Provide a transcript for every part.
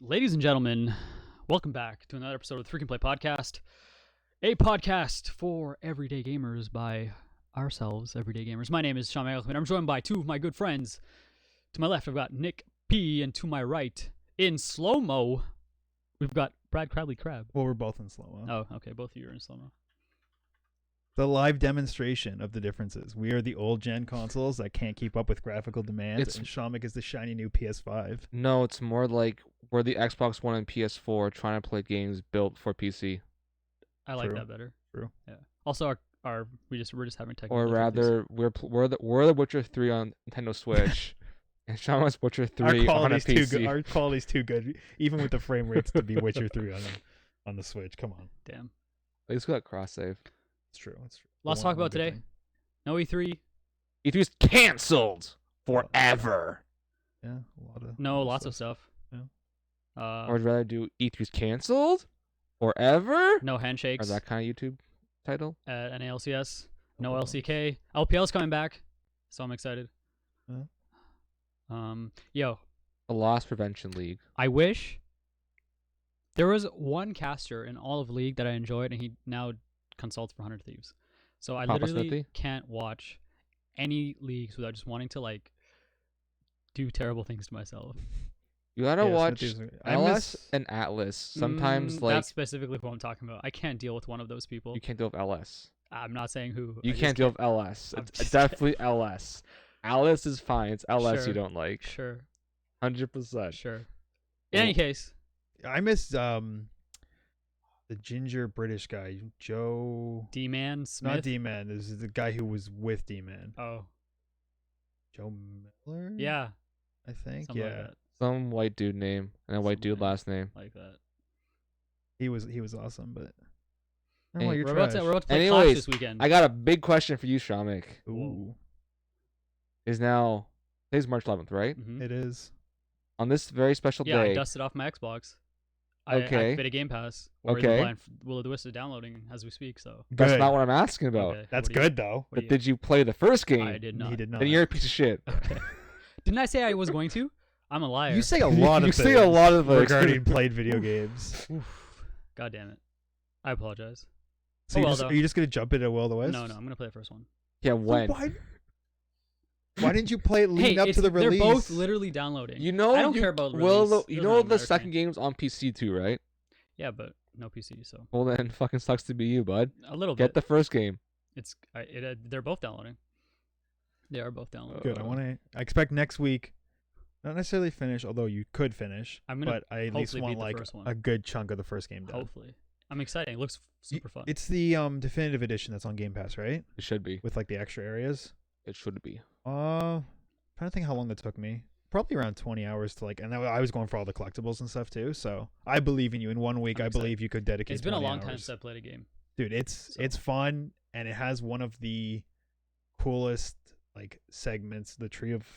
Ladies and gentlemen, welcome back to another episode of the Freaking Play Podcast, a podcast for everyday gamers by ourselves, everyday gamers. My name is Sean Malcolm, I'm joined by two of my good friends. To my left, I've got Nick P, and to my right, in slow-mo, we've got Brad Crably Crab. Well, we're both in slow-mo. Oh, okay, both of you are in slow-mo. The live demonstration of the differences. We are the old-gen consoles that can't keep up with graphical demands, and Shamik is the shiny new PS5. No, it's more like we're the Xbox One and PS4 trying to play games built for PC. I like True. that better. True. Yeah. Also, we're just having technical Or difficulties. rather, we're the Witcher 3 on Nintendo Switch, and Shaman's Witcher 3 on a PC. Our quality's too good, even with the frame rates, to be Witcher 3 on the Switch. Come on. Damn. At least we got cross save. It's true. It's true. Lots to talk about today. No E3. E3's cancelled forever. Yeah, Lots of stuff. Yeah. Or would you rather do E3's cancelled forever? No Or handshakes that kind of YouTube title? at NALCS. No Oh. LCK. LPL's coming back, so I'm excited. Yeah. Yo, The Loss Prevention League. I wish there was one caster in all of League that I enjoyed, and he now consults for 100 Thieves. So I Papa literally Smithy? can't watch any leagues without just wanting to like do terrible things to myself. You gotta Yeah, watch Smithy's- I LS miss- and Atlas. Sometimes, like, That's specifically who I'm talking about. I can't deal with one of those people. you can't deal with LS. I'm not saying who. You I just can't deal with LS. I'm It's just- definitely LS. Alice is fine. It's LS Sure. you don't like. Sure, 100%. sure. In any case, I miss the ginger British guy, Joe. D-Man Smith. Not D-Man. This is the guy who was with D-Man. Oh, Joe Miller. yeah. I think. Something Yeah. like that. Some white dude name and a white dude Something last name. Like that. He was awesome, but. Oh, Hey, you're We're about to trash. play Clash Anyways, this weekend. I got a big question for you, Shamik. Ooh, Is now today's March 11th, right? Mhm. it is. On this very special Yeah, I day. dusted off my Xbox. I Okay. fit a Game Pass. Or Okay. The blind Will of the Wisp is downloading as we speak. So That's Good. not what I'm asking about. okay, That's what do you- good though. what do But did you play the first game? I did not. He did not. Then you're a piece of shit. Okay. Didn't I say I was going to? I'm a liar. You say a lot of You things say a lot of things. regarding played video games. Oof. God damn it. I apologize. So Oh, well, are you just gonna jump into Will of the Wisps? No, I'm gonna play the first one. Yeah, So when? Why didn't you play it leading up to the release? They're both literally downloading. You know, I don't care about Well, release. you Doesn't know really the matter to second me. game's on PC too, right? Yeah, but no PC, so Well, then fucking sucks to be you, bud. a little Get bit. the first game. They're both downloading. They are both downloading. Good. I expect next week, not necessarily finish, although you could finish. I'm gonna but I at least hopefully want beat the like first one. a good chunk of the first game done. Hopefully, I'm excited. It looks super fun. It's the definitive edition that's on Game Pass, right? It should be. With like the extra areas. It should be. Trying to think how long that took me. Probably around 20 hours to like, and I was going for all the collectibles and stuff too. So I believe in you. In 1 week, I'm I excited. believe you could dedicate. It's been a 20 long time hours. since I played a game. Dude, it's So- fun, and it has one of the coolest like segments, the Tree of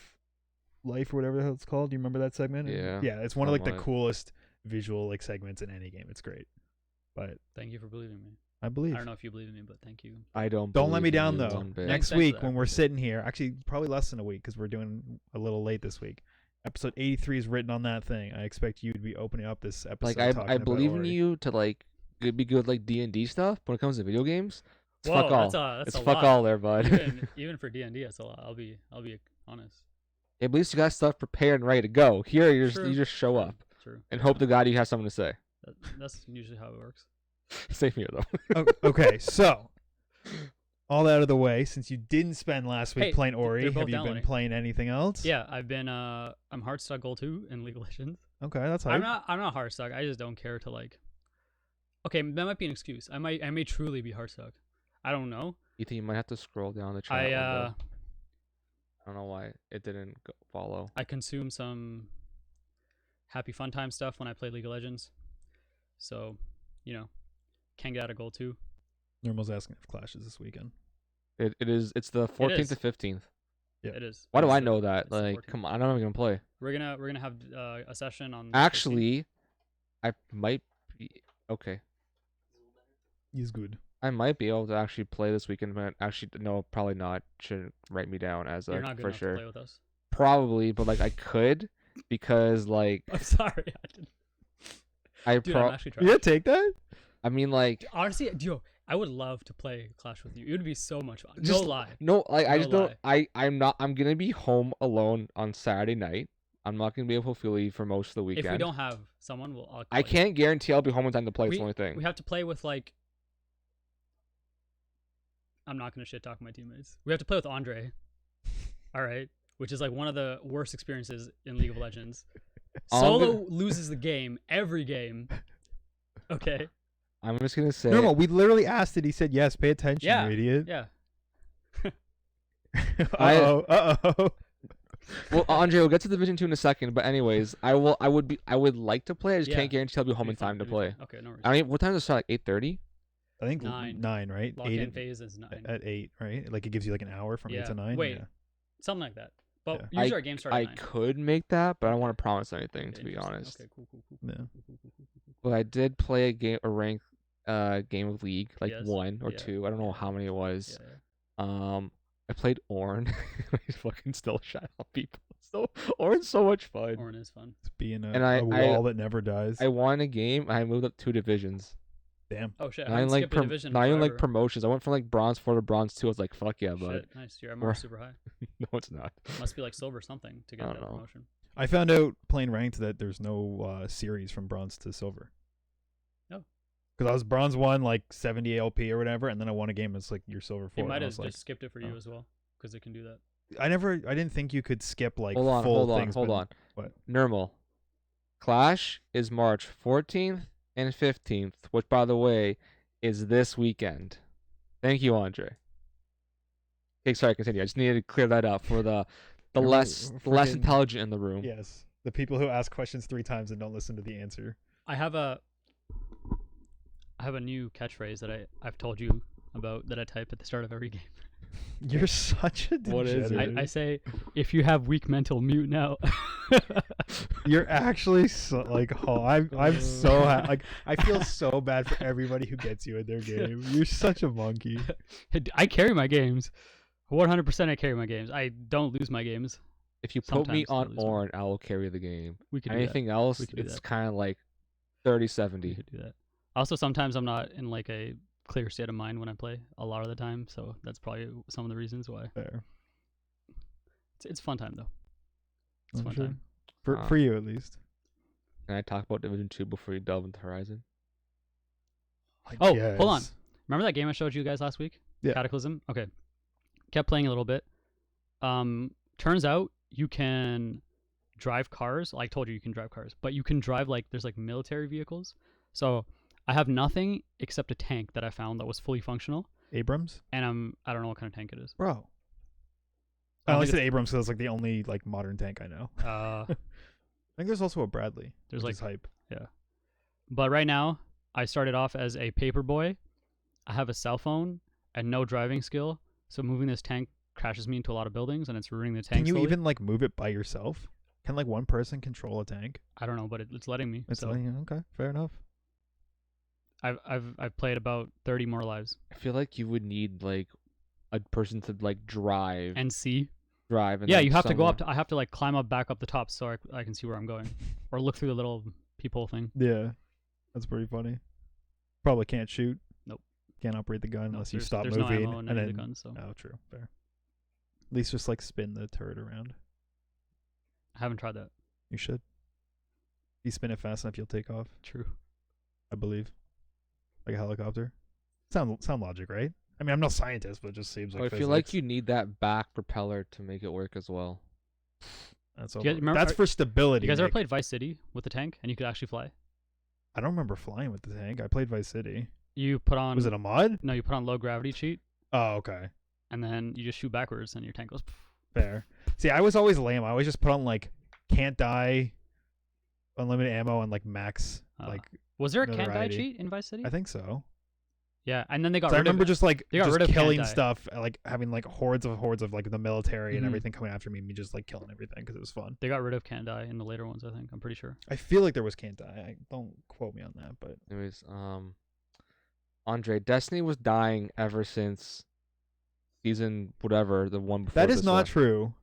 Life or whatever the hell it's called. Do you remember that segment? Yeah, Yeah, it's one of like the somewhat. coolest visual like segments in any game. It's great. But Thank you for believing in me. I believe. I don't know if you believe in me, but thank you. I don't. Don't let me believe in down you though. one bit. Next Thanks for week that. when we're sitting here, actually probably less than a week because we're doing a little late this week. Episode 83 is written on that thing. I expect you to be opening up this episode. Like talking I about believe in Ori. you to like be good like D&D stuff. But when it comes to video games, it's Whoa, fuck all. that's It's a fuck lot. all there, bud. Even for D&D, that's a lot. I'll be honest. Yeah, but at least you got stuff prepared and ready to go. Here, True. you just show True. up True. and hope to God you have something to say. That's usually how it works. Same here though. Okay, so all that out of the way, since you didn't spend last week Hey, playing they're Ori, both have you been downloading. playing anything else? Yeah, I've been I'm Heartstuck Gold 2 in League of Legends. Okay, that's I'm hype. not Heartstuck. I just don't care to like. Okay, that might be an excuse. I may truly be Heartstuck. I don't know. You think you might have to scroll down the chat I window. I don't know why it didn't follow. I consume some happy fun time stuff when I play League of Legends. So, can't get out of Gold 2. Normal's asking if Clash is this weekend. It's the 14th is. to 15th. Yeah. It is. Why do It's I the- know that? it's the Like, 14th. come on, I'm not even gonna play. We're gonna have a session on. the 15th. Actually, I might be okay. He's good. I might be able to actually play this weekend, but actually, no, probably not. Shouldn't write me down as You're not good for enough sure. to play with us. Probably, but like I could because like I'm sorry. I didn't. Dude, I'm actually trash. Yeah, take that. I mean, like, Honestly, yo, I would love to play Clash with you. It would be so much fun. Just- No lie. no, like I No just don't. I'm gonna be home alone on Saturday night. I'm not gonna be able to leave for most of the weekend. If we don't have someone, I'll I can't guarantee I'll be home in time to play. It's the only We thing. have to play with like. I'm not gonna shit talk my teammates. We have to play with Andre. All right, which is like one of the worst experiences in League of Legends. Solo loses the game every game. Okay. I'm just gonna say. Normal. We literally asked it. He said yes. Pay attention, Yeah. you idiot. Yeah. Uh-oh. Well, Andre, we'll get to Division 2 in a second. But anyways, I would like to play. I just Yeah. can't guarantee I'll be home It'd in be fun, time to it'd be play. fun. Okay, no worries. I mean, what time does it start? Like 8:30. I think 9. right? Lock-in 8 phase is 9. at 8, right? Like it gives you like an hour from 8 to 9. Wait, Yeah. something like that. But Yeah. usually our games start at I 9. could make that, but I don't want to promise anything, to Okay, be interesting. honest. Okay, cool. Yeah. Cool. But I did play a ranked game of League, like Yes. 1 or Yeah. 2. I don't know Yeah. how many it was. Yeah. I played Ornn. I fucking still shot on people. So Ornn's so much fun. Ornn is fun. It's being And I- a wall that never dies. I won a game. I moved up 2 divisions. Damn. Oh shit! I Not haven't even like skipped a division. not even like forever. promotions. I went from like bronze 4 to bronze 2. I was like, fuck yeah, bud. Shit, nice. Your We're- MR super high. No, it's not. Must be like silver something to get I that don't know. promotion. I found out playing ranked that there's no series from bronze to silver. Oh. Because I was bronze 1, like 70 ALP or whatever, and then I won a game as like your silver 4. It might and I have was just like, skipped it for you oh. as well, because it can do that. I didn't think you could skip like Hold on, full hold on, things. hold but- on. What? Normal. Clash is March 14th and 15th, which by the way is this weekend. Thank you, Andre. Okay, sorry, continue. I just needed to clear that up for the Remember, less freaking- intelligent in the room. Yes. The people who ask questions 3 times and don't listen to the answer. I have a new catchphrase that I've told you about that I type at the start of every game. You're such a degenerate. What is it? I say, if you have weak mental, mute now. You're actually so like, oh, I'm so like I feel so bad for everybody who gets you in their game. You're such a monkey. I carry my games. 100% I carry my games. I don't lose my games. If you put me Sometimes I on lose one. Ornn, I will carry the game. We could do Anything else, We could do it's that. kind of like that. 30-70. We could do that. Also, sometimes I'm not in like a clear state of mind when I play a lot of the time, so that's probably some of the reasons why. Fair. It's fun time though. It's I'm fun sure. time. For you at least. Can I talk about Division 2 before you delve into Horizon? Oh, hold on. Yes. Remember that game I showed you guys last week? Yeah. Cataclysm? Okay. Kept playing a little bit. Turns out you can drive cars. I told you you can drive cars, but you can drive like there's like military vehicles. So I have nothing except a tank that I found that was fully functional, Abrams? and I don't know what kind of tank it is. Bro. I I don't only think said Abrams because it's like the only like modern tank I know. Uh, I think there's also a Bradley. There's, which like- is hype. but right now I started off as a paper boy. I have a cell phone and no driving skill, so moving this tank crashes me into a lot of buildings, and it's ruining the tank. Can you slowly. even like move it by yourself? Can like one person control a tank? I don't know, but it's letting me. It's so like, okay, fair enough. I've played about 30 more lives. I feel like you would need like a person to like drive And see. and Yeah, then you have to go up. somewhere- I have to like climb up back up the top so I can see where I'm going, or look through the little peephole thing. Yeah, that's pretty funny. Probably can't shoot. Nope. Can't operate the gun No, unless you there's- stop there's moving no ammo in and any then. of the guns, so Oh, true. Fair. At least just like spin the turret around. I haven't tried that. You should. If you spin it fast enough, you'll take off. True. I believe. Like a helicopter. Sound logic, right? I mean, I'm no scientist, but it just seems like. I feel like physics. you need that back propeller to make it work as well. That's, You guys remember- that's for stability. You guys ever Nick. played Vice City with the tank and you could actually fly? I don't remember flying with the tank. I played Vice City. You put on. Was it a mod? No, you put on low gravity cheat, Oh, okay. and then you just shoot backwards, and your tank goes. Fair. See, I was always lame. I always just put on like can't die, unlimited ammo, and like max. Like Was there a can't die notoriety. cheat in Vice City? I think so. Yeah, and then they got 'Cause I rid remember of. just like they got just rid of can't killing die. stuff, like having like hordes of like the military and Mhm. everything coming after me, and me just like killing everything because it was fun. They got rid of can't die in the later ones. I think I'm pretty sure. I feel like there was can't die. Don't quote me on that, but Anyways, Andre, Destiny was dying ever since season whatever, the one before that is this not one. true.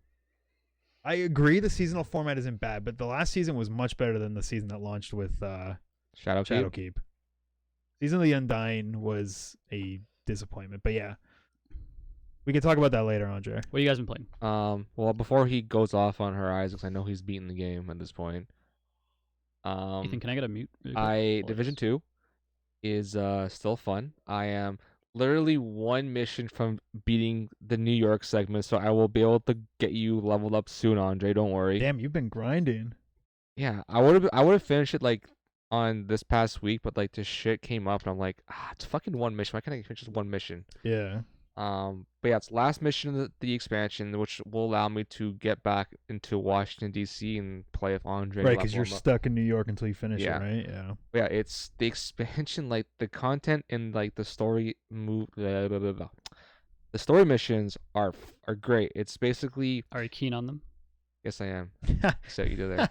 I agree the seasonal format isn't bad, but the last season was much better than the season that launched with Shadowkeep. Shadowkeep. Season of the Undying was a disappointment, but yeah, we can talk about that later, Andre. What have you guys been playing? Well, before he goes off on Horizon, 'cause I know he's beaten the game at this point. Ethan, can I get a mute? Really quick? Division 2 is still fun. I am literally one mission from beating the New York segment, so I will be able to get you leveled up soon, Andre. Don't worry. Damn, you've been grinding. Yeah, I would have finished it like on this past week, but like this shit came up, and I'm like, it's fucking one mission. Why can't I finish just one mission? Yeah. But yeah, it's last mission of the expansion, which will allow me to get back into Washington D.C. and play with Andre. Right, because you're stuck in New York until you finish it, right? Yeah. But yeah, it's the expansion, like the content and like the story the story missions are great. It's basically. Are you keen on them? Yes, I am. So you do there.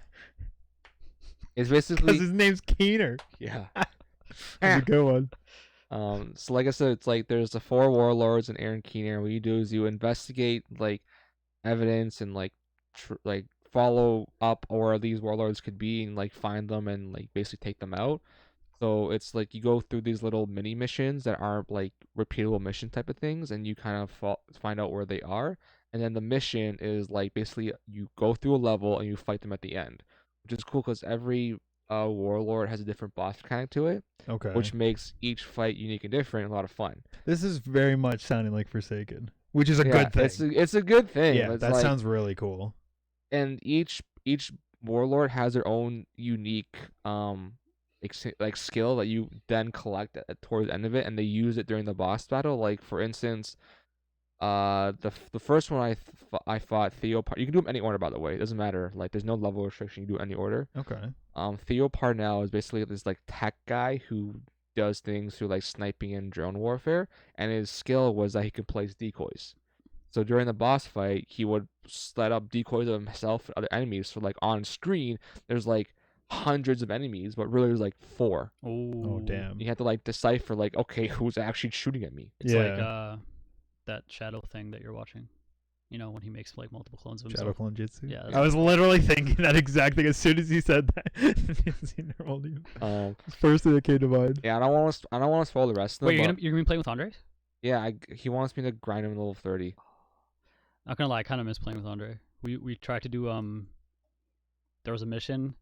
It's Because basically. his name's Keener. Yeah. That's a good one. So like I said, it's like there's the 4 warlords and Aaron Keener. What you do is you investigate like evidence and like follow up where these warlords could be and like find them and like basically take them out. So it's like you go through these little mini missions that aren't like repeatable mission type of things, and you kind of find out where they are. And then the mission is like basically you go through a level and you fight them at the end, which is cool because every warlord has a different boss mechanic to it, Okay. which makes each fight unique and different and a lot of fun. This is very much sounding like Forsaken, which is a good thing. It's a good thing. Yeah, It's that like, sounds really cool. and each warlord has their own unique like skill that you then collect towards the end of it, and they use it during the boss battle. Like for instance, the first one I fought Theo. You can do them any order, by the way. It doesn't matter. Like there's no level restriction. You do any order. Okay. Theo Parnell is basically this like tech guy who does things through like sniping and drone warfare, and his skill was that he could place decoys. So during the boss fight, he would set up decoys of himself and other enemies. So like on screen, there's like hundreds of enemies, but really there's like 4. Oh damn. You have to like decipher like, okay, who's actually shooting at me? It's like that shadow thing that you're watching. You know, when he makes like multiple clones of himself. Shadow Clone Jutsu. Yeah, I was literally thinking that exact thing as soon as you said that. First thing that came to mind. Yeah, I don't want to spoil the rest of them. Wait, you're gonna be playing with Andre? Yeah, he wants me to grind him to level 30. Not gonna lie, I kind of miss playing with Andre. We tried to do there was a mission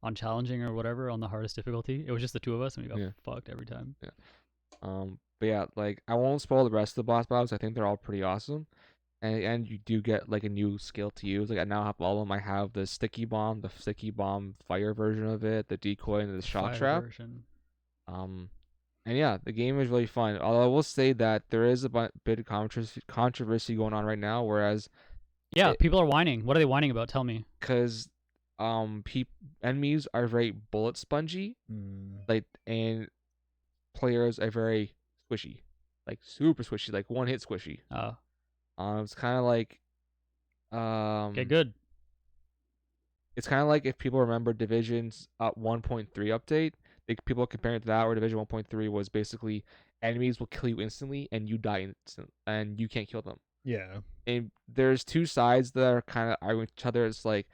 on challenging or whatever on the hardest difficulty. It was just the 2 of us, and we got fucked every time. Yeah. But yeah, like I won't spoil the rest of the boss battles. I think they're all pretty awesome, and you do get like a new skill to use. Like I now have all of them. I have the sticky bomb fire version of it, the decoy, and the shock trap. Version. And yeah, the game is really fun. Although I will say that there is a bit of controversy going on right now. Whereas, people are whining. What are they whining about? Tell me. Because enemies are very bullet spongy, like, and players are very squishy, like super squishy, like one hit squishy. It's kind of like Okay, good. It's kind of like if people remember Division's 1.3 update. People compare it to that, where Division 1.3 was basically enemies will kill you instantly and you die instantly and you can't kill them. Yeah. And there's 2 sides that are kind of arguing with each other. It's like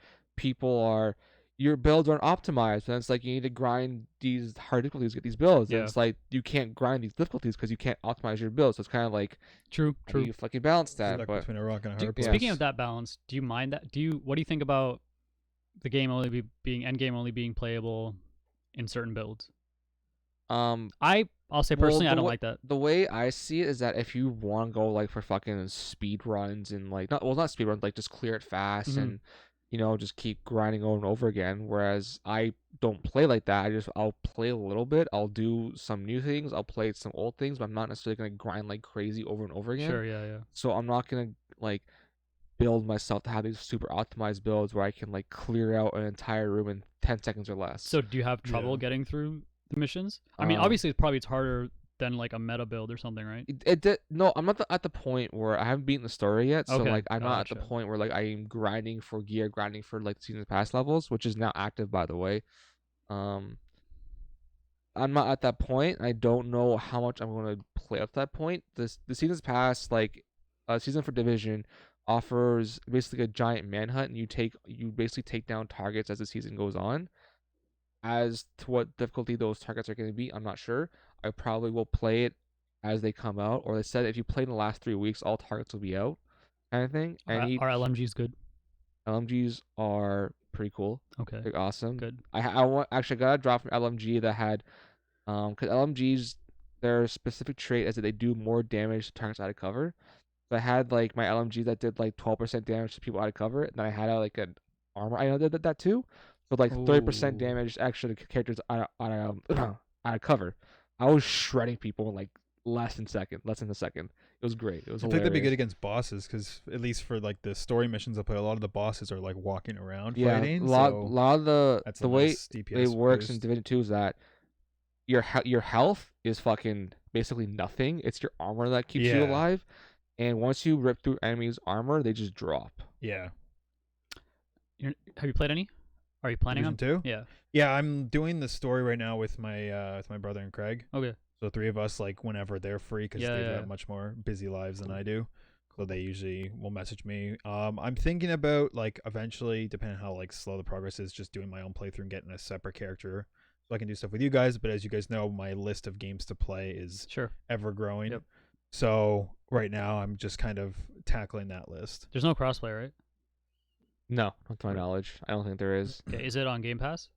your builds aren't optimized, and it's like you need to grind these hard difficulties to get these builds. And it's like you can't grind these difficulties because you can't optimize your build. So it's kind of like true. You fucking balance that. But between a rock and a hard place. Speaking of that balance, do you mind that? What do you think about the game only being endgame only being playable in certain builds? I'll say personally, I don't like that. The way I see it is that if you want to go like for fucking speed runs and like not speed runs, like just clear it fast and just keep grinding over and over again. Whereas I don't play like that. I'll play a little bit. I'll do some new things. I'll play some old things, but I'm not necessarily gonna grind like crazy over and over again. Sure, yeah. So I'm not gonna like build myself to have these super optimized builds where I can like clear out an entire room in 10 seconds or less. So do you have trouble getting through the missions? I mean, obviously it's harder than like a meta build or something, right? No, I'm not at the point where I haven't beaten the story yet. So like I'm not at the Gotcha. point where like I'm grinding for gear, grinding for like season pass levels, which is now active, by the way. I'm not at that point. I don't know how much I'm going to play up to that point. The season's pass, like season for Division, offers basically a giant manhunt, and you basically take down targets as the season goes on. as to what difficulty those targets are going to be, I'm not sure. I probably will play it as they come out, or they said if you play in the last 3 weeks, all targets will be out, kind of thing. And each Are LMGs good? LMGs are pretty cool. Okay. They're awesome. Good. Actually got a drop from LMG that had because LMGs, their specific trait is that they do more damage to targets out of cover. So I had like my LMG that did like 12% damage to people out of cover, and then I had like an armor I did that too. So like 30% Ooh. damage extra to characters out of cover. I was shredding people in like less than a second. It was great. It was I hilarious. think that'd be good against bosses because at least for like the story missions I play, a lot of the bosses are like walking around fighting. A lot of that's the a way nice DPS it works boost. in Division 2 is that your health is fucking basically nothing. It's your armor that keeps you Yeah. alive. And once you rip through enemies' armor, they just drop. Yeah. Have you played any? Are you planning Division on? 2? Yeah. Yeah, I'm doing the story right now with my brother and Craig. Okay. So 3 of us, like whenever they're free, because Yeah, they've yeah. got much more busy lives than I do. So they usually will message me. I'm thinking about like eventually, depending on how like slow the progress is, just doing my own playthrough and getting a separate character so I can do stuff with you guys. But as you guys know, my list of games to play is Sure. ever growing. Yep. So right now I'm just kind of tackling that list. There's no crossplay, right? No, not to my knowledge. I don't think there is. Okay. Is it on Game Pass?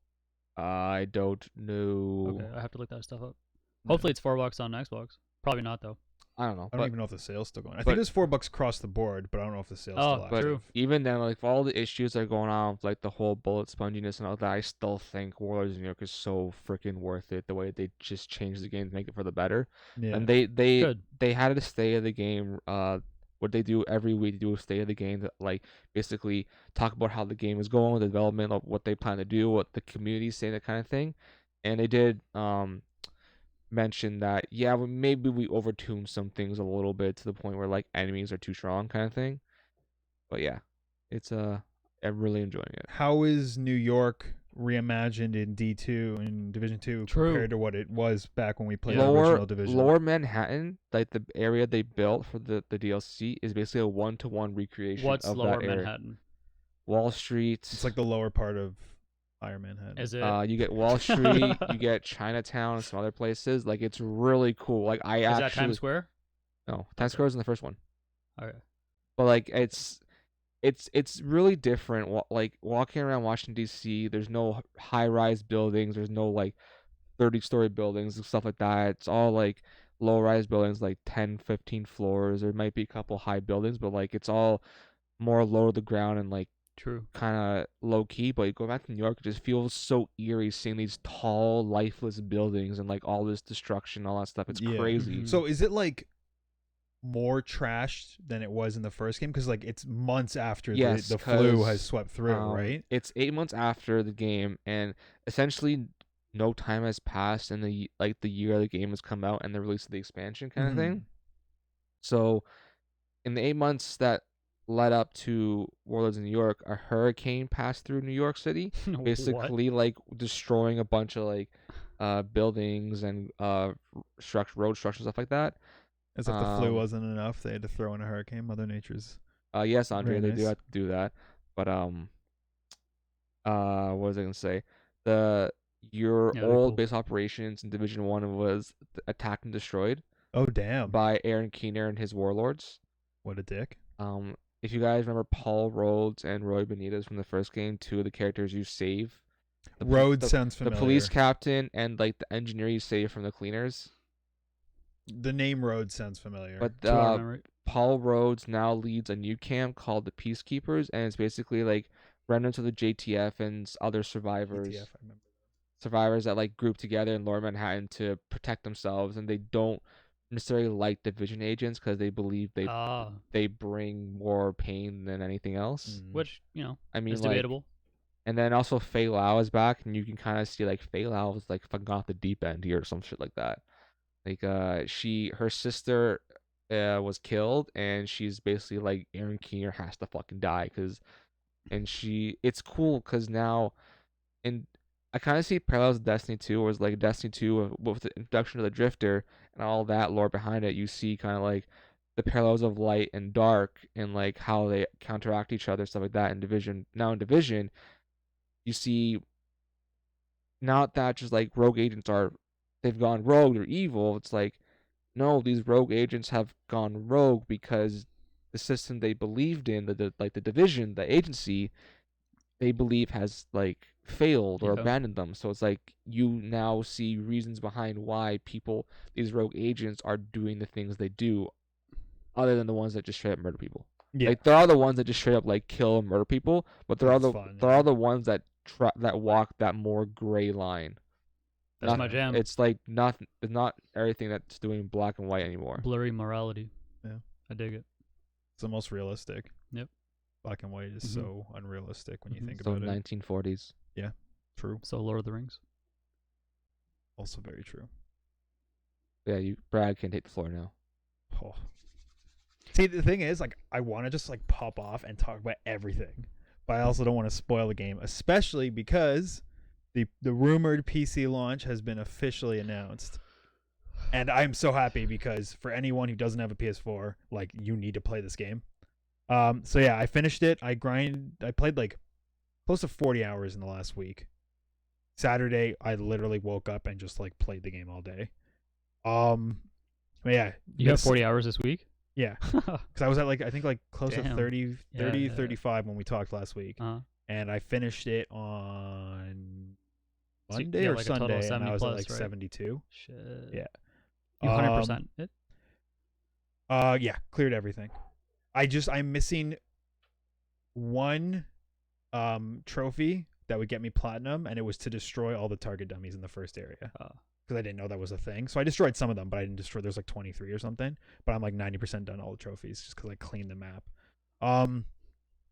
I don't know. Okay. I have to look that stuff up. Hopefully it's $4 on Xbox. Probably not though. I don't know. I don't even know if the sale's still going. I but- think it was $4 across the board, but I don't know if the sale's Oh, still But active. true. even then, like for all the issues that are going on with like the whole bullet sponginess and all that, I still think Warlords of New York is so freaking worth it. The way they just changed the game to make it for the better. Yeah. And they Good. had a stay of the game. What they do every week, they do a stay of the game that like basically talk about how the game is going, the development of what they plan to do, what the community's saying, that kind of thing. And they did mention that maybe we overtuned some things a little bit to the point where like enemies are too strong, kind of thing. But yeah, it's I'm really enjoying it. How is New York reimagined in D2 and Division 2 True. compared to what it was back when we played Yeah. the original Division? Lower Manhattan, like the area they built for the DLC, is basically a 1-to-1 recreation What's of Lower that area. Manhattan? Wall Street. It's like the lower part of Higher Manhattan. Is it? You get Wall Street, you get Chinatown and some other places. Like it's really cool. Like I Is that actually Times Square? no, Times Square is in the first one. Okay. But like it's really different. Like walking around Washington D.C., there's no high-rise buildings. There's no like 30-story buildings and stuff like that. It's all like low-rise buildings, like 10, 15 floors. There might be a couple high buildings, but like it's all more low to the ground and like True. kind of low key. But you go back to New York, it just feels so eerie seeing these tall, lifeless buildings and like all this destruction, all that stuff. It's Yeah. crazy. Mhm. So is it like more trashed than it was in the first game? Because like it's months after Yes, the flu 'cause, has swept through, right? It's 8 months after the game, and essentially no time has passed in the year the game has come out and the release of the expansion kind of thing. So in the 8 months that led up to Warlords of New York, a hurricane passed through New York City, What? basically like destroying a bunch of like buildings and road structures, stuff like that. As if the flu Um, wasn't enough, they had to throw in a hurricane. Mother Nature's. Yes, Andre, Very they do nice. have to do that. But what was I gonna say? Your Yeah, they're old cool. base operations in Division 1 was attacked and destroyed Oh damn! by Aaron Keener and his warlords. What a dick. If you guys remember Paul Rhodes and Roy Benitez from the first game, two of the characters you save. Rhodes sounds The familiar. police captain and like the engineer you save from the cleaners. The name Rhodes sounds familiar. But Do I remember it? Paul Rhodes now leads a new camp called the Peacekeepers, and it's basically like remnants of the JTF and other survivors. ETF, I remember. Survivors that like group together in Lower Manhattan to protect themselves, and they don't necessarily like division agents because they believe they bring more pain than anything else. Which, I mean, is like, debatable. and then also Fei Lao is back, and you can kind of see like Fei Lao is like fucking off the deep end here or some shit like that. Like her sister was killed, and she's basically like Aaron Keener has to fucking die it's cool because now, and I kind of see parallels to Destiny 2, where it's like Destiny 2 with the introduction of the Drifter and all that lore behind it. You see kind of like the parallels of light and dark and like how they counteract each other, stuff like that. In Division, you see not that just like rogue agents they've gone rogue or evil. It's like, no, these rogue agents have gone rogue because the system they believed in, the division, the agency, they believe has like failed or Yeah. abandoned them. So it's like you now see reasons behind why these rogue agents are doing the things they do, other than the ones that just straight up murder people. Yeah. Like there are the ones that just straight up like kill and murder people, but there That's are fun, there yeah. are the ones that walk that more gray line. That's my jam. It's like it's not everything that's doing black and white anymore. Blurry morality. Yeah. I dig it. It's the most realistic. Yep. Black and white is Mhm. so unrealistic when you Mhm. think So about it. 1940s. True. So Lord of the Rings. Also very true. Yeah, Brad can take the floor now. Oh. See, the thing is, like, I want to just like pop off and talk about everything, but I also don't want to spoil the game, especially because the rumored PC launch has been officially announced, and I'm so happy because for anyone who doesn't have a PS4, like, you need to play this game. So yeah, I finished it. I played like close to 40 hours in the last week. Saturday, I literally woke up and just like played the game all day. But yeah, You got it's- 40 hours this week? Yeah, because I was at like I think like close to Damn. 30, Yeah, yeah. 35 when we talked last week, Uh-huh. and I finished it on So you Monday got, or like, a total Sunday, of and 70 I was plus, at like right? 72. Shit. Yeah. You 100% it? Yeah, cleared everything. I'm missing one trophy that would get me platinum, and it was to destroy all the target dummies in the first area. Oh. Because I didn't know that was a thing. So I destroyed some of them, but I didn't destroy. There's like 23 or something. But I'm like 90% done all the trophies just because I cleaned the map.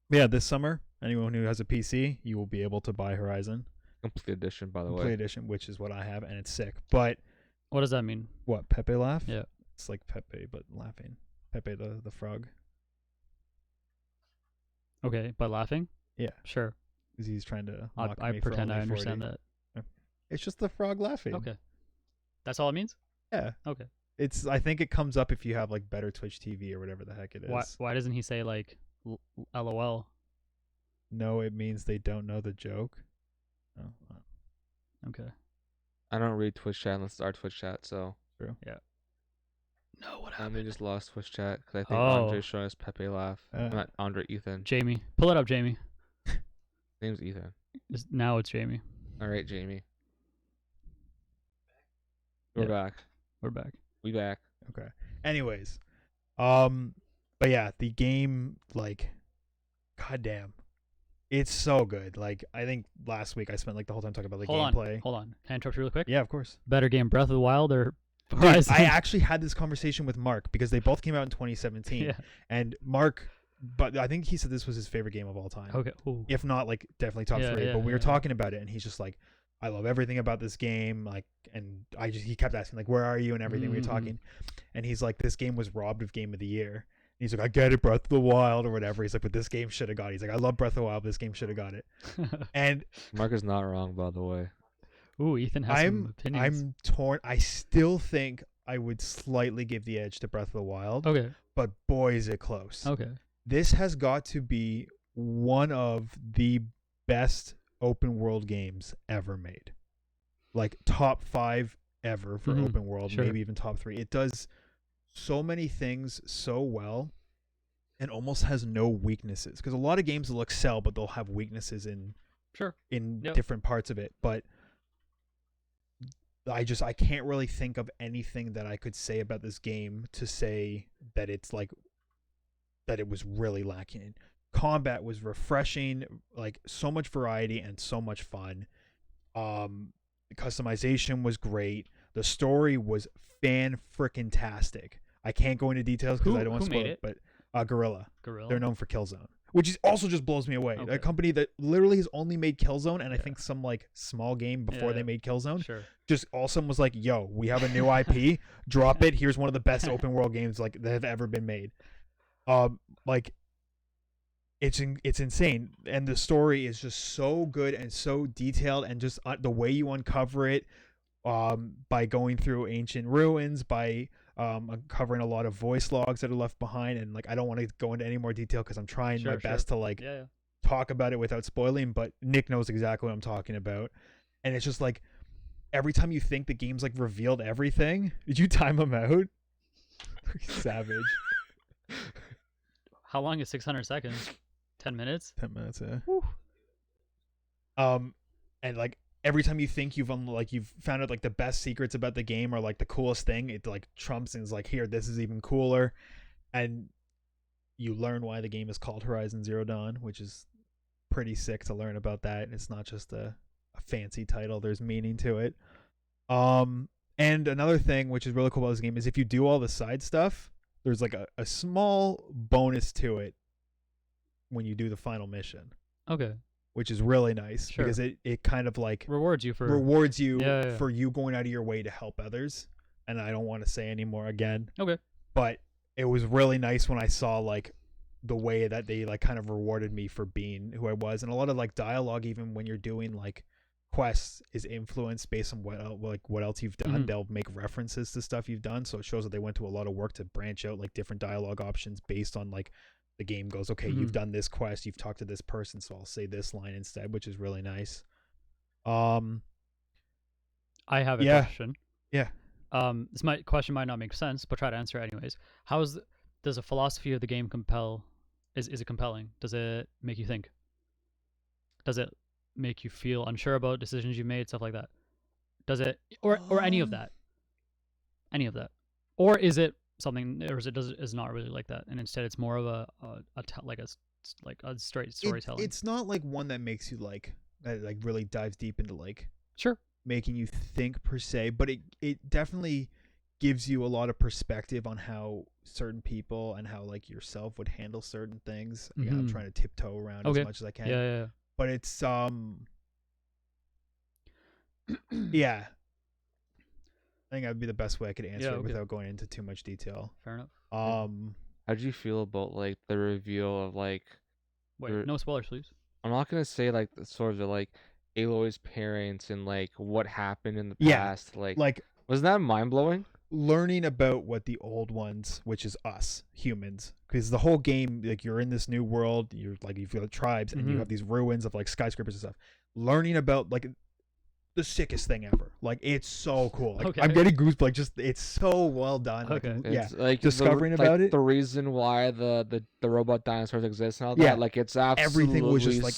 Yeah, this summer, anyone who has a PC, you will be able to buy Horizon Complete edition, by the Complete way. Edition, which is what I have, and it's sick. But What does that mean? what, Pepe laugh? Yeah. It's like Pepe, but laughing. Pepe the frog. Okay, by laughing? Yeah. Sure. 'Cause he's trying to mock I me for pretend I only understand 40. that. It's just the frog laughing. Okay. That's all it means? Yeah. Okay. I think it comes up if you have like better Twitch TV or whatever the heck it is. Why doesn't he say like LOL? No, it means they don't know the joke. Oh, Okay. I don't read Twitch chat unless it's our Twitch chat, so No, what we just lost Twitch chat because I think Oh. Andre's showing us Pepe laugh. Not Andre, Ethan. Jamie. Pull it up, Jamie. Name's Ethan. Now it's Jamie. All right, Jamie. We're Yeah. back. We're back. We back. okay. Anyways, but yeah, the game, like, goddamn, it's so good. Like, I think last week I spent like the whole time talking about the gameplay. Hold on. Can I interrupt you really quick? Yeah, of course. Better game, Breath of the Wild or Dude, Horizon? I actually had this conversation with Mark because they both came out in 2017, Yeah. and Mark, but I think he said this was his favorite game of all time. Okay. Ooh. If not, like, definitely top Yeah, 3. yeah, But we were yeah. talking about it, and he's just like, I love everything about this game. Like, and he kept asking, like, where are you and everything. We were Mhm. talking, and he's like, this game was robbed of Game of the Year. And he's like, I get it, Breath of the Wild or whatever. He's like, but this game should have got it. He's like, I love Breath of the Wild, but this game should have got it. And Mark is not wrong, by the way. Ooh, Ethan has some opinions. I'm torn. I still think I would slightly give the edge to Breath of the Wild, Okay. but boy, is it close. Okay. This has got to be one of the best open world games ever made. Like top 5 ever for Mhm. open world, Sure. maybe even top 3. It does so many things so well and almost has no weaknesses. Because a lot of games will excel, but they'll have weaknesses in Sure. Yep. different parts of it. But I can't really think of anything that I could say about this game to say that it's like that it was really lacking in. Combat was refreshing, like so much variety and so much fun. Customization was great. The story was fan-frickin-tastic. I can't go into details because I don't want to Who spoil made it, but Guerrilla. Gorilla. They're known for Killzone, which is also just blows me away. Okay. A company that literally has only made Killzone, and I Yeah. think some like small game before Yeah. they made Killzone. Sure. Just awesome was like, yo, we have a new IP, drop it. Here's one of the best open world games like that have ever been made. Like it's insane, and the story is just so good and so detailed, and just the way you uncover it, by going through ancient ruins, by uncovering a lot of voice logs that are left behind, and like I don't want to go into any more detail because I'm trying my Sure, best to like Yeah. talk about it without spoiling, but Nick knows exactly what I'm talking about. and it's just like every time you think the game's like revealed everything, did you time them out? Savage. How long is 600 seconds? 10 minutes? 10 minutes, yeah. Whew. And like every time you think you've found out like the best secrets about the game or like the coolest thing, it like trumps and is like, here, this is even cooler. And you learn why the game is called Horizon Zero Dawn, which is pretty sick to learn about that. And it's not just a fancy title, there's meaning to it. And another thing which is really cool about this game is if you do all the side stuff, there's like a small bonus to it when you do the final mission, Okay. which is really nice Sure. because it kind of like Rewards you for rewards you Yeah. for you going out of your way to help others. And I don't want to say anymore again, Okay. but it was really nice when I saw like the way that they like kind of rewarded me for being who I was. And a lot of like dialogue, even when you're doing like quests, is influenced based on what else you've done. Mhm. They'll make references to stuff you've done, so it shows that they went to a lot of work to branch out like different dialogue options based on like the game goes, okay, you've Mhm. done this quest, you've talked to this person, so I'll say this line instead, which is really nice. I have a Yeah. question. Yeah. Question might not make sense, but try to answer it anyways. Does the philosophy of the game compel? Is it compelling? Does it make you think? Does it make you feel unsure about decisions you made, stuff like that? Does it or any of Um, that? Any of that, or is it something, or is not really like that, and instead it's more of like a straight storytelling? It's not like one that makes you like that like really dives deep into like Sure. making you think per se, but it definitely gives you a lot of perspective on how certain people and how like yourself would handle certain things. Again, I'm Mhm. trying to tiptoe around Okay. as much as I can. Yeah. But it's yeah. I think that would be the best way I could answer Yeah, it okay. without going into too much detail. Fair enough. How did you feel about like the reveal of like Wait, no spoilers, please. I'm not gonna say like the sort of the, like Aloy's parents and like what happened in the Yeah, past. like Wasn't that mind blowing? learning about what the old ones, which is us humans, because the whole game, like you're in this new world, you're like you've got tribes and you Mhm. have these ruins of like skyscrapers and stuff. Learning about like the sickest thing ever, like it's so cool. Like Okay. I'm getting goosebumps. Like just it's so well done. Like, Okay. yeah, It's like discovering about it. the reason why the robot dinosaurs exist and all Yeah, that. Like it's absolutely everything was just like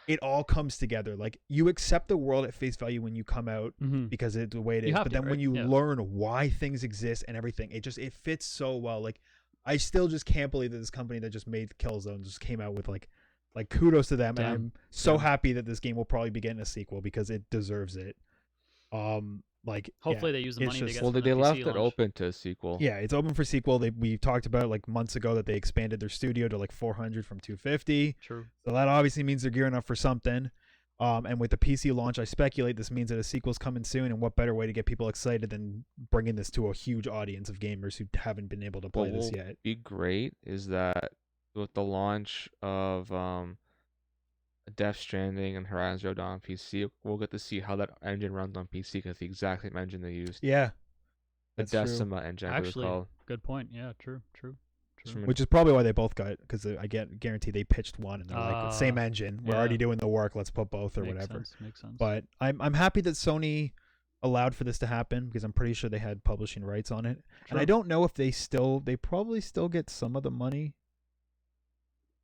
it all comes together. Like you accept the world at face value when you come out Mm-hmm. because it's the way it You is. have But to, then when right? you Yeah. learn why things exist and everything, it fits so well. Like I still just can't believe that this company that just made Killzone just came out with like kudos to them. Damn. And I'm so Damn. happy that this game will probably be getting a sequel because it deserves it. Like Hopefully they use the it's money to just- get well, from they the left PC it launch. open to a sequel. yeah, it's open for sequel. We talked about like months ago that they expanded their studio to like 400 from 250. True. So that obviously means they're gearing up for something. And with the PC launch, I speculate this means that a sequel's coming soon. And what better way to get people excited than bringing this to a huge audience of gamers who haven't been able to play What this will yet? be great is that with the launch of Death Stranding and Horizon Zero Dawn on PC, we'll get to see how that engine runs on PC because the exact same engine they used, Yeah, the that's true. Decima engine, I believe it's Actually, called. good point. Yeah, true. It's from which is probably why they both got it, because I guarantee they pitched one and they're like, same engine. We're already yeah. doing the work. Let's put both or Makes whatever. sense. Makes sense. But I'm happy that Sony allowed for this to happen because I'm pretty sure they had publishing rights on it. And I True. don't know if they probably still get some of the money.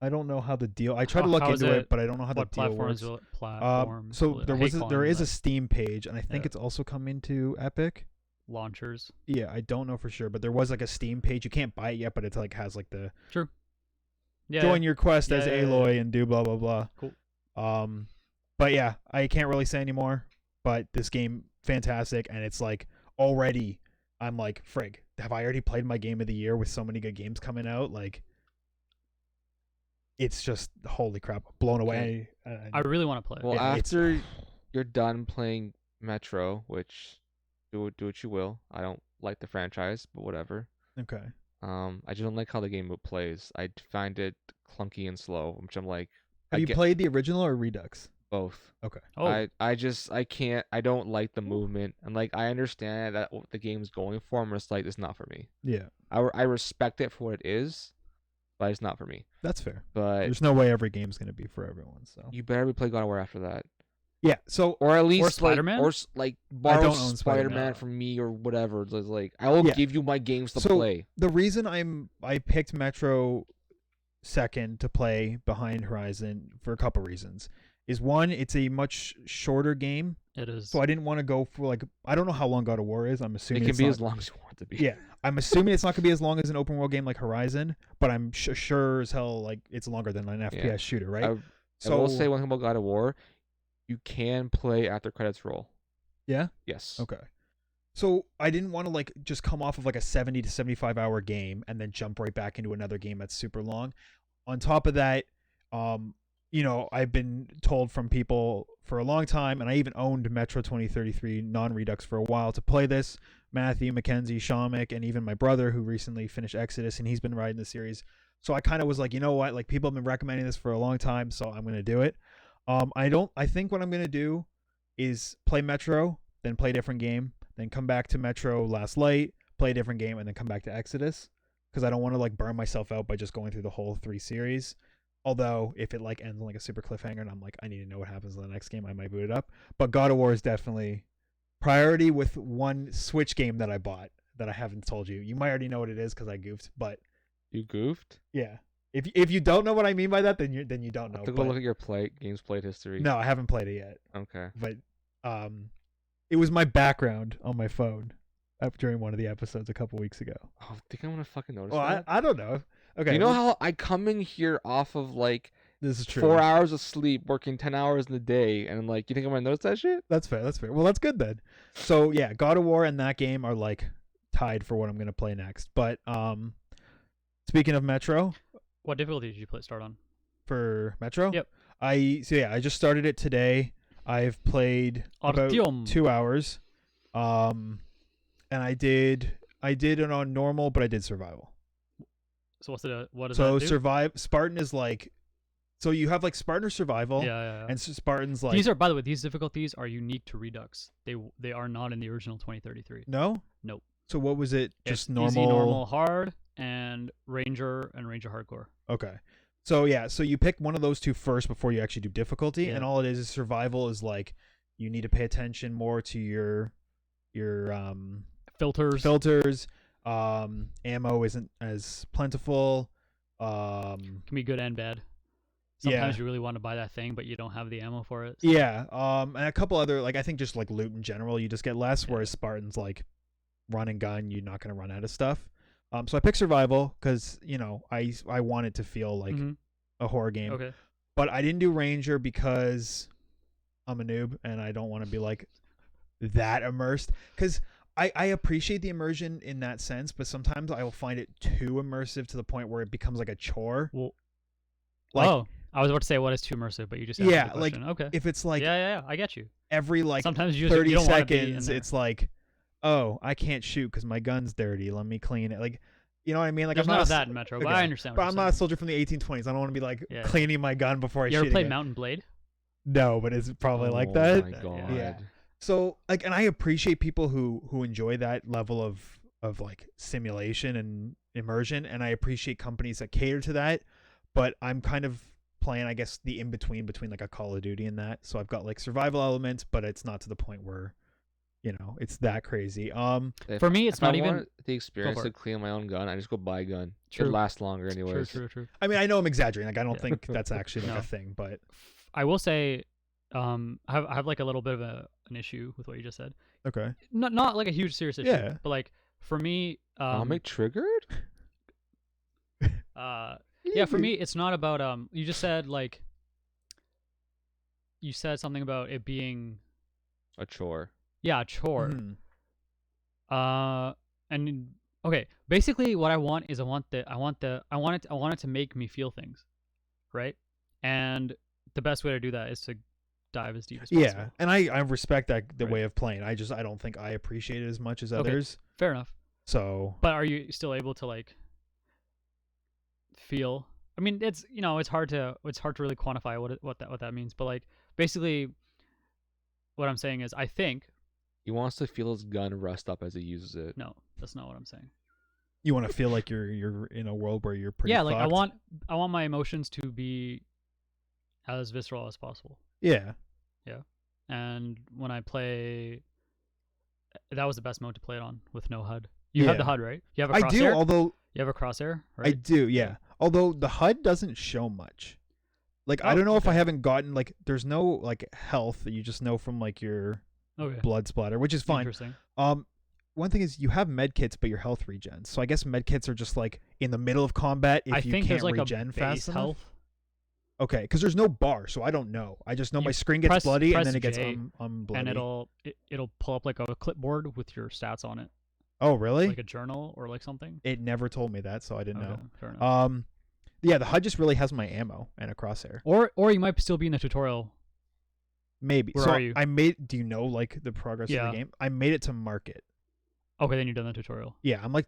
I don't know how the deal. I tried to look How is into it, it- but I don't know how the what deal platforms works. will it platform? So will it- there I hate was calling there them is a that. Steam page, and I think Yeah. it's also coming to Epic. launchers. Yeah, I don't know for sure, but there was like a Steam page. You can't buy it yet, but it's like has like the True. Yeah. join your quest Yeah, as yeah, yeah, Aloy and do blah blah blah. Cool. But yeah, I can't really say anymore. But this game fantastic, and it's like already I'm like frig. Have I already played my game of the year with so many good games coming out? Like, it's just holy crap, blown away. I really want to play. Well, Yeah, it's- after you're done playing Metro, which do what you will. I don't like the franchise, but whatever. Okay. I just don't like how the game plays. I find it clunky and slow, which I'm like, Have I you get played the original or Redux? both. Okay. Oh, I can't. I don't like the movement, and like I understand that what the game's going for. I'm just like, it's not for me. Yeah, I respect it for what it is, but it's not for me. that's fair. But There's no way every game's gonna be for everyone. So you better be playing God of War after that. Yeah. So Or at least like, Spider-Man? like don't borrow own Spider-Man Spider-Man. from me or whatever. It's like I will Yeah. give you my games to So, play. the reason I picked Metro second to play behind Horizon for a couple reasons is one, it's a much shorter game, It is. so I didn't want to go for like I don't know how long God of War is. I'm It assuming can it's be not, as long as you want it to be. Yeah, I'm assuming it's not gonna be as long as an open world game like Horizon, but I'm sure as hell like it's longer than an FPS shooter, right? I will say one thing about God of War: you can play after credits roll. Yeah. Yes. Okay. So I didn't want to like just come off of like a 70 to 75 hour game and then jump right back into another game that's super long. On top of that, I've been told from people for a long time, and I even owned Metro 2033 non-Redux for a while to play this. Matthew, Mackenzie, Shamik, and even my brother who recently finished Exodus, and he's been riding the series. So I kind of was like, you know what? Like people have been recommending this for a long time, so I'm gonna do it. I think what I'm gonna do is play Metro, then play a different game, then come back to Metro Last Light, play a different game, and then come back to Exodus, because I don't want to like burn myself out by just going through the whole 3 series. Although if it like ends on like a super cliffhanger and I'm like, I need to know what happens in the next game, I might boot it up. But God of War is definitely priority, with one Switch game that I bought that I haven't told you. You might already know what it is because I goofed, but You goofed? yeah. If you don't know what I mean by that, then you don't know. I have to go But look at your games played history. no, I haven't played it yet. Okay. But it was my background on my phone up during one of the episodes a couple weeks ago. Oh, I think I'm gonna fucking notice Well, that. I don't know. Okay. You know how I come in here off of like this is true. 4 hours of sleep, working 10 hours in a day, and like, you think I'm gonna notice that shit? That's fair. Well, that's good then. So yeah, God of War and that game are like tied for what I'm gonna play next. But speaking of Metro, What difficulty did you start on? for Metro, Yep. I just started it today. I've played about Artyom. 2 hours, and I did it on normal, but I did survival. So what does So that do? Spartan is like, so you have like Spartan or survival, Yeah. and so Spartan's like These are, by the way, these difficulties are unique to Redux. They are not in the original 2033. no. Nope. So what was it? It's Just normal, easy, normal, hard, and Ranger hardcore. Okay. So yeah, so you pick one of those two first before you actually do difficulty, Yeah. and all it is survival is like you need to pay attention more to your filters. Ammo isn't as plentiful. Can be good and bad. Yeah. Sometimes you really want to buy that thing, but you don't have the ammo for it. Yeah. And a couple other, like I think just like loot in general, you just get less. Yeah. Whereas Spartan's like run and gun, you're not gonna run out of stuff. So I picked survival because I want it to feel like Mhm. a horror game. Okay. But I didn't do Ranger because I'm a noob and I don't want to be like that immersed. Because I appreciate the immersion in that sense, but sometimes I will find it too immersive to the point where it becomes like a chore. Well, Like I was about to say what is too immersive, but you just answered Yeah, the like, question. Okay. if it's like yeah, I get you. every like Sometimes you just 30 you don't want to be in seconds, there. it's like, oh, I can't shoot because my gun's dirty. Let me clean it. Like, you know what I mean? Like There's I'm not none a of s- that in Metro, but okay. I understand. But What I'm you're not a saying. soldier from the 1820s. I don't want to be like Yeah. cleaning my gun before I You shoot ever played again. Mountain Blade? No, but it's probably like Oh that. my Yeah. god. Yeah. So like, and I appreciate people who enjoy that level of like simulation and immersion, and I appreciate companies that cater to that. But I'm kind of playing, I guess, the in between like a Call of Duty and that. So I've got like survival elements, but it's not to the point where, it's that crazy. For me, it's If not I even. want the experience for to clean my own gun, I just go buy a gun. True. It lasts longer anyways. True. I mean, I know I'm exaggerating. Like, I don't Yeah. think that's actually like No. a thing, but I will say, I have like a little bit of an issue with what you just said. okay. Not like a huge serious issue, Yeah. but like for me, Comic triggered? yeah, for me, it's not about You just said like. You said something about it being A chore. a chore. Mhm. And okay, basically what I want is I want it to make me feel things, right? And the best way to do that is to dive as deep as possible. Yeah, and I respect that the Right. way of playing. I don't think I appreciate it as much as Okay. others. Fair enough. So But are you still able to like feel? I mean, it's it's hard to really quantify what that means. But like basically, what I'm saying is, I think He wants to feel his gun rust up as he uses it. no, that's not what I'm saying. you want to feel like you're in a world where you're pretty. Yeah, like I fucked. want my emotions to be as visceral as possible. Yeah. Yeah. and when I play, that was the best mode to play it on with no HUD. You have the Yeah. HUD, right? You have a I crosshair. do, although You have a crosshair, I right? do, yeah. Although the HUD doesn't show much. Like I Oh, don't know if I okay. haven't gotten like there's no like health that you just know from like your Okay. blood splatter, which is fine. Interesting. One thing is you have med kits, but your health regens. So I guess med kits are just like in the middle of combat if I you think can't there's like regen a fast base enough. health. Okay, because there's no bar, so I don't know. I just know You my screen gets press- bloody and press then it gets J, bloody. And it'll pull up like a clipboard with your stats on it, Oh really? like a journal or like something. It never told me that, so I didn't Okay, know. fair enough. Yeah, the HUD just really has my ammo and a crosshair. Or you might still be in the tutorial. Maybe. Where so are you? I made. Do you know like the progress of Yeah. the game? I made it to market. Okay, then you've done the tutorial. Yeah, I'm like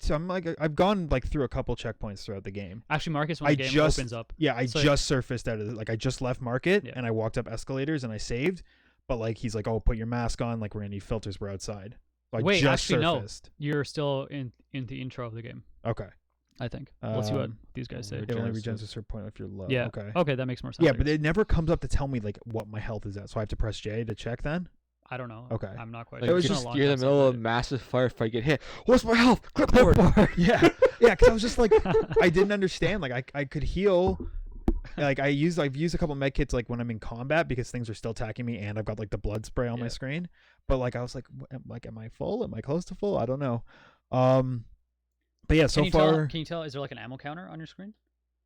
I've gone like through a couple checkpoints throughout the game. Actually, Marcus, when I the game just- opens up. Yeah, I So- just surfaced out of it. Like I just left market Yeah. and I walked up escalators and I saved, but like he's like, "Oh, put your mask on." Like Randy filters were outside. So I Wait, just actually, no. surfaced. You're still in the intro of the game, Okay. I think. Let's see what Um, these guys say. Reg- It only Regens regens a certain point if you're low. Yeah. Okay. Okay, that makes more sense. Yeah, I but guess. it never comes up to tell me like what my health is at. So I have to press J to check then. I don't know. Okay. I'm not quite Like, sure. was It's been a just long you're in the time since middle I of a played massive firefight, get hit. What's my health? Clipboard. Yeah, yeah. Because I was just like, I didn't understand. Like I could heal. Like I've used a couple med kits like when I'm in combat because things are still attacking me and I've got like the blood spray on my Yeah. screen. But like I was like, am I full? Am I close to full? I don't know. But yeah, so Can you far, can you tell? Is there like an ammo counter on your screen?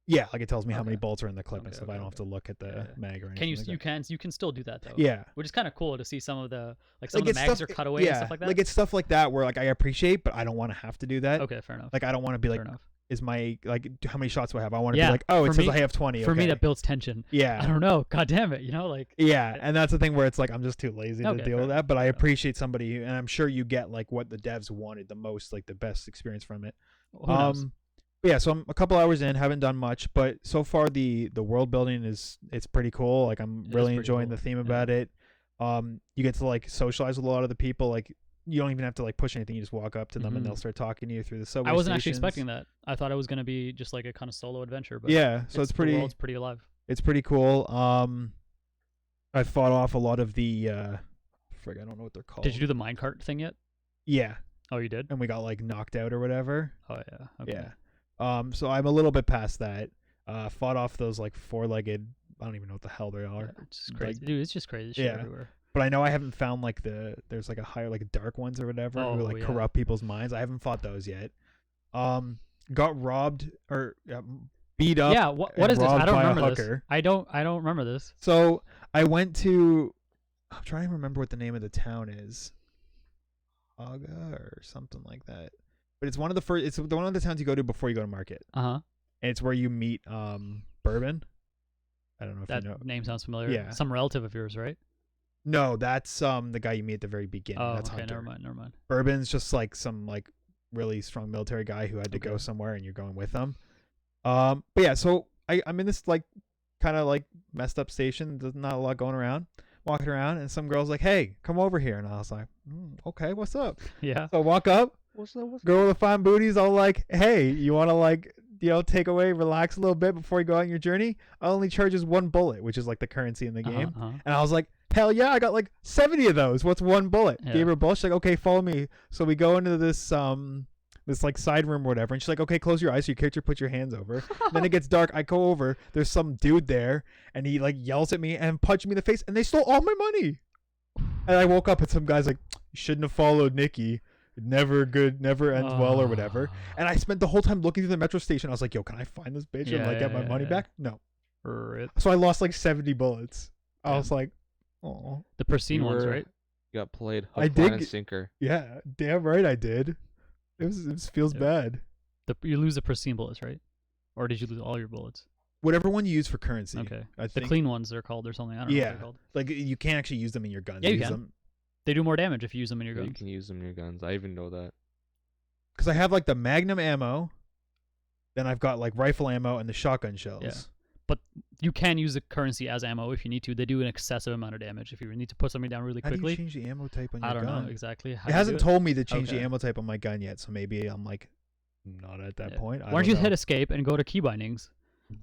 yeah, like it tells me how Okay. many bullets are in the clip and Okay, stuff. okay, I don't have to look at the Yeah. mag or anything. Can you like that. you can still do that though? Yeah. Which is kind of cool to see some of the some Like of the it's mags stuff, are cut away yeah, and stuff like that. like it's stuff like that where like I appreciate, but I don't want to have to do that. Okay, fair enough. Like I don't want to be fair like, enough. is my like how many shots do I have? I want to Yeah, be like, oh, it for says me- I have 20. For me, okay. that builds tension. I Yeah. don't know. God damn it. You know, like Yeah, and that's the thing where it's like I'm just too lazy Okay, to deal fair with that. But I enough. appreciate somebody, and I'm sure you get like what the devs wanted the most, like the best experience from it. who knows? But yeah, so I'm a couple hours in, haven't done much, but so far the world building it's pretty cool. Like I'm It is really pretty enjoying cool, the theme yeah. about it. You get to like socialize with a lot of the people. Like you don't even have to like push anything. You just walk up to them and Mhm. they'll start talking to you through the subway I wasn't actually stations. expecting that. I thought it was gonna be just like a kind of solo adventure. But Yeah, so it's the pretty world's pretty alive. it's pretty cool. I fought off a lot of the I don't know what they're called. Did you do the minecart thing yet? Yeah, Oh, you did. and we got like knocked out or whatever. Oh yeah. Okay. Yeah. So I'm a little bit past that. Fought off those like four-legged. I don't even know what the hell they Yeah, are. it's just crazy, like- dude. It's just crazy shit Yeah. everywhere. But I know I haven't found like there's like a higher like dark ones or whatever who Oh, like yeah. corrupt people's minds. I haven't fought those yet. Got robbed or beat up. Yeah. What and is this? I robbed don't by a remember this. hooker. I don't remember this. So I went to. I'm trying to remember what the name of the town is. Haga or something like that. But it's one of the first. It's one of the towns you go to before you go to market, Uh huh. and it's where you meet Bourbon. I don't know if That you know. name sounds familiar. Yeah. Some relative of yours, right? No, that's the guy you meet at the very beginning. Oh, That's okay. Hunter. Never mind. Bourbon's just like some like really strong military guy who had to go Okay. somewhere, and you're going with him. But yeah, so I'm in this like kind of like messed up station. There's not a lot going around. Walking around, and some girl's like, "Hey, come over here," and I was like, "Okay, what's up?" Yeah. So I walk up, What's that? girl with the fine booties, all like, "Hey, you want to like take away, relax a little bit before you go on your journey? I only charges 1 bullet, which is like the currency in the game." Uh-huh. And I was like, hell yeah, I got like 70 of those. What's 1 bullet? Yeah. Gave her a bullet. She's like, okay, follow me. So we go into this this like side room or whatever. And she's like, okay, close your eyes. So your character puts your hands over. Then it gets dark. I go over. There's some dude there. And he like yells at me and punched me in the face. And they stole all my money. And I woke up and some guy's like, you shouldn't have followed Nikki. Never ends well or whatever. And I spent the whole time looking through the metro station. I was like, yo, can I find this bitch and Yeah, like get my yeah, money yeah. back? No. Rip. So I lost like 70 bullets. I Damn. was like, oh. The pristine You ones, were- right? You got played I hook, did line, and get- sinker. Yeah, damn right I did. It feels Yeah. bad. You lose the pristine bullets, right? Or did you lose all your bullets? Whatever one you use for currency. Okay. I The think clean ones, they're called or something. I don't know what Yeah. they're called. like you can't actually use them in your guns. Yeah, you use can. them They do more damage if you use them in your Yeah, you guns. can use them in your guns. I even know that. because I have like the Magnum ammo, then I've got like rifle ammo and the shotgun shells. Yeah. You can use the currency as ammo if you need to. They do an excessive amount of damage if you need to put something down really How do you quickly. change the ammo type on your I don't gun? know exactly. How It to hasn't do told me to change the Okay. ammo type on my gun yet, so maybe I'm like not at that Yeah. point. Why don't you hit escape and go to key bindings,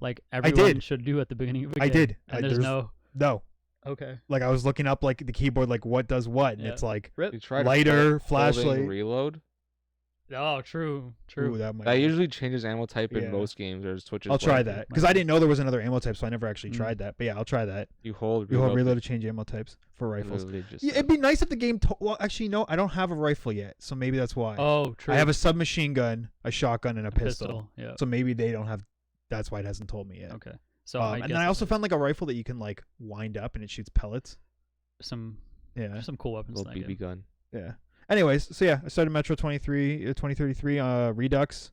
like everyone did. should do at the beginning of a I game? did. And there's no. No. Okay. Like I was looking up like the keyboard, like what does what, and Yeah. it's like Rip. You tried lighter, holding flashlight. reload. Oh, true. Ooh, that might That be- usually changes ammo type in Yeah. most games or switches. I'll try like, that because I didn't know there was another ammo type, so I never actually Mm. tried that. But yeah, I'll try that. You hold You hold reload to to change ammo types for rifles. literally just Yeah, it'd be nice if the game. Well, actually, no, I don't have a rifle yet, so maybe that's why. Oh, true. I have a submachine gun, a shotgun, and a pistol. Yeah. So maybe they don't have. That's why it hasn't told me yet. Okay. So And then I also found like a rifle that you can like wind up and it shoots pellets. some Yeah. cool weapons. little in that BB game. gun. Yeah. Anyways, so yeah, I started Metro 2033 Redux,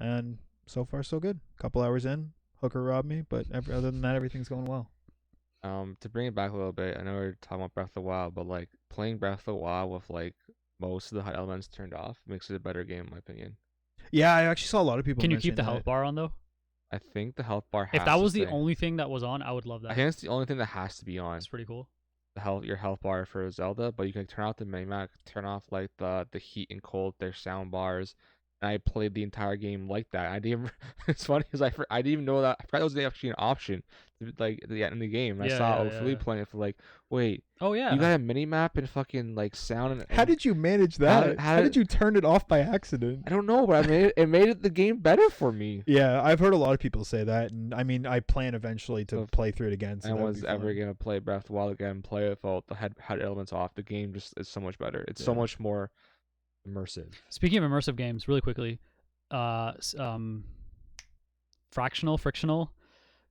and so far so good. Couple hours in, Hooker robbed me, but other than that, everything's going well. To bring it back a little bit, I know we're talking about Breath of the Wild, but like playing Breath of the Wild with like most of the HUD elements turned off makes it a better game in my opinion. Yeah, I actually saw a lot of people. Can you keep mentioning the that. health bar on though? I think the health bar has If that to was the stay. only thing that was on, I would love that. I think it's the only thing that has to be on. That's pretty cool. Your health bar for Zelda, but you can turn out the minimap, turn off like the heat and cold, their sound bars. And I played the entire game like that. I didn't. It's funny because I didn't even know that. I forgot that was actually an option, like in the game. And I Yeah, saw yeah, Ophelia yeah. playing it for like, wait, Oh yeah. you got a mini map and fucking like sound. And, How did you manage that? how How did- did you turn it off by accident? I don't know, but I made it. It made the game better for me. Yeah, I've heard a lot of people say that, and I mean, I plan eventually to So if play through it again. So I that would was be ever fun. gonna play Breath of the Wild again, play it without the HUD elements off. The game just is so much better. It's so Yeah. much more immersive. Speaking of immersive games, really quickly, frictional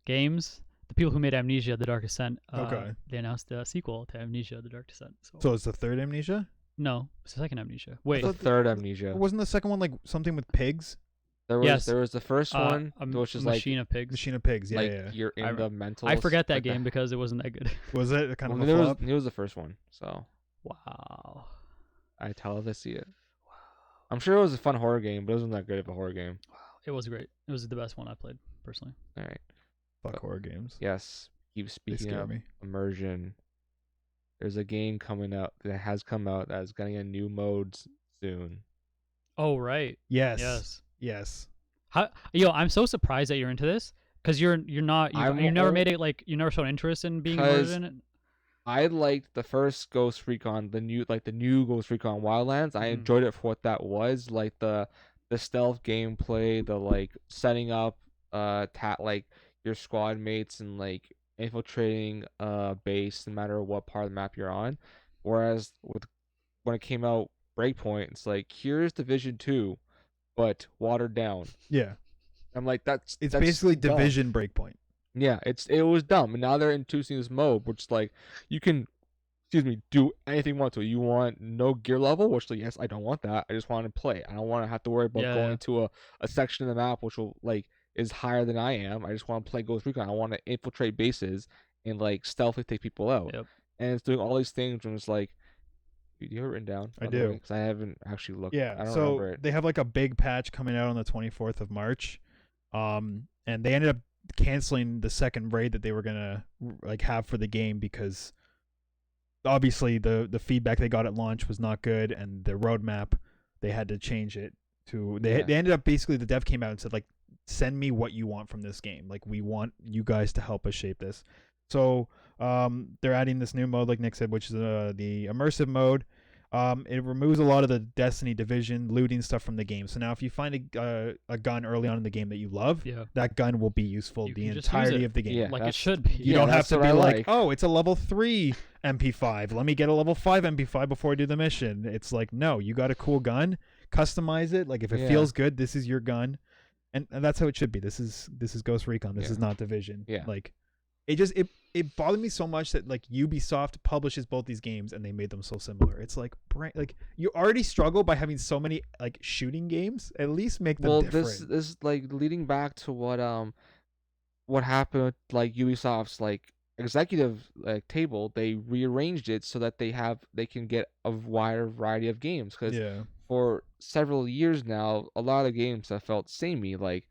games. The people who made Amnesia: The Dark Descent. Okay. They announced a sequel to Amnesia: The Dark Descent. So it's the third Amnesia. no, it's the second Amnesia. Wait, The third Amnesia. Or wasn't the second one like something with pigs? Yes. There was the first one, which is like Machine of Pigs. Machine of Pigs. Yeah, like yeah. you're in I- the mental. I forget that like the- game because it wasn't that good. Was it kind well, of a flop? it was the first one, so Wow. I tell if I see it. I'm sure it was a fun horror game, but it wasn't that good of a horror game. It was great. It was the best one I played personally. All right. Fuck horror games. Yes. Keep They speaking scare of me. immersion. There's a game coming out that has come out that is getting a new mode soon. Oh right. Yes. Yes. Yes. I'm so surprised that you're into this because you're not. I'm You never al- made it like you never showed interest in being 'Cause immersed in it. I liked the first Ghost Recon, the new Ghost Recon Wildlands. I Mhm. enjoyed it for what that was, like the stealth gameplay, the like setting up like your squad mates and like infiltrating base no matter what part of the map you're on. Whereas when it came out Breakpoint, it's like here's Division 2, but watered down. Yeah. I'm like that's Basically dumb. Division Breakpoint. Yeah, it was dumb, and now they're introducing this mode, which like you can, do anything you want to. You want no gear level, which like, yes, I don't want that. I just want to play. I don't want to have to worry about Yeah, going yeah. into a section of the map which will like is higher than I am. I just want to play Ghost Recon. I want to infiltrate bases and like stealthily take people out. Yep. And it's doing all these things, and it's like, do you have it written down? I do. because I haven't actually looked. Yeah. I don't So remember it. they have like a big patch coming out on the 24th of March. And they ended up canceling the second raid that they were gonna like have for the game because obviously the feedback they got at launch was not good, and the roadmap they had to change it to. They Yeah. they ended up basically the dev came out and said like, send me what you want from this game. Like we want you guys to help us shape this. So they're adding this new mode, like Nick said, which is the immersive mode. It removes a lot of the Destiny Division looting stuff from the game. So now if you find a gun early on in the game that you love, Yeah. that gun will be useful You the can just use entirety it. of the game. Yeah. Like it that's- should be. You Yeah, don't have that's to what be I like, like. oh, it's a level 3 MP5. Let me get a level 5 MP5 before I do the mission. It's like, no, you got a cool gun. Customize it. Like if it Yeah. feels good, this is your gun. And that's how it should be. This is Ghost Recon. This Yeah. is not Division. Yeah. Like it bothered me so much that like Ubisoft publishes both these games and they made them so similar. It's like you already struggle by having so many like shooting games. At least make them different. This like leading back to what happened with, like Ubisoft's like executive like table. They rearranged it so that they can get a wider variety of games, because Yeah. for several years now a lot of the games have felt samey, like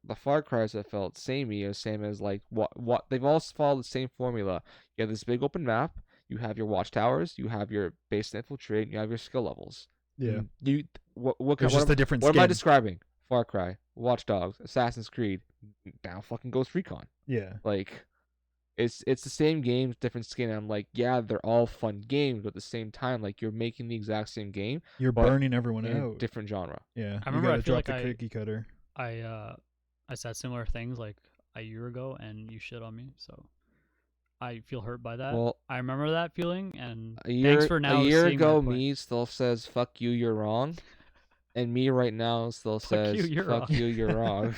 the Far Cry's have felt samey, or same as like what they've all followed the same formula. You have this big open map, you have your watchtowers, you have your base to infiltrate, and you have your skill levels. Yeah. You what It's just a different what am I skin. describing? Far Cry, Watch Dogs, Assassin's Creed, now fucking Ghost Recon. Yeah. Like, It's the same game, different skin. And I'm like, yeah, they're all fun games, but at the same time, like you're making the exact same game You're but burning everyone in a out. different genre. Yeah, I you remember I gotta feel drop like the cookie cutter. I said similar things like a year ago, and you shit on me, so I feel hurt by that. Well, I remember that feeling, and a year thanks for now a year seeing ago, my point. me still says "fuck you, you're wrong," and me right now still Fuck you, says you're "fuck wrong." you, you're wrong."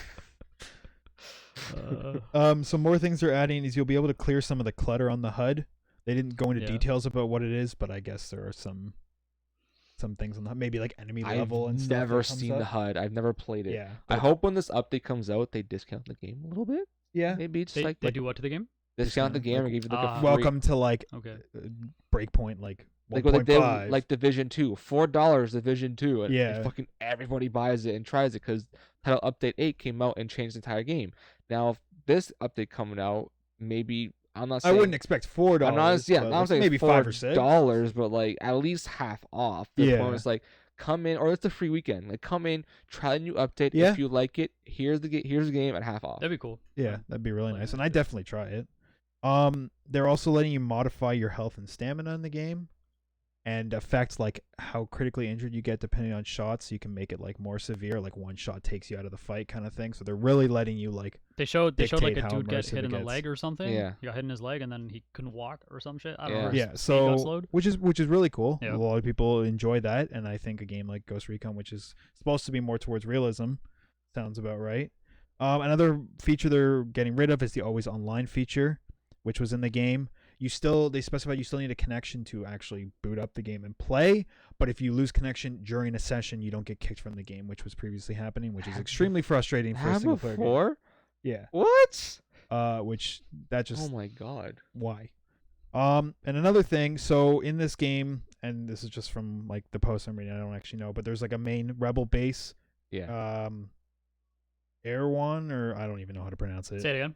Some more things they're adding is you'll be able to clear some of the clutter on the HUD. They didn't go into Yeah. details about what it is, but I guess there are some things on the HUD, maybe like enemy level and I've stuff. never that comes seen up. the HUD. I've never played it. Yeah, I but- hope when this update comes out, they discount the game a little bit. Yeah. Maybe it's They like do what to the game? discount the discount, game or like, give you like a Ah. free, Welcome to like Okay. Breakpoint, like like what they did 1.5. like Division 2, $4 Division 2, and Yeah. fucking everybody buys it and tries it because Title Update 8 came out and changed the entire game. Now, if this update coming out, maybe I'm not I saying wouldn't expect $4. I'm not but I'm saying maybe $5 or $6. $4, but like at least half off. The Yeah. point is like come in, or it's a free weekend. Like come in, try a new update. Yeah. If you like it, here's the game at half off. That'd be cool. Yeah, that'd be really Like nice, that, and I yeah. definitely try it. They're also letting you modify your health and stamina in the game, and affect like how critically injured you get depending on shots. So you can make it like more severe, like one shot takes you out of the fight, kind of thing. So they're really letting you like They showed like dictate a how dude get immersive hit it in the gets. leg or something. Yeah. He got hit in his leg, and then he couldn't walk or some shit. I don't Yeah. know. his yeah. speed got So slowed. which is really cool. Yeah. A lot of people enjoy that, and I think a game like Ghost Recon, which is supposed to be more towards realism, sounds about right. Another feature they're getting rid of is the always online feature, which was in the game. They specified you still need a connection to actually boot up the game and play, but if you lose connection during a session, you don't get kicked from the game, which was previously happening, which is Have extremely frustrating for a Have single player game. before? Yeah. What? Which that just Oh my god. why? And another thing, so in this game, and this is just from like the post I'm reading, I don't actually know, but there's like a main rebel base, Yeah. Erewhon, or I don't even know how to pronounce it. Say it again.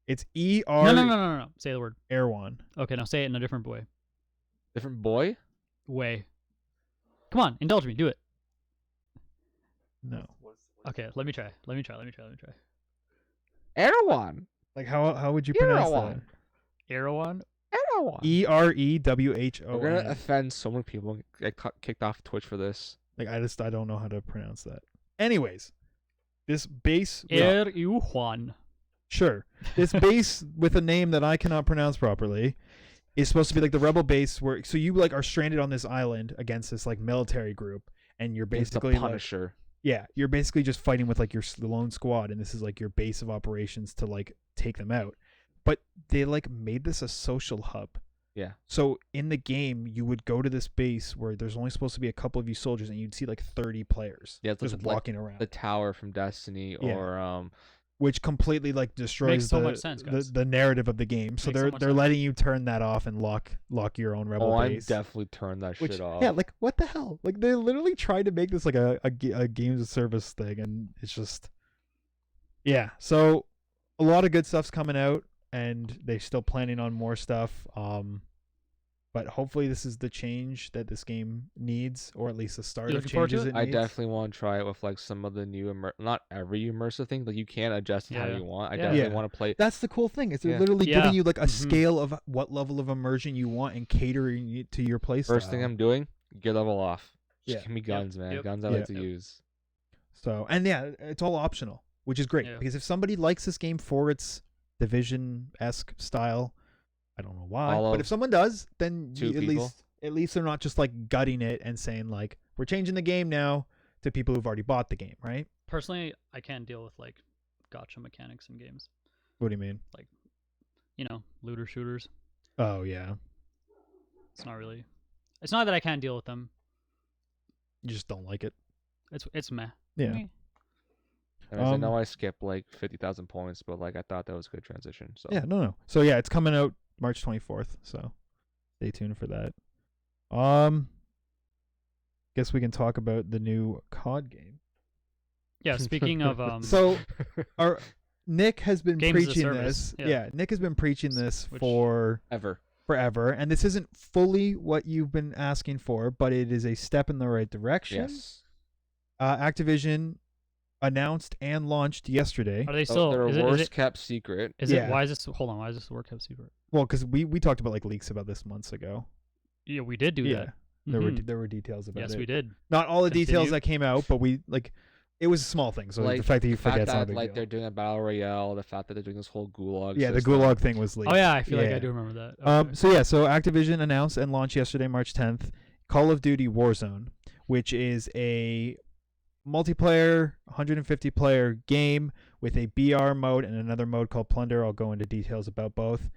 It's No. Say the word. Erewhon. Okay, now say it in a different way. Different boy? Way. Come on, indulge me. Do it. No. Okay, let me try. Erewhon. Like how would you pronounce Erewhon. Erewhon. Erewhon. that? EREWHON. We're gonna offend so many people and get kicked off Twitch for this. Like I don't know how to pronounce that. Anyways, this base Erewhon. Sure. This base with a name that I cannot pronounce properly is supposed to be like the rebel base where so you like are stranded on this island against this like military group, and you're It's the basically like, Punisher. yeah, you're basically just fighting with like your lone squad, and this is like your base of operations to like take them out. But they like made this a social hub. Yeah. So in the game, you would go to this base where there's only supposed to be a couple of you soldiers, and you'd see like 30 players Yeah, it's just like walking around. The tower from Destiny, Yeah. or Which completely like destroys so much sense, guys. the narrative of the game. So Makes so they're much they're sense. letting you turn that off and lock your own rebel I'm base. definitely turned that Which shit off. yeah, like what the hell? Like they literally tried to make this like a games of service thing, and it's just yeah. So a lot of good stuff's coming out, and they're still planning on more stuff. But hopefully this is the change that this game needs, or at least the start You of looking forward to changes it? it I needs. definitely want to try it with like some of the new not every immersive thing. Like you can adjust it how Yeah. you want. I Yeah. definitely Yeah. want to play. That's the cool thing. Is they're Yeah. literally Yeah. giving you like a Mhm. scale of what level of immersion you want and catering it to your playstyle. First thing I'm doing, gear level off. Yeah. Just give me guns, man. Yep. Guns I Yeah. like to Yep. use. So, and yeah, it's all optional, which is great Yeah. because if somebody likes this game for its Division-esque style, I don't know why, All but of if someone does, then two at people. least they're not just like gutting it and saying like we're changing the game now to people who've already bought the game, right? Personally, I can't deal with like gotcha mechanics in games. What do you mean? You know, looter shooters. Oh yeah, It's not really. It's not that I can't deal with them. you just don't like it. It's meh. Yeah. Meh. Anyways, I know Um, I skipped like 50,000 points, but like I thought that was a good transition. So Yeah, no. So yeah, it's coming out March 24th. So stay tuned for that. Guess we can talk about the new COD game. Yeah. Speaking of So our Nick has been Games as a preaching service, this. yeah. Nick has been preaching this Which- for ever. forever, and this isn't fully what you've been asking for, but it is a step in the right direction. Yes. Activision announced and launched yesterday. Are they So still? their Is it? worst kept secret. Is it? Yeah. Why is this? Hold on. Why is this the work kept secret? Well, because we talked about like leaks about this months ago. Yeah, we did do Yeah, that. there were Mhm. there were details about Yes, it. we did. Not all the details Continue. that came out, but we like it was a small thing. So Like the fact that you the fact forget it's not a that big like deal. they're doing a battle royale, the fact that they're doing this whole gulag. Yeah, the system. Gulag thing was leaked. Oh yeah, I feel like I Yeah. do remember that. Okay. So Activision announced and launched yesterday, March 10th, Call of Duty Warzone, which is a multiplayer 150 player game with a BR mode and another mode called Plunder. I'll go into details about both.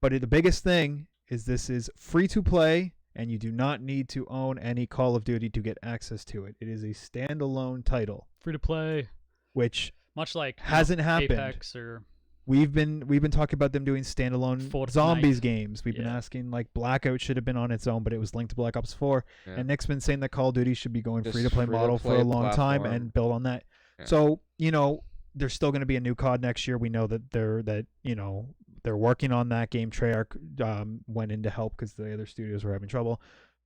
But the biggest thing is this is free to play and you do not need to own any Call of Duty to get access to it. It is a standalone title, Free to play, which much like hasn't happened. Apex or We've been talking about them doing standalone Fortnite. zombies games. We've been Yeah. asking like Blackout should have been on its own, but it was linked to Black Ops 4. Yeah. And Nick's been saying that Call of Duty should be going Just free to play model for a free-to-play long time platform. and build on that. Yeah. So, there's still going to be a new COD next year. We know that they're working on that game. Treyarch went in to help because the other studios were having trouble.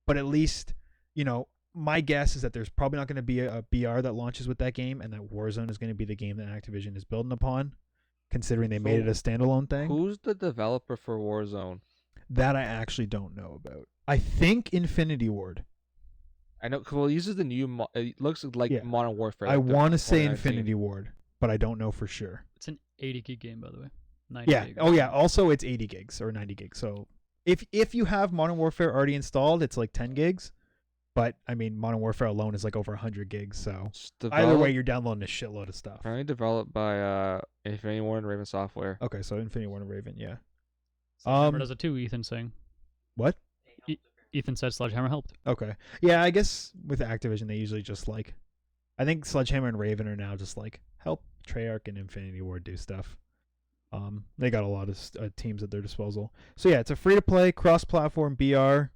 But at least, my guess is that there's probably not going to be a BR that launches with that game, and that Warzone is going to be the game that Activision is building upon, considering they made it a standalone thing. Who's the developer for Warzone? That I actually don't know about. I think Infinity Ward. I know. Well, it uses the new. It looks like Yeah. Modern Warfare. I like the want to say 2019. Infinity Ward, but I don't know for sure. it's an 80 gig game, by the way. 90 Yeah. gig. Oh yeah. Also, it's 80 gigs or 90 gigs. So if you have Modern Warfare already installed, it's like 10 gigs. But I mean, Modern Warfare alone is like over 100 gigs. So It's either way, developed- you're downloading a shitload of stuff. apparently developed by Infinity Ward and Raven Software. Okay, so Infinity Ward and Raven, yeah. Sledgehammer does it too. Ethan saying. What? Ethan said Sledgehammer helped. Okay. Yeah, I guess with Activision, they usually just like, I think Sledgehammer and Raven are now just like help Treyarch and Infinity Ward do stuff. They got a lot of teams at their disposal. So yeah, it's a free-to-play cross-platform BR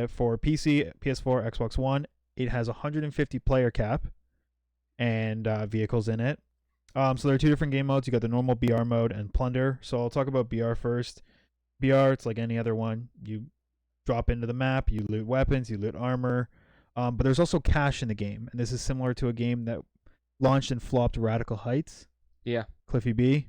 for PC, PS4, Xbox One. It has 150 player cap and vehicles in it. So there are two different game modes. You got the normal BR mode and Plunder. So I'll talk about BR first. BR, it's like any other one. You drop into the map, you loot weapons, you loot armor. But there's also cash in the game, and this is similar to a game that launched and flopped, Radical Heights. Yeah. Cliffy B.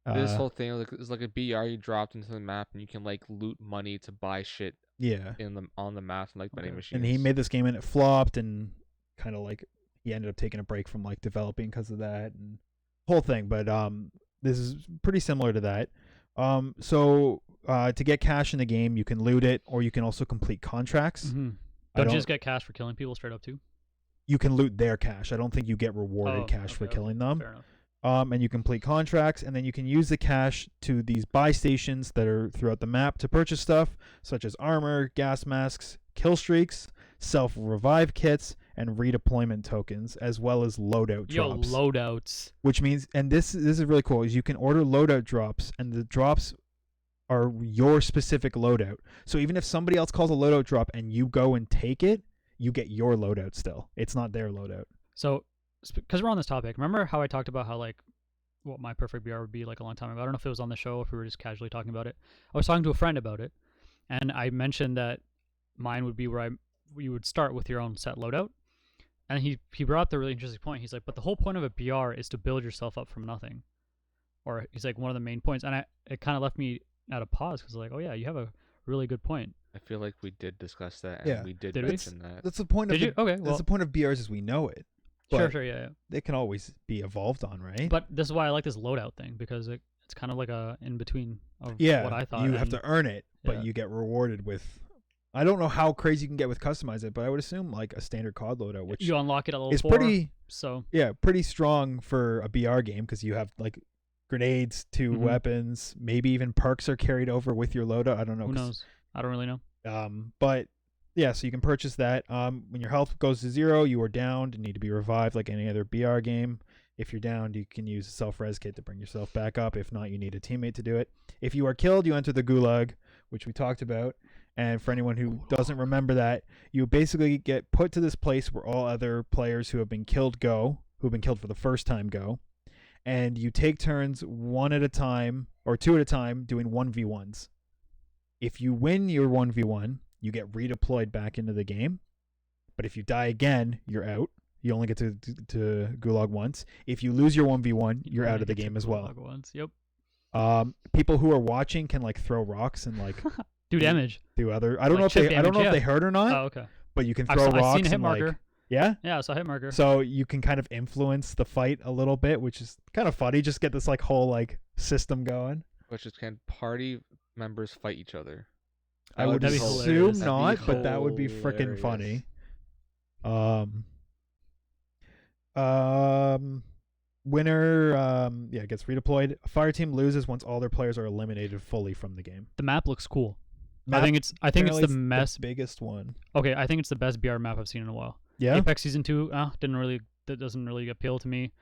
This whole thing is like a BR you dropped into the map, and you can like loot money to buy shit Yeah. on the map, like vending machines. And he made this game and it flopped, and kind of like he ended up taking a break from like developing because of that and whole thing. But this is pretty similar to that. So to get cash in the game, you can loot it, or you can also complete contracts. Mm-hmm. I Don't you don't- just get cash for killing people straight up too? You can loot their cash. I don't think you get rewarded cash for okay, killing them. Fair enough. And you complete contracts, and then you can use the cash to these buy stations that are throughout the map to purchase stuff such as armor, gas masks, kill streaks, self-revive kits, and redeployment tokens, as well as loadout drops. Loadouts. Which means, and this is really cool, is you can order loadout drops, and the drops are your specific loadout. So even if somebody else calls a loadout drop and you go and take it, you get your loadout still. It's not their loadout. So, because we're on this topic, remember how I talked about how like what my perfect BR would be like a long time ago? I don't know if it was on the show, if we were just casually talking about it. I was talking to a friend about it, and I mentioned that mine would be where you would start with your own set loadout. And he brought up the really interesting point. He's like, but the whole point of a BR is to build yourself up from nothing. Or he's like, one of the main points. And it kind of left me at a pause because like, oh yeah, you have a really good point. I feel like we did discuss that, and Yeah. we did Did we? mention that. That's the point Did of you? Okay, that's well, the point of BRs as we know it. sure, But yeah. they can always be evolved on, right? But this is why I like this loadout thing, because it's kind of like a in between of yeah, what I thought. you have and- to earn it, but yeah. you get rewarded with. I don't know how crazy you can get with customize it, but I would assume like a standard COD loadout, which you unlock it at level is 4. pretty, So pretty strong for a BR game because you have like grenades, 2 Mhm. weapons, maybe even perks are carried over with your loadout. I don't know. who 'cause, knows? I don't really know. But yeah, so you can purchase that. When your health goes to 0, you are downed and need to be revived like any other BR game. If you're downed, you can use a self-res kit to bring yourself back up. If not, you need a teammate to do it. If you are killed, you enter the gulag, which we talked about. And for anyone who doesn't remember that, you basically get put to this place where all other players who have been killed go, who have been killed for the first time go. And you take turns 1 at a time or 2 at a time doing 1v1s. If you win your 1v1, you get redeployed back into the game. But if you die again, you're out. You only get to gulag once. If you lose your 1v1, you're out of the game as well. Once. Yep. People who are watching can like throw rocks and like do damage. Do other. I don't know Like if chip they. I don't know damage, if they hurt or not. Oh, okay. But you can throw I've rocks seen a hit and marker. like. Yeah. Yeah, I saw a hit marker. So you can kind of influence the fight a little bit, which is kind of funny. Just get this like whole like system going. Which is, can party members fight each other? I would That'd be assume hilarious. not, That'd be but that would be freaking funny. Winner gets redeployed. A fire team loses once all their players are eliminated fully from the game. The map looks cool. Map I think it's apparently the biggest one. Okay, I think it's the best BR map I've seen in a while. Yeah. Apex Season 2 that doesn't really appeal to me.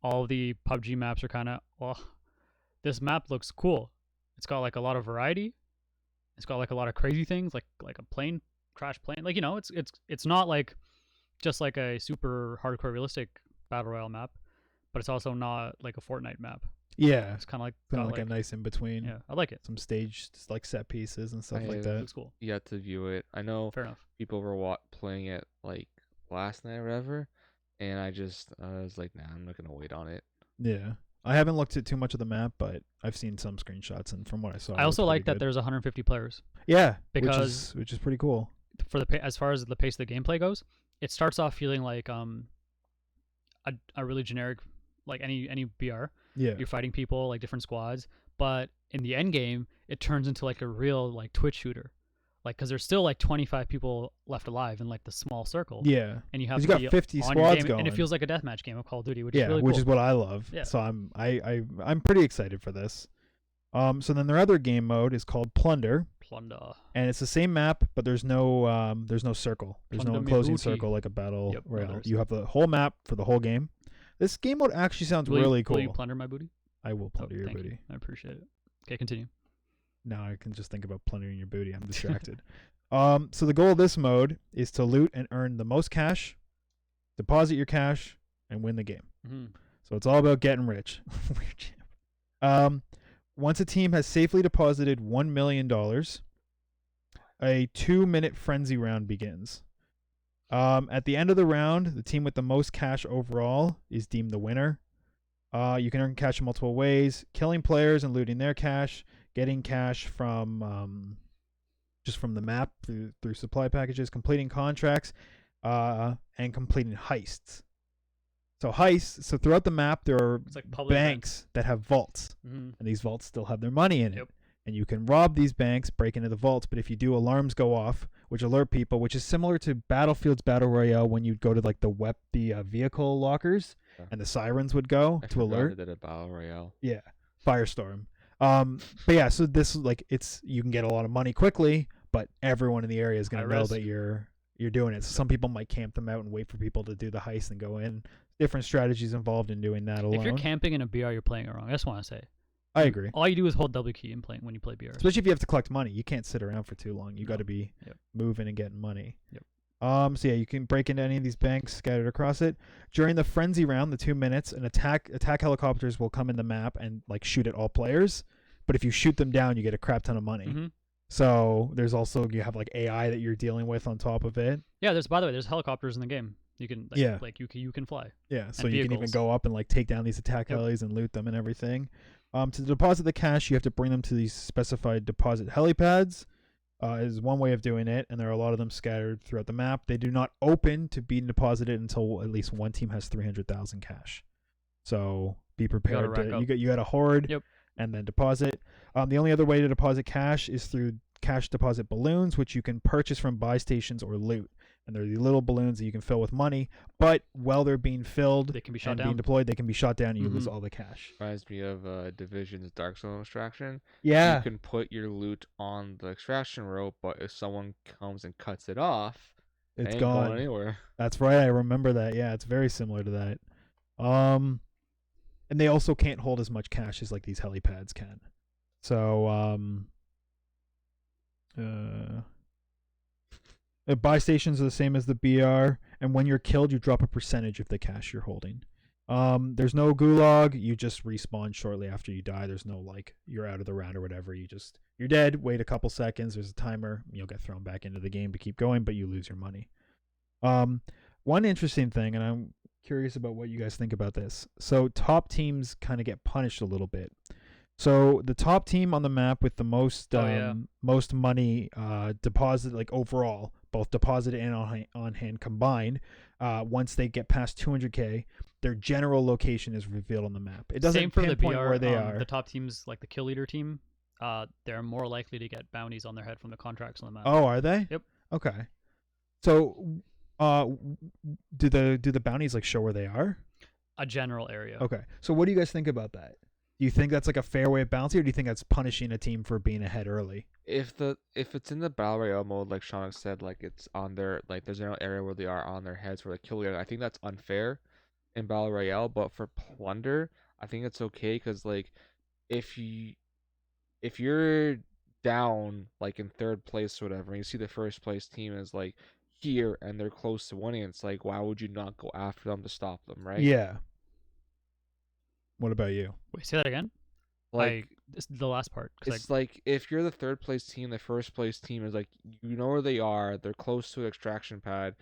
All of the PUBG maps are kind of this map looks cool. It's got like a lot of variety. It's got like a lot of crazy things like a plane crash plane. Like, you know, it's not like just like a super hardcore realistic battle royale map, but it's also not like a Fortnite map. Yeah. It's kind of like Kind got of like a nice in between. yeah, I like it. Some staged like set pieces and stuff I like have- that. It looks cool. Yet to view it. I know Fair enough. people were playing it like last night or whatever, and I was like, nah, I'm not gonna wait on it. Yeah. I haven't looked at too much of the map, but I've seen some screenshots, and from what I saw, I also like that there. there's 150 players. Yeah, because- which is pretty cool. For the as far as the pace of the gameplay goes, it starts off feeling like a really generic, like any BR. Yeah. You're fighting people like different squads, but in the end game, it turns into like a real like Twitch shooter, like because there's still like 25 people left alive in like the small circle. Yeah. and you have 'Cause to you be got 50 on your squads game, going. and it feels like a deathmatch game of Call of Duty, which Yeah, is really which cool. is what I love. Yeah. So I'm pretty excited for this. So then their other game mode is called Plunder, Plunder. and it's the same map, but there's no circle. There's no Plunder me enclosing booty. circle like a battle Yep, royale. others. You have the whole map for the whole game. This game mode actually sounds Will you- really cool. Will you plunder my booty? I will plunder your thank booty. you. I appreciate it. Okay, continue. Now I can just think about plundering your booty. I'm distracted. So the goal of this mode is to loot and earn the most cash, deposit your cash, and win the game. Mm-hmm. So it's all about getting rich. Once a team has safely deposited $1 million, a 2-minute frenzy round begins. At the end of the round, the team with the most cash overall is deemed the winner. You can earn cash in multiple ways: killing players and looting their cash, getting cash from just from the map through supply packages, completing contracts, and completing heists. So heists. So throughout the map, there are It's like public banks that have vaults, Mm-hmm. and these vaults still have their money in it. Yep. And you can rob these banks, break into the vaults, but if you do, alarms go off, which alert people, which is similar to Battlefield's Battle Royale when you go to like the vehicle lockers, Yeah. and the sirens would go I to forgot alert. it did a battle royale. Yeah, Firestorm. But yeah, so this like you can get a lot of money quickly, but everyone in the area is gonna High know risk. that you're doing it. So some people might camp them out and wait for people to do the heist and go in. Different strategies involved in doing that alone. If you're camping in a BR, you're playing it wrong. I just want to say. I agree. All you do is hold W key and when you play BR. Especially if you have to collect money, you can't sit around for too long. You No. got to be Yep. moving and getting money. Yep. So yeah, you can break into any of these banks scattered across it. During the frenzy round, the 2 minutes, an attack helicopters will come in the map and like shoot at all players. But if you shoot them down, you get a crap ton of money. Mm-hmm. So there's also you have like AI that you're dealing with on top of it. Yeah, by the way, there's helicopters in the game. You can Yeah. like you can fly. Yeah, so And you can even vehicles. go up and like take down these attack Yep. helis and loot them and everything. To deposit the cash, you have to bring them to these specified deposit helipads. Is one way of doing it, and there are a lot of them scattered throughout the map. They do not open to be deposited until at least one team has 300,000 cash. So be prepared. rack up. You got to hoard Yep. and then deposit. The only other way to deposit cash is through cash deposit balloons, which you can purchase from buy stations or loot. And they're the little balloons that you can fill with money. But while they're being filled They can be shot and down. being deployed, they can be shot down and you lose Mhm. all the cash. Reminds me of Division's Dark Zone extraction. Yeah. You can put your loot on the extraction rope, but if someone comes and cuts it off, it It's ain't gone. going anywhere. That's right. I remember that. Yeah, it's very similar to that. And they also can't hold as much cash as like these helipads can. So, buy stations are the same as the BR, and when you're killed, you drop a percentage of the cash you're holding. There's no gulag. You just respawn shortly after you die. There's no like you're out of the round or whatever. You're dead. Wait a couple seconds. There's a timer. You'll get thrown back into the game to keep going, but you lose your money. one interesting thing, and I'm curious about what you guys think about this. So top teams kind of get punished a little bit. So the top team on the map with the most most money deposited, like overall, both deposited and on hand combined, once they get past 200K, their general location is revealed on the map. It doesn't Same for the pinpoint BR, where they are. The top teams, like the kill leader team, they're more likely to get bounties on their head from the contracts on the map. Oh, are they? Yep. Okay. So, do the bounties like show where they are? A general area. Okay. So what do you guys think about that? Do you think that's like a fair way of balancing, or do you think that's punishing a team for being ahead early? If it's in the battle royale mode, like Sean said, like it's on their like there's an area where they are on their heads for the kill leader. I think that's unfair in battle royale, but for plunder, I think it's okay because like if you're down like in third place or whatever, and you see the first place team is like here and they're close to winning, it's like why would you not go after them to stop them, right? Yeah. What about you? Wait, say that again. Like This is the last part. 'Cause it's like if you're the third place team, the first place team is like you know where they are, they're close to an extraction pad,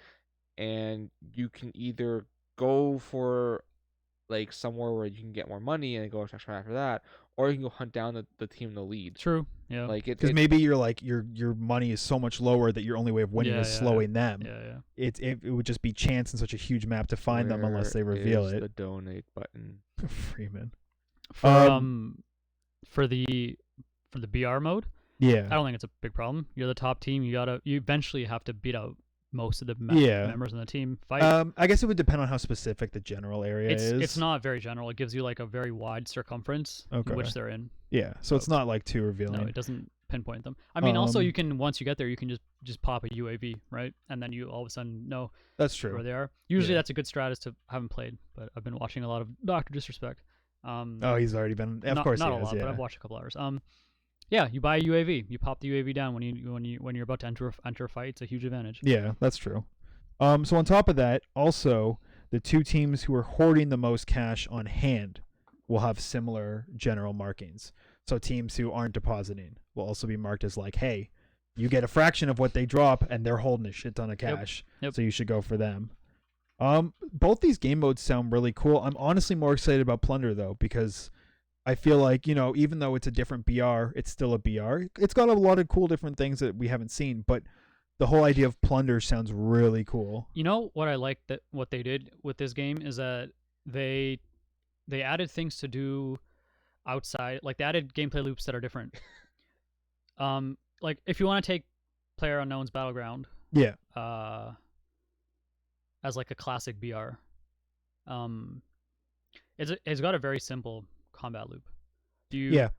and you can either go for like somewhere where you can get more money and go extraction pad after that, or you can go hunt down the team in the lead. True. Yeah. Like Because maybe you're like your money is so much lower that your only way of winning is slowing them. Yeah. It would just be chance in such a huge map to find them unless they reveal Where is it. the donate button? Freeman. For the BR mode, Yeah. I don't think it's a big problem. You're the top team. You eventually have to beat out most of the members in the team fight. I guess it would depend on how specific the general area is. It's not very general. It gives you like a very wide circumference Okay. in which they're in. Yeah. So it's not like too revealing. No, it doesn't pinpoint them. I mean, also you can once you get there, you can just pop a UAV, right? And then you all of a sudden know That's where true. they are. Usually Yeah. that's a good strat. I haven't played, but I've been watching a lot of Dr. Disrespect. Oh, he's already been. Of course, not he a has, lot, yeah. but I've watched a couple hours. Yeah, you buy a UAV. You pop the UAV down when you're about to enter a fight. It's a huge advantage. Yeah, that's true. So on top of that, also the two teams who are hoarding the most cash on hand will have similar general markings. So teams who aren't depositing will also be marked as like, hey, you get a fraction of what they drop, and they're holding a shit ton of cash. Yep. So you should go for them. Both these game modes sound really cool. I'm honestly more excited about Plunder though, because I feel like, even though it's a different BR, it's still a BR. It's got a lot of cool different things that we haven't seen, but the whole idea of Plunder sounds really cool. You know what I like that what they did with this game is that they added things to do outside, like they added gameplay loops that are different. Like if you want to take PlayerUnknown's Battleground, Yeah. As like a classic BR, it's got a very simple combat loop.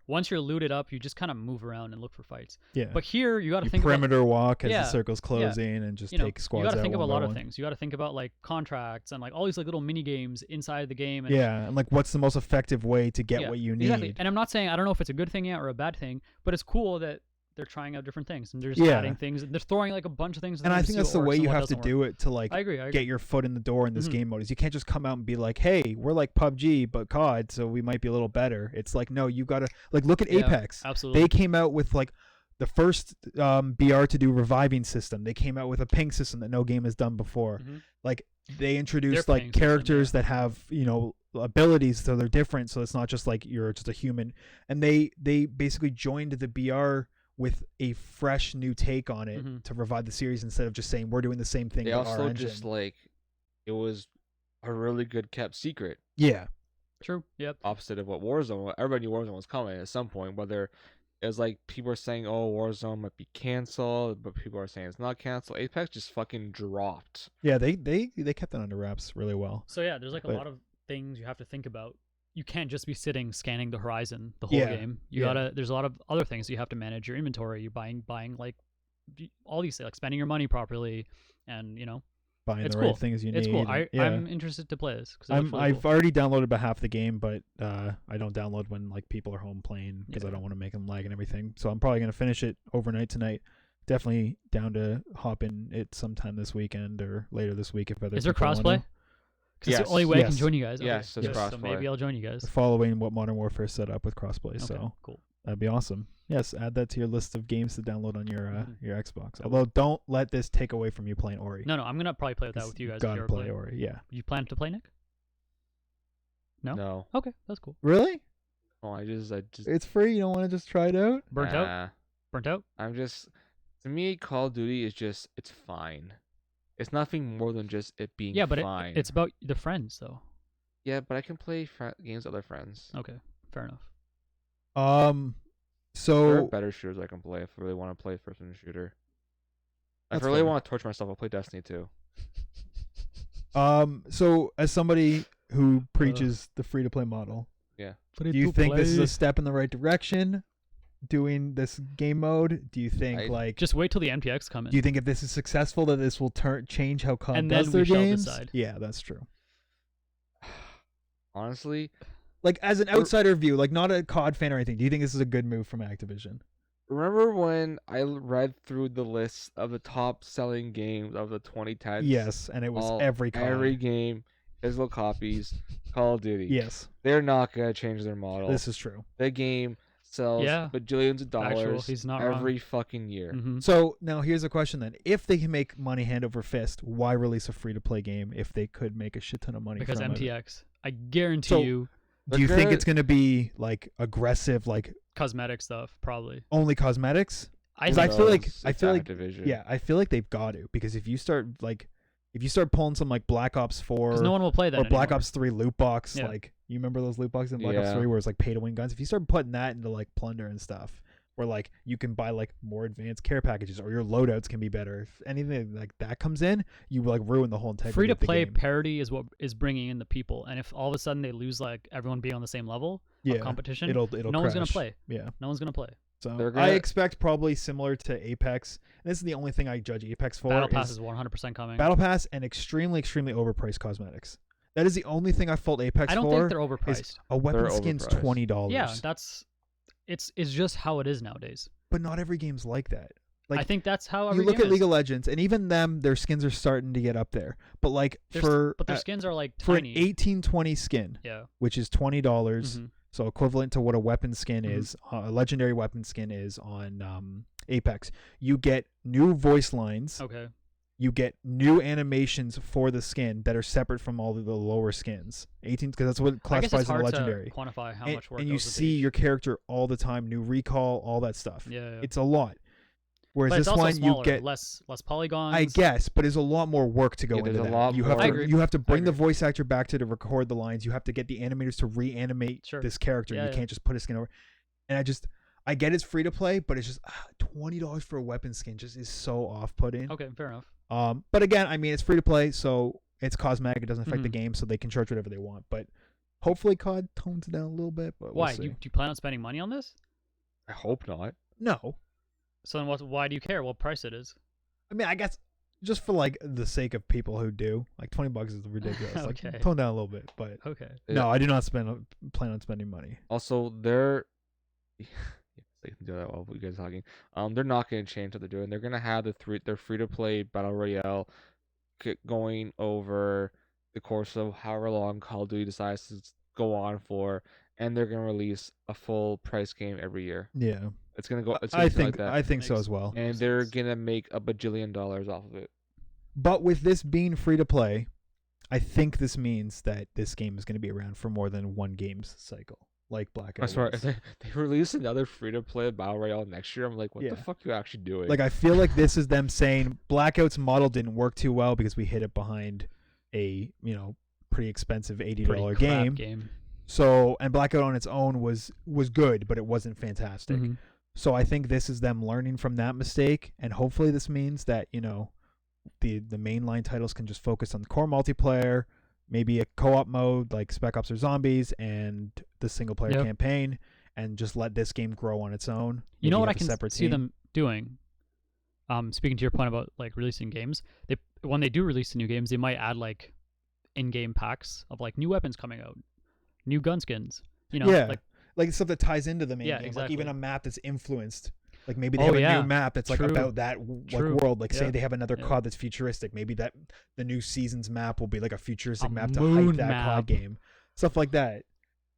Once you're looted up, you just kind of move around and look for fights. Yeah. But here you got to You think perimeter walk as Yeah, the circle's closing and just you know, take squads you got to out think of a one by lot of one. things. You got to think about like contracts and like all these like little mini games inside the game. And Yeah, and like what's the most effective way to get what you need. Exactly. And I'm not saying, I don't know if it's a good thing yet or a bad thing, but it's cool that they're trying out different things and they're just adding things. They're throwing like a bunch of things. And I think that's the way you have to do it to like I agree. get your foot in the door in this game mode. Is you can't just come out and be like, hey, we're like PUBG but COD, so we might be a little better. It's like, no, you gotta like look at Apex. Absolutely. They came out with like the first BR to do reviving system. They came out with a ping system that no game has done before. Like they introduced Their like ping system, characters that have abilities, so they're different. So it's not just like you're just a human. And they basically joined the BR with a fresh new take on it to revive the series instead of just saying we're doing the same thing. They with also our engine. just like it was a really good kept secret. Yeah. True. Yep. Opposite of what Warzone. Everybody knew Warzone was coming at some point. Whether it was like people are saying, "Oh, Warzone might be canceled," but people are saying it's not canceled. Apex just fucking dropped. Yeah, they kept it under wraps really well. So yeah, there's like a lot of things you have to think about. You can't just be sitting scanning the horizon the whole game. There's a lot of other things you have to manage. Your inventory, you're buying like all these, like spending your money properly, and buying it's the cool. right things you It's need. cool. I'm interested to play this because I've already downloaded about half the game, but I don't download when like people are home playing because I don't want to make them lag and everything. So I'm probably gonna finish it overnight tonight. Definitely down to hop in it sometime this weekend or later this week if other. Is there people crossplay? wanna. Because it's the only way I can join you guys. Yes, there's So crossplay. maybe I'll join you guys. Following what Modern Warfare set up with crossplay. Okay, So cool. That'd be awesome. Yes, add that to your list of games to download on your Mhm. your Xbox. I will. Although, don't let this take away from you playing Ori. No, I'm gonna probably play with that with you guys. If Gotta you ever play Ori. Yeah. You plan to play, Nick? No? No. Okay, that's cool. Really? Oh, I just. It's free. You don't want to just try it out? Burnt out? Nah. Burnt out? I'm just. To me, Call of Duty is just. It's fine. It's nothing more than just it being Yeah, but fine. it's about the friends though. Yeah, but I can play games with other friends. Okay, fair enough. There are So better shooters I can play if I really want to play first-person shooter. If That's I really fair. want to torture myself, I'll play Destiny 2. so as somebody who preaches the free to play model, do you think this is a step in the right direction? Doing this game mode? Do you think Just wait till the MTX come in. do you think if this is successful that this will change how COD And does then their we shall games? decide. Yeah, that's true. Honestly, Like as an outsider view, like not a COD fan or anything, do you think this is a good move from Activision? remember when I read through the list of the top-selling games of the 2010s? Yes, and it was every COD. Every game, physical copies, Call of Duty. Yes, They're not going to change their model. this is true. The game sells Yeah. bajillions of dollars he's not every fucking year. Mhm. So now here's a question then. If they can make money hand over fist, why release a free to play game if they could make a shit ton of money Because from it? MTX, I guarantee So- you, Do you They're think gonna- it's going to be like aggressive, like cosmetic stuff probably. only cosmetics? I 'Cause think I feel like- It's I feel like- Activision. Yeah, I feel like they've got to, because if you start pulling some like Black Ops 4 because no one will play that or Black anymore. Ops 3 loot box, Yeah. like you remember those loot boxes in Black Ops Yeah. 3 where it's like pay to win guns. If you start putting that into like plunder and stuff, where like you can buy like more advanced care packages or your loadouts can be better. If anything like that comes in, you like ruin the whole integrity Free to of the play game. parity is what is bringing in the people, and if all of a sudden they lose like everyone being on the same level of competition, it'll no one's gonna crash. play. Yeah. No one's gonna play. So They're I gonna- expect probably similar to Apex. And this is the only thing I judge Apex for. Battle Pass is is 100% coming. Battle Pass and extremely overpriced cosmetics. That is the only thing I fault Apex I don't for. think they're overpriced. A weapon They're skin's overpriced. $20. Yeah, it's just how it is nowadays. But not every game's like that. Like I think that's how you every look game at League is. of Legends, and even them, their skins are starting to get up there. But like But their skins are like for an tiny. 1820 skin, Yeah. which is $20, Mhm. so equivalent to what a weapon skin Mhm. is, a legendary weapon skin is on Apex. You get new voice lines. Okay. You get new animations for the skin that are separate from all of the lower skins. 18, because that's what I guess classifies it's as a hard legendary. to quantify how and, much work and you goes into see each. your character all the time, new recall, all that stuff. Yeah. It's a lot. Whereas but it's this also one smaller, you get less polygons. I guess, but there's a lot more work to go Yeah, into there's a that. lot you more- have I to agree. you have to bring the agree. voice actor back to record the lines. You have to get the animators to reanimate Sure. this character. Yeah, You yeah. can't just put a skin over. And I get it's free to play, but it's just $20 for a weapon skin just is so off-putting. Okay, fair enough. But again, I mean, it's free to play, so it's cosmetic. It doesn't affect the Mhm. game, so they can charge whatever they want. But hopefully, COD tones it down a little bit. But we'll Why? see. Do you plan on spending money on this? I hope not. No, So then why do you care what price it is? I mean, I guess just for like the sake of people who do, like $20 is ridiculous. Okay. Like tone down a little bit, but Okay. no, I do not plan on spending money. Also, they're they can do that while you guys are talking. They're not going to change what they're doing. They're going to have their free to play battle royale going over the course of however long Call of Duty decides to go on for, and they're going to release a full price game every year. Yeah, It's going to go. It's I gonna be like think that. I think so Makes- as well. And makes they're sense. gonna make a bajillion dollars off of it. But with this being free to play, I think this means that this game is going to be around for more than one game's cycle, like Blackout. I swear, was. if they release another free to play battle royale next year, I'm like, what Yeah. the fuck are you actually doing? Like I feel like this is them saying Blackout's model didn't work too well because we hit it behind a pretty expensive $80 Pretty crap game. So and Blackout on its own was good, but it wasn't fantastic. Mhm. So I think this is them learning from that mistake, and hopefully this means that the mainline titles can just focus on the core multiplayer, maybe a co-op mode like Spec Ops or Zombies, and the single player Yep. campaign, and just let this game grow on its own. You know Maybe what I have a can separate see team. them doing? Speaking to your point about like releasing games, when they do release the new games, they might add like in-game packs of like new weapons coming out, new gun skins. Yeah. like like stuff that ties into the main Yeah, game, exactly. like even a map that's influenced. Like maybe they Oh, have a yeah. new map that's like True. about that True. world. Like say Yeah. they have another Yeah. COD that's futuristic. Maybe that the new season's map will be like a futuristic A map to moon hype that map. COD game. Stuff like that.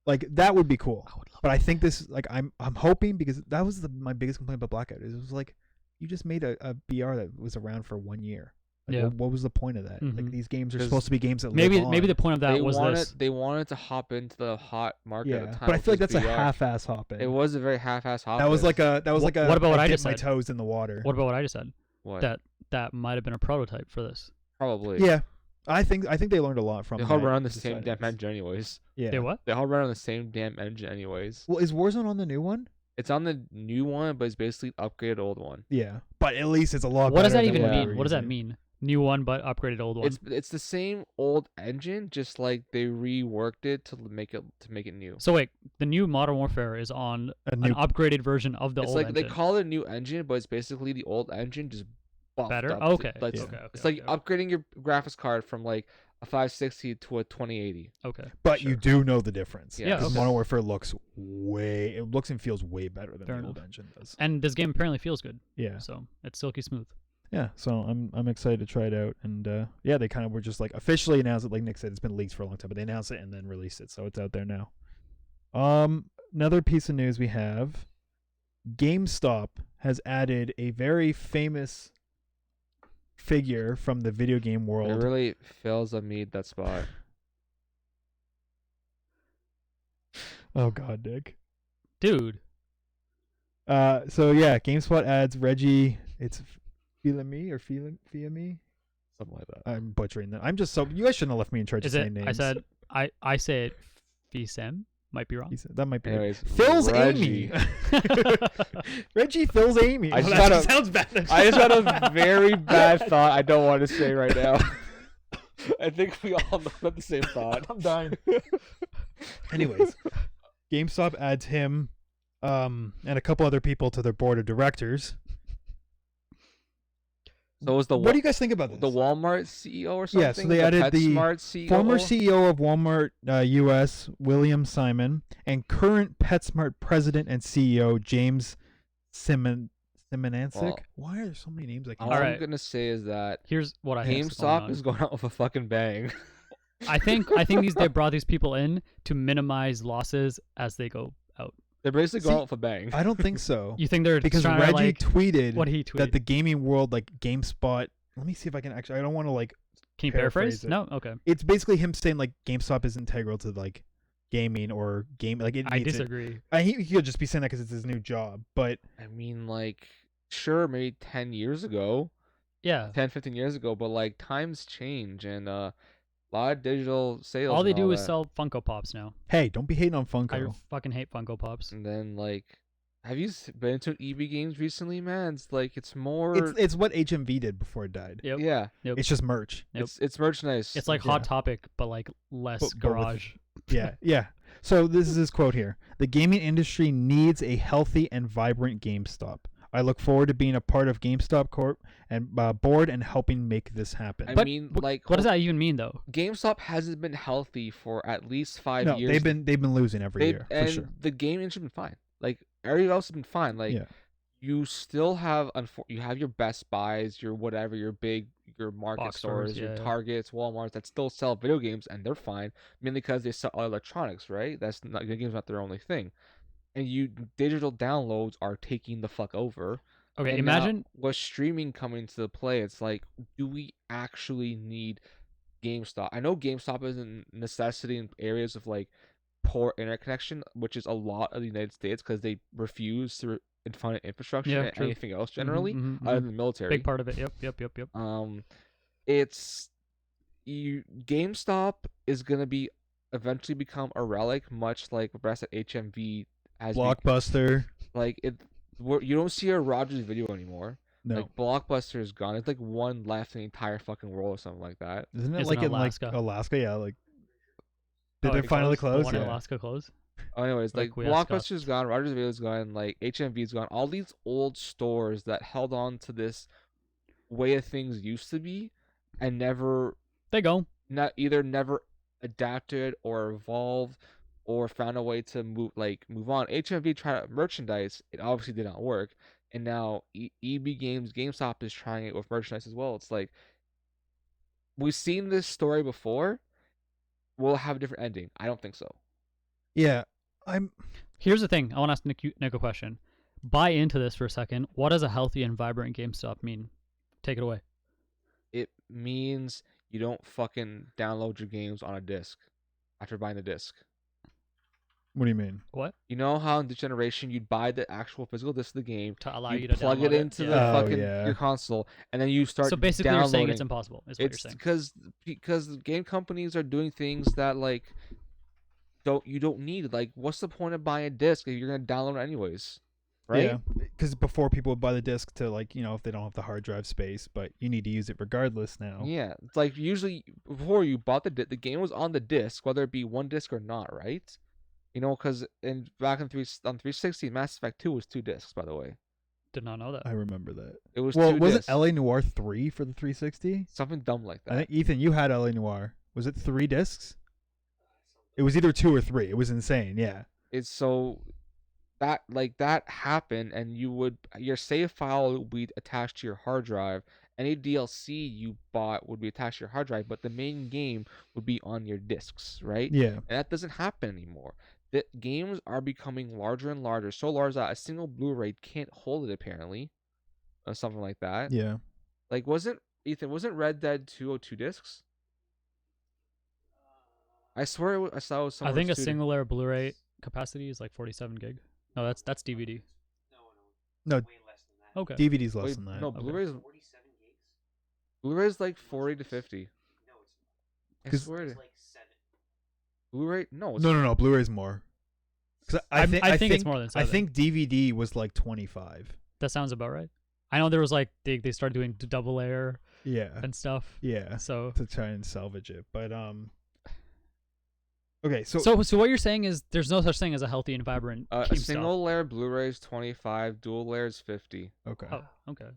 Like that would be cool. I would But I think this like I'm hoping, because that was my biggest complaint about Blackout is it was like you just made a BR that was around for 1 year. Like, Yeah. what was the point of that? Like Mhm. these games are 'Cause supposed to be games that Maybe live on. maybe the point of that They was wanted this. they wanted to hop into the hot market at yeah, the time. but I which feel like was that's a VR. half-ass hop in. It was a very half-ass hop. That was in. like a What about what I dip just my said? toes in the water. What about what I just said? What? That might have been a prototype for this. Probably. Yeah, I think they learned a lot from. They all that run on the same damn decided. engine anyways. Yeah. They what? They all run on the same damn engine anyways. Well, is Warzone on the new one? It's on the new one, but it's basically upgraded old one. Yeah, but at least it's a lot. What does better that than even we mean? were What does that using. mean? New one but upgraded old one. It's the same old engine, just like they reworked it to make it new. So wait, the new Modern Warfare is on A an new upgraded version of the It's old like engine. they call it a new engine, but it's basically the old engine just buffed Better? up. Okay. Like, Yeah. Okay. it's like okay. upgrading your graphics card from like a 560 to a 2080. Okay. But Sure. you do know the difference. Yeah, Yeah, because okay. Modern Warfare looks and feels way better than Fair the old enough. engine does. And this game apparently feels good. Yeah, So it's silky smooth. yeah. So I'm excited to try it out, and yeah, they kind of were just like officially announced it. Like Nick said, it's been leaked for a long time, but they announced it and then released it, so it's out there now. Another piece of news we have: GameStop has added a very famous figure from the video game It world. really fails to meet that spot. Oh God, Nick. Dude. So yeah, GameSpot adds Reggie. It's Fila-Me or Fia-Me. Something like that. I'm butchering that. I'm just so you guys shouldn't have left me in charge Is of it saying names. I said I say it Fisem. Might be wrong. That might be. Anyways, Phil's Reggie. Amy. Reggie Phil's Amy. I Oh, just that got just sounds bad. I just had a very bad thought I don't want to say right now. I think we all had the same thought. I'm dying. Anyways, GameStop adds him, and a couple other people to their board of directors. So was the What do you guys think about this? the Walmart CEO or something? Yeah, so they added the PetSmart CEO? Former CEO of Walmart US, William Simon, and current PetSmart president and CEO, James Simonancic. Well, Why are there so many names I All can't? All I'm right. gonna say is that Here's what I think's going GameStop on. is going out with a fucking bang. I think they brought these people in to minimize losses as they go out. They're basically going See, out with a bang. I don't think so. You think they're Because trying Reggie to like tweeted what he tweeted? that the gaming world, like GameSpot. Let me see if I can actually. I don't want to like. Can you paraphrase paraphrase? it. No. Okay. It's basically him saying like GameStop is integral to like gaming or game. Like it I needs it. disagree. He could just be saying that because it's his new job, but I mean, like, sure, maybe 10 years ago, Yeah. 10, 15 years ago, but like times change and a lot of digital sales. All they and do is that. sell Funko Pops now. hey, don't be hating on I Funko. fucking hate Funko Pops. And then like, have you been to EB Games recently, man? It's like it's more. It's what HMV did before it died. Yep. Yeah, It's just merch. Yep. it's merchandise. It's like Yeah. Hot Topic, but like less But with- garage. Yeah, yeah. So this is his quote here: "The gaming industry needs a healthy and vibrant GameStop. I look forward to being a part of GameStop Corp and board and helping make this happen." I But mean, wh- like, what does that even mean though? GameStop hasn't been healthy for at least 5 No, years. they've been losing every year for and sure. the game industry has been fine. Like everything else has been fine. Like Yeah. you still have you have your Best Buys, your whatever, your market Box stores, stores, your yeah, yeah. Targets, Walmarts that still sell video games and they're fine, mainly because they sell electronics, right? That's not the game's not their only thing. And digital downloads are taking the fuck over. Okay, And now imagine with streaming coming into play, it's like, do we actually need GameStop? I know GameStop is a necessity in areas of poor internet connection, which is a lot of the United States because they refuse to fund infrastructure Yeah, and true. anything else generally, Mhm, mhm, other mhm. than the military. Big part of it. Yep. It's GameStop is gonna be eventually become a relic, much like the rest of HMV has. Blockbuster. You don't see a Rogers Video anymore. No, Like Blockbuster is gone. It's like one left in the entire fucking world or something like that. isn't it It's like in in Alaska. like Alaska? Yeah, like did Oh, it finally The close? one in Yeah. Alaska close. Anyways, Like like we asked Scott. Blockbuster's gone, Rogers Video's gone, like HMV's gone. All these old stores that held on to this way of things used to be, and never They go. never adapted or evolved or found a way to move on. HMV tried out merchandise, it obviously did not work, and now EB Games, GameStop is trying it with merchandise as well. It's like we've seen this story before. Will it have a different ending? I don't think so. Yeah, Here's the thing. I want to ask Nick a question. Buy into this for a second. What does a healthy and vibrant GameStop mean? Take it away. It means you don't fucking download your games on a disc after buying the disc. What do you mean? What? You know how in this generation you'd buy the actual physical disc of the game, To allow you you to plug download it into the Yeah. Oh, fucking yeah. your console, and then you start So basically, you're saying it's downloading. impossible. Is what It's you're saying. because the game companies are doing things that like you don't need. Like, what's the point of buying a disc if you're gonna download it anyways, right? Yeah, because before people would buy the disc to like if they don't have the hard drive space, but you need to use it regardless now. Yeah, it's like usually before you bought the game was on the disc, whether it be one disc or not, right? Because back on 360, Mass Effect 2 was 2 discs, by the way. Did not know that. I remember that. It was Well, 2 was discs. it LA Noir 3 for the 360? Something dumb like that. I think Ethan, you had LA Noir. Was it 3 discs? It was either 2 or 3. It was insane. Yeah. It's so that happened, and your save file would be attached to your hard drive. Any DLC you bought would be attached to your hard drive, but the main game would be on your discs, right? Yeah. And that doesn't happen anymore. The games are becoming larger and larger, so large that a single Blu-ray can't hold it apparently, or something like that. Yeah. Like, wasn't Red Dead 2 2 discs? I swear I saw it was I somewhere. think a it's 2 single layer Blu-ray capacity is like 47 gig. No, that's DVD. No, Okay. DVD's less Wait, than that. no, Okay. Blu-ray's like 40 to 50. I 'Cause- swear. Blu-ray? No. No. Blu-ray's more. 'Cause I think it's more than I 7. think DVD was like 25. That sounds about right. I know there was like they started doing double layer Yeah. and stuff. Yeah. So To try and salvage it, but Okay, so so what you're saying is there's no such thing as a healthy and vibrant a GameStop. single layer Blu-ray is 25, dual layer is 50. okay. Oh, okay.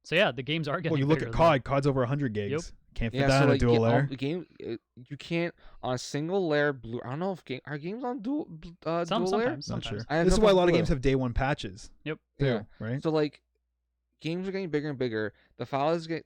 So yeah, the games are getting. Well, you look bigger at than COD. COD's over 100 gigs. Yep. Can't fit Yeah, that so on a like dual layer. the game, you can't on a single layer Blu. I don't know if are games on dual layer. Sometimes. Not sure. I have This is no why a lot of clue. games have day one patches. Yep. Too, Yeah. right? So like, games are getting bigger and bigger. The files are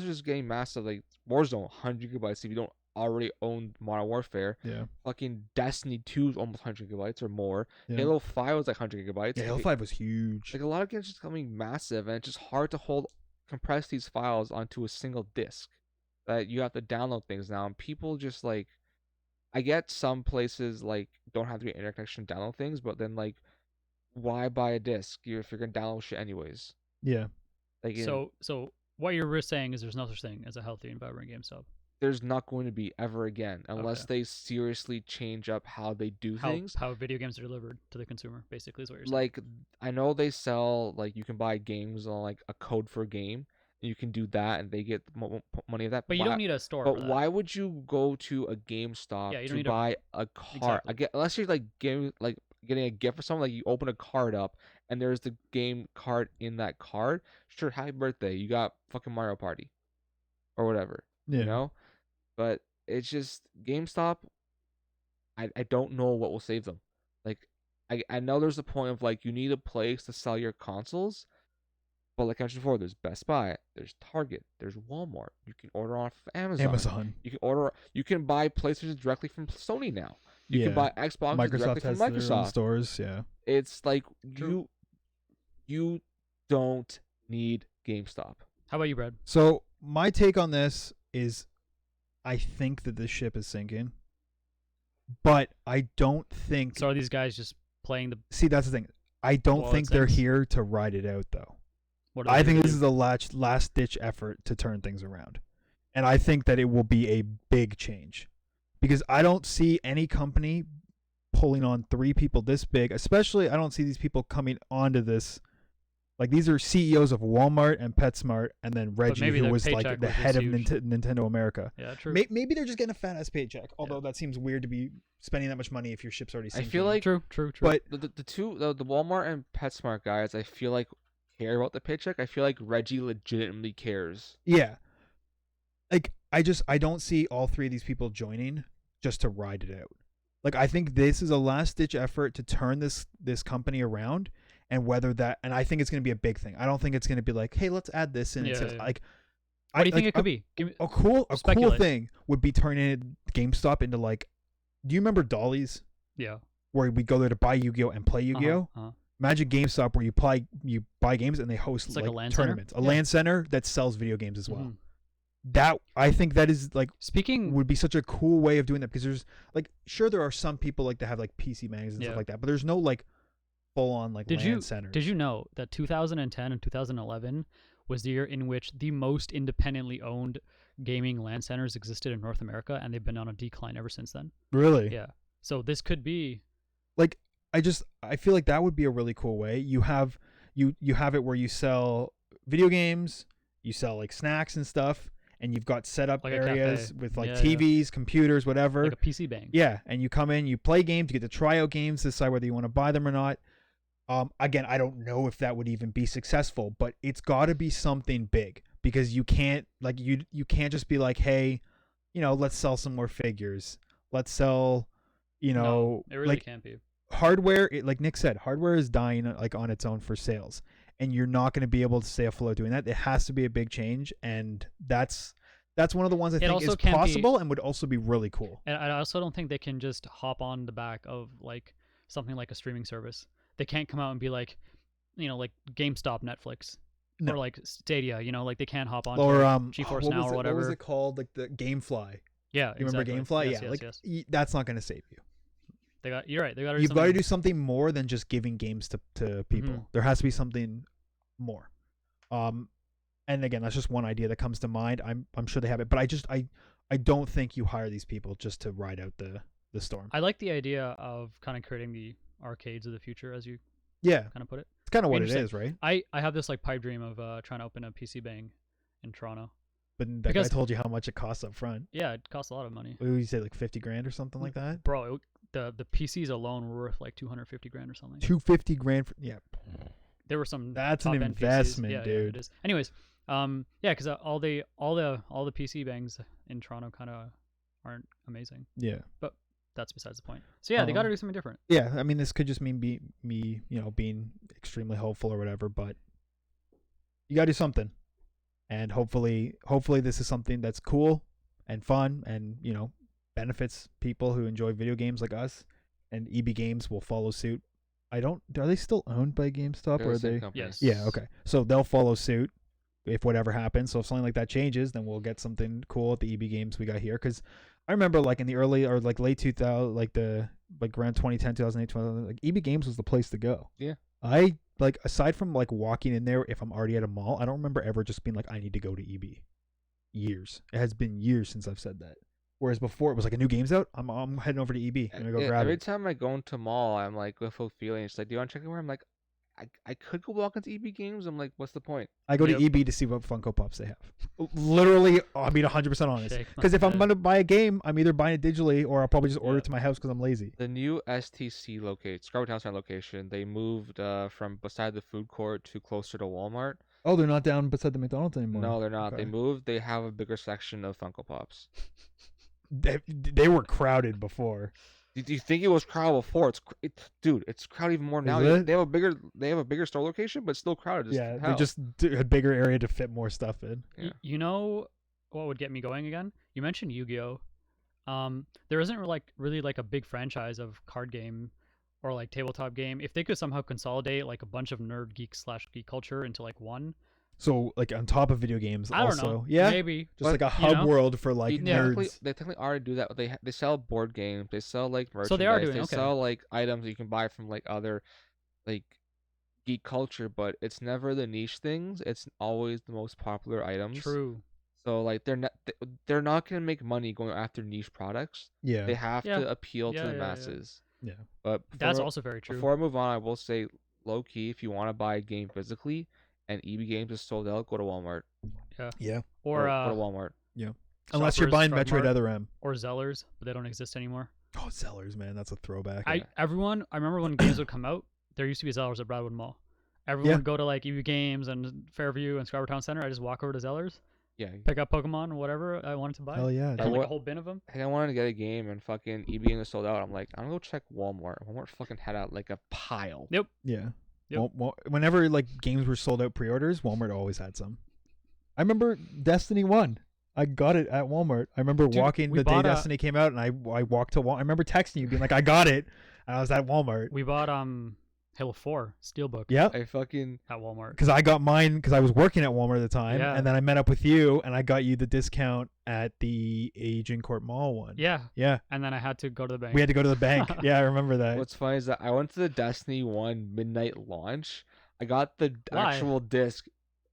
just getting massive. Like Warzone, 100 gigabytes if you don't already own Modern Warfare. Yeah. Fucking Destiny 2 is almost 100 gigabytes or more. Yeah. Halo 5 was like 100 gigabytes. Yeah, Halo 5 was huge. Like a lot of games are just becoming massive, and it's just hard to compress these files onto a single disc. That you have to download things now, and people just like, I get some places like don't have to get internet connection to download things, but then like, why buy a disc if you're gonna download shit anyways? Yeah. Like, So what you're saying is there's no such thing as a healthy and vibrant GameStop. there's not going to be ever again unless Okay. they seriously change up how they do things. How video games are delivered to the consumer, basically, is what you're saying. Like, I know they sell, like, you can buy games on like a code for a game, and you can do that, and they get money of that. But you why- don't need a store. But for that. why would you go to a GameStop Yeah, you don't to need a- buy a card? Exactly. I get unless you're like getting a gift for someone, like you open a card up and there's the game card in that card. Sure, happy birthday, you got fucking Mario Party, or whatever. Yeah. You know, but it's just GameStop. I don't know what will save them. Like, I know there's a point of like you need a place to sell your consoles. But like I mentioned before, there's Best Buy, there's Target, there's Walmart. You can order off Amazon. You can buy PlayStation directly from Sony now. You can buy Xbox directly Microsoft from has their own Microsoft. stores. Yeah. It's like True. you don't need GameStop. How about you, Brad? So my take on this is, I think that this ship is sinking, but I don't think. So are these guys just playing the? See, that's the thing. I don't Well, think it they're sinks. here to ride it out, though. What are I they think gonna this do? is the last ditch effort to turn things around, and I think that it will be a big change, because I don't see any company pulling on 3 people this big. Especially, I don't see these people coming onto this. Like, these are CEOs of Walmart and PetSmart, and then Reggie, maybe who their was like paycheck the was head of just huge. Nintendo America. Yeah, true. Maybe they're just getting a fat ass paycheck. Although that seems weird to be spending that much money if your ship's already I sinking. feel like True. but the Walmart and PetSmart guys, I feel like care about the paycheck. I feel like Reggie legitimately cares. yeah, like I don't see all 3 of these people joining just to ride it out. Like, I think this is a last ditch effort to turn this company around, and whether that, and I think it's going to be a big thing. I don't think it's going to be like, hey, let's add this in. Yeah, It's yeah. like, What do you think like, it could be? Give me, A cool Speculate. thing would be turning GameStop into like, do you remember Dolly's? yeah. where we go there to buy Yu-Gi-Oh and play Yu-Gi-Oh. Uh-huh. Imagine GameStop where you buy games and they host It's like a LAN center? tournaments, a Yeah. LAN center that sells video games as well. Mhm. That I think that is like Speaking, would be such a cool way of doing that, because there's like, sure, there are some people like that have like PC mags and Yeah. stuff like that, but there's no like full on like LAN centers. did you know that 2010 and 2011 was the year in which the most independently owned gaming LAN centers existed in North America, and they've been on a decline ever since then? Really? Yeah. So this could be. Like I feel like that would be a really cool way. You have it where you sell video games, you sell like snacks and stuff, and you've got set up Like a areas cafe. with like Yeah, TVs, computers, whatever. Like a PC bang. Yeah, and you come in, you play games, you get to try out games, decide whether you want to buy them or not. Again, I don't know if that would even be successful, but it's got to be something big, because you can't like you can't just be like, hey, let's sell some more figures, let's sell, No, it really like can't be. hardware. Like Nick said, hardware is dying like on its own for sales, and you're not going to be able to stay afloat doing that. It has to be a big change, and that's one of the ones I think also is can't be- possible and would also be really cool. And I also don't think they can just hop on the back of like something like a streaming service. They can't come out and be like, like GameStop, Netflix, No. or like Stadia. Like they can't hop on. Or GeForce what Now was or What was whatever. it called? Like the GameFly. Yeah, You exactly. remember GameFly? Yes, Yeah, yes, like yes. that's not going to save you. You're right. They got to. You've got to do something more than just giving games to people. Mhm. There has to be something more. And again, that's just one idea that comes to mind. I'm sure they have it, but I don't think you hire these people just to ride out the storm. I like the idea of kind of creating the arcades of the future, as you Yeah, kind of put it. it's kind of what it Interesting. is, right? I have this like pipe dream of trying to open a PC bang in Toronto. But that Because- guy told you how much it costs up front. Yeah, it costs a lot of money, What did you say, like 50 grand or something like that? bro. The PCs alone were worth like 250 grand or something. 250 grand. Yeah, There were some. That's an top-end PCs. investment, Yeah, dude. it is. Anyways, yeah, because all the PC bangs in Toronto kind of aren't amazing. yeah. That's besides the point. So yeah, they got to do something different. Yeah, I mean, this could just mean me, being extremely hopeful or whatever, but you got to do something. And hopefully this is something that's cool and fun and, benefits people who enjoy video games like us, and EB Games will follow suit. Are they still owned by GameStop, They're or are the same they? company. Yes. Yeah, okay. So they'll follow suit if whatever happens. So if something like that changes, then we'll get something cool at the EB Games we got here. Because I remember like in the early or like late 2000, like around 2010, 2008, 2011, like EB Games was the place to go. Yeah. I like, aside from like walking in there if I'm already at a mall, I don't remember ever just being like, I need to go to EB. Years. It has been years since I've said that. Whereas before it was like a new game's out, I'm heading over to EB. I'm gonna go grab Every it. time I go into mall, I'm like with full feeling. It's like, do you want to check it where? I'm like, I could go walk into EB Games. I'm like, what's the point? I go Yep. to EB to see what Funko Pops they have. Literally, I'm being 100% honest. Shake my Because if I'm head. going to buy a game, I'm either buying it digitally or I'll probably just order Yeah. it to my house because I'm lazy. The new STC Scarborough Town Center location, they moved from beside the food court to closer to Walmart. Oh, they're not down beside the McDonald's anymore. No, they're not. They Okay. moved. They have a bigger section of Funko Pops. They were crowded before. Do you think it was crowded before? Dude, it's crowded even more now. Is it? They have a bigger store location, but it's still crowded. Yeah, hell. they just had a bigger area to fit more stuff in. Yeah. You know what would get me going again? You mentioned Yu-Gi-Oh. There isn't really like a big franchise of card game or like tabletop game. If they could somehow consolidate like a bunch of nerd geek / geek culture into like one, So, like, on top of video games, I don't also. know. Yeah, Maybe. just like a you hub know? world for like They technically- nerds. They technically already do that. They sell board games. They sell like merchandise. So they are doing They okay. sell like items that you can buy from like other like geek culture, but it's never the niche things. It's always the most popular items. True. So like they're not gonna make money going after niche products. Yeah, They have Yeah. to appeal Yeah, to the yeah, yeah. masses. yeah. But That's before- also very true. Before I move on, I will say low key, if you want to buy a game physically and EB Games is sold out, go to Walmart. Yeah. Or go to Walmart. Unless you're Shoppers buying Drug Metroid Mart Other M. or Zellers, but they don't exist anymore. Oh, Zellers, man, that's a throwback. I remember when games would come out, there used to be Zellers at Broadwood Mall. Everyone would go to like EB Games and Fairview and Scarborough Town Center. I just walk over to Zellers, Yeah. pick up Pokemon or whatever I wanted to buy. Hell yeah. They dude. had like wa- a whole bin of them. Hey, I wanted to get a game and fucking EB Games is sold out. I'm like, I'm gonna go check Walmart. Walmart fucking had out like a pile. Yep. Yeah. Yep. Whenever like games were sold out pre-orders, Walmart always had some. I remember Destiny 1. I got it at Walmart. I remember Dude, walking we the day bought a- Destiny came out, and I walked to Walmart. I remember texting you being like, I got it. I was at Walmart. We bought Halo 4 Steelbook Yep. I fucking at Walmart. Because I got mine because I was working at Walmart at the time, Yeah. and then I met up with you, and I got you the discount at the Agincourt Mall one. Yeah, Yeah. and then I had to go to the bank. We had to go to the bank. Yeah, I remember that. What's funny is that I went to the Destiny 1 midnight launch. I got the Why? actual disc.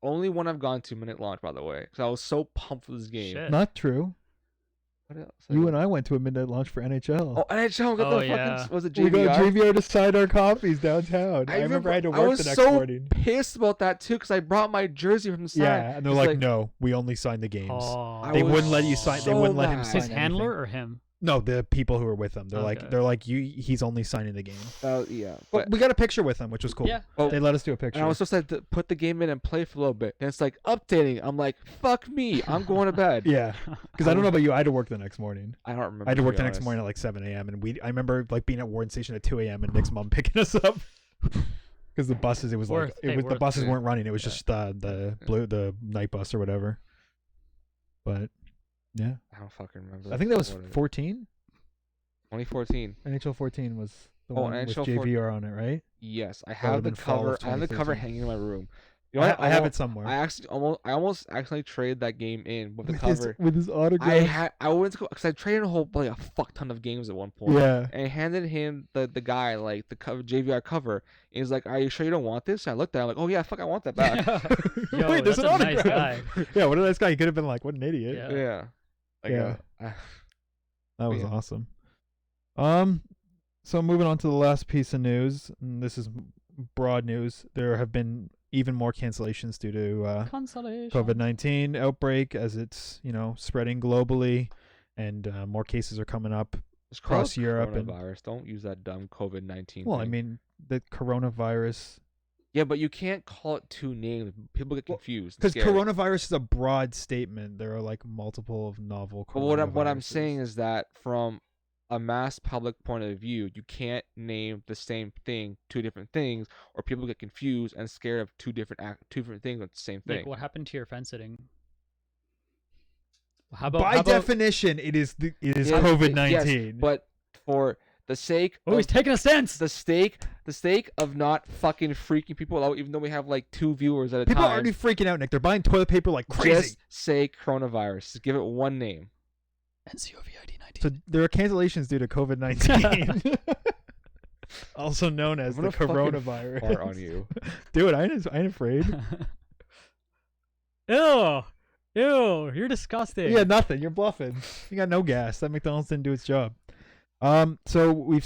Only one I've gone to midnight launch, by the way, because I was so pumped for this game. Shit. Not true. What else? You and I went to a midnight launch for NHL. Oh, NHL got Oh, the yeah. fucking was it We got JVR? JVR to sign our copies downtown. I remember I had to I work was the next so morning. pissed about that too, because I brought my jersey from the side. Yeah, and they're It's like, no, we only sign the games. Oh, They was wouldn't let you sign. They so wouldn't let him mad. sign his handler anything. or him? No, the people who were with him. They're Okay. like, he's only signing the game. Yeah, But but we got a picture with him, which was cool. Yeah. oh, They let us do a picture. and I was supposed to put the game in and play for a little bit, and it's like updating. I'm like, fuck me, I'm going to bed. Yeah, because I don't know about you. I had to work the next morning. I don't remember. I had to work be the next honest. morning at like 7 a.m. and I remember like being at Warden Station at 2 a.m. and Nick's mom picking us up because the buses. It was Worth- like hey, the worth buses it. weren't running. It was Yeah. just the night bus or whatever. But yeah, I don't fucking remember. I think that was What is it? 14. 2014. NHL 14 was the Oh, one with NHL JVR on it, right? Yes, I would've have the been fall cover. of I have the cover 2013. hanging in my room. You know what? I have it somewhere. I almost accidentally traded that game in with the with cover. his autograph. I went to because I traded a fuck ton of games at one point. Yeah. And I handed him the guy like the cover JVR cover. And he's like, "Are you sure you don't want this?" And I looked at it, I'm like, "Oh yeah, fuck, I want that back." Yo, Wait, there's that's an a nice autograph. Yeah, what a nice guy. He could have been like, what an idiot. Yeah. yeah. Like, Yeah. uh, That was Yeah. awesome. So moving on to the last piece of news, and this is broad news. There have been even more cancellations due to Consolation. COVID-19 outbreak as it's spreading globally, and more cases are coming up. just call Across it Europe and- coronavirus. Don't use that dumb COVID-19. Well, I thing. mean the coronavirus, yeah, but you can't call it two names. People get Well, confused. and because scared. coronavirus is a broad statement. There are like multiple of novel. But what I'm coronaviruses. saying is that from a mass public point of view, you can't name the same thing two different things, or people get confused and scared of two different things with the same thing. Like, what happened to your fence sitting? by definition, it is Yeah, COVID-19. yes, but for the sake Oh, he's of taking a stance. the stake of not fucking freaking people out, even though we have like 2 viewers at a People are time, already freaking out, Nick. They're buying toilet paper like crazy. just say coronavirus. Just give it one name. NCOVID 19. So there are cancellations due to COVID-19, also known as I'm the gonna fucking coronavirus. Fart on you. Dude, I ain't afraid. Ew. Ew. You're disgusting. Yeah, nothing. You're bluffing. You got no gas. That McDonald's didn't do its job. So we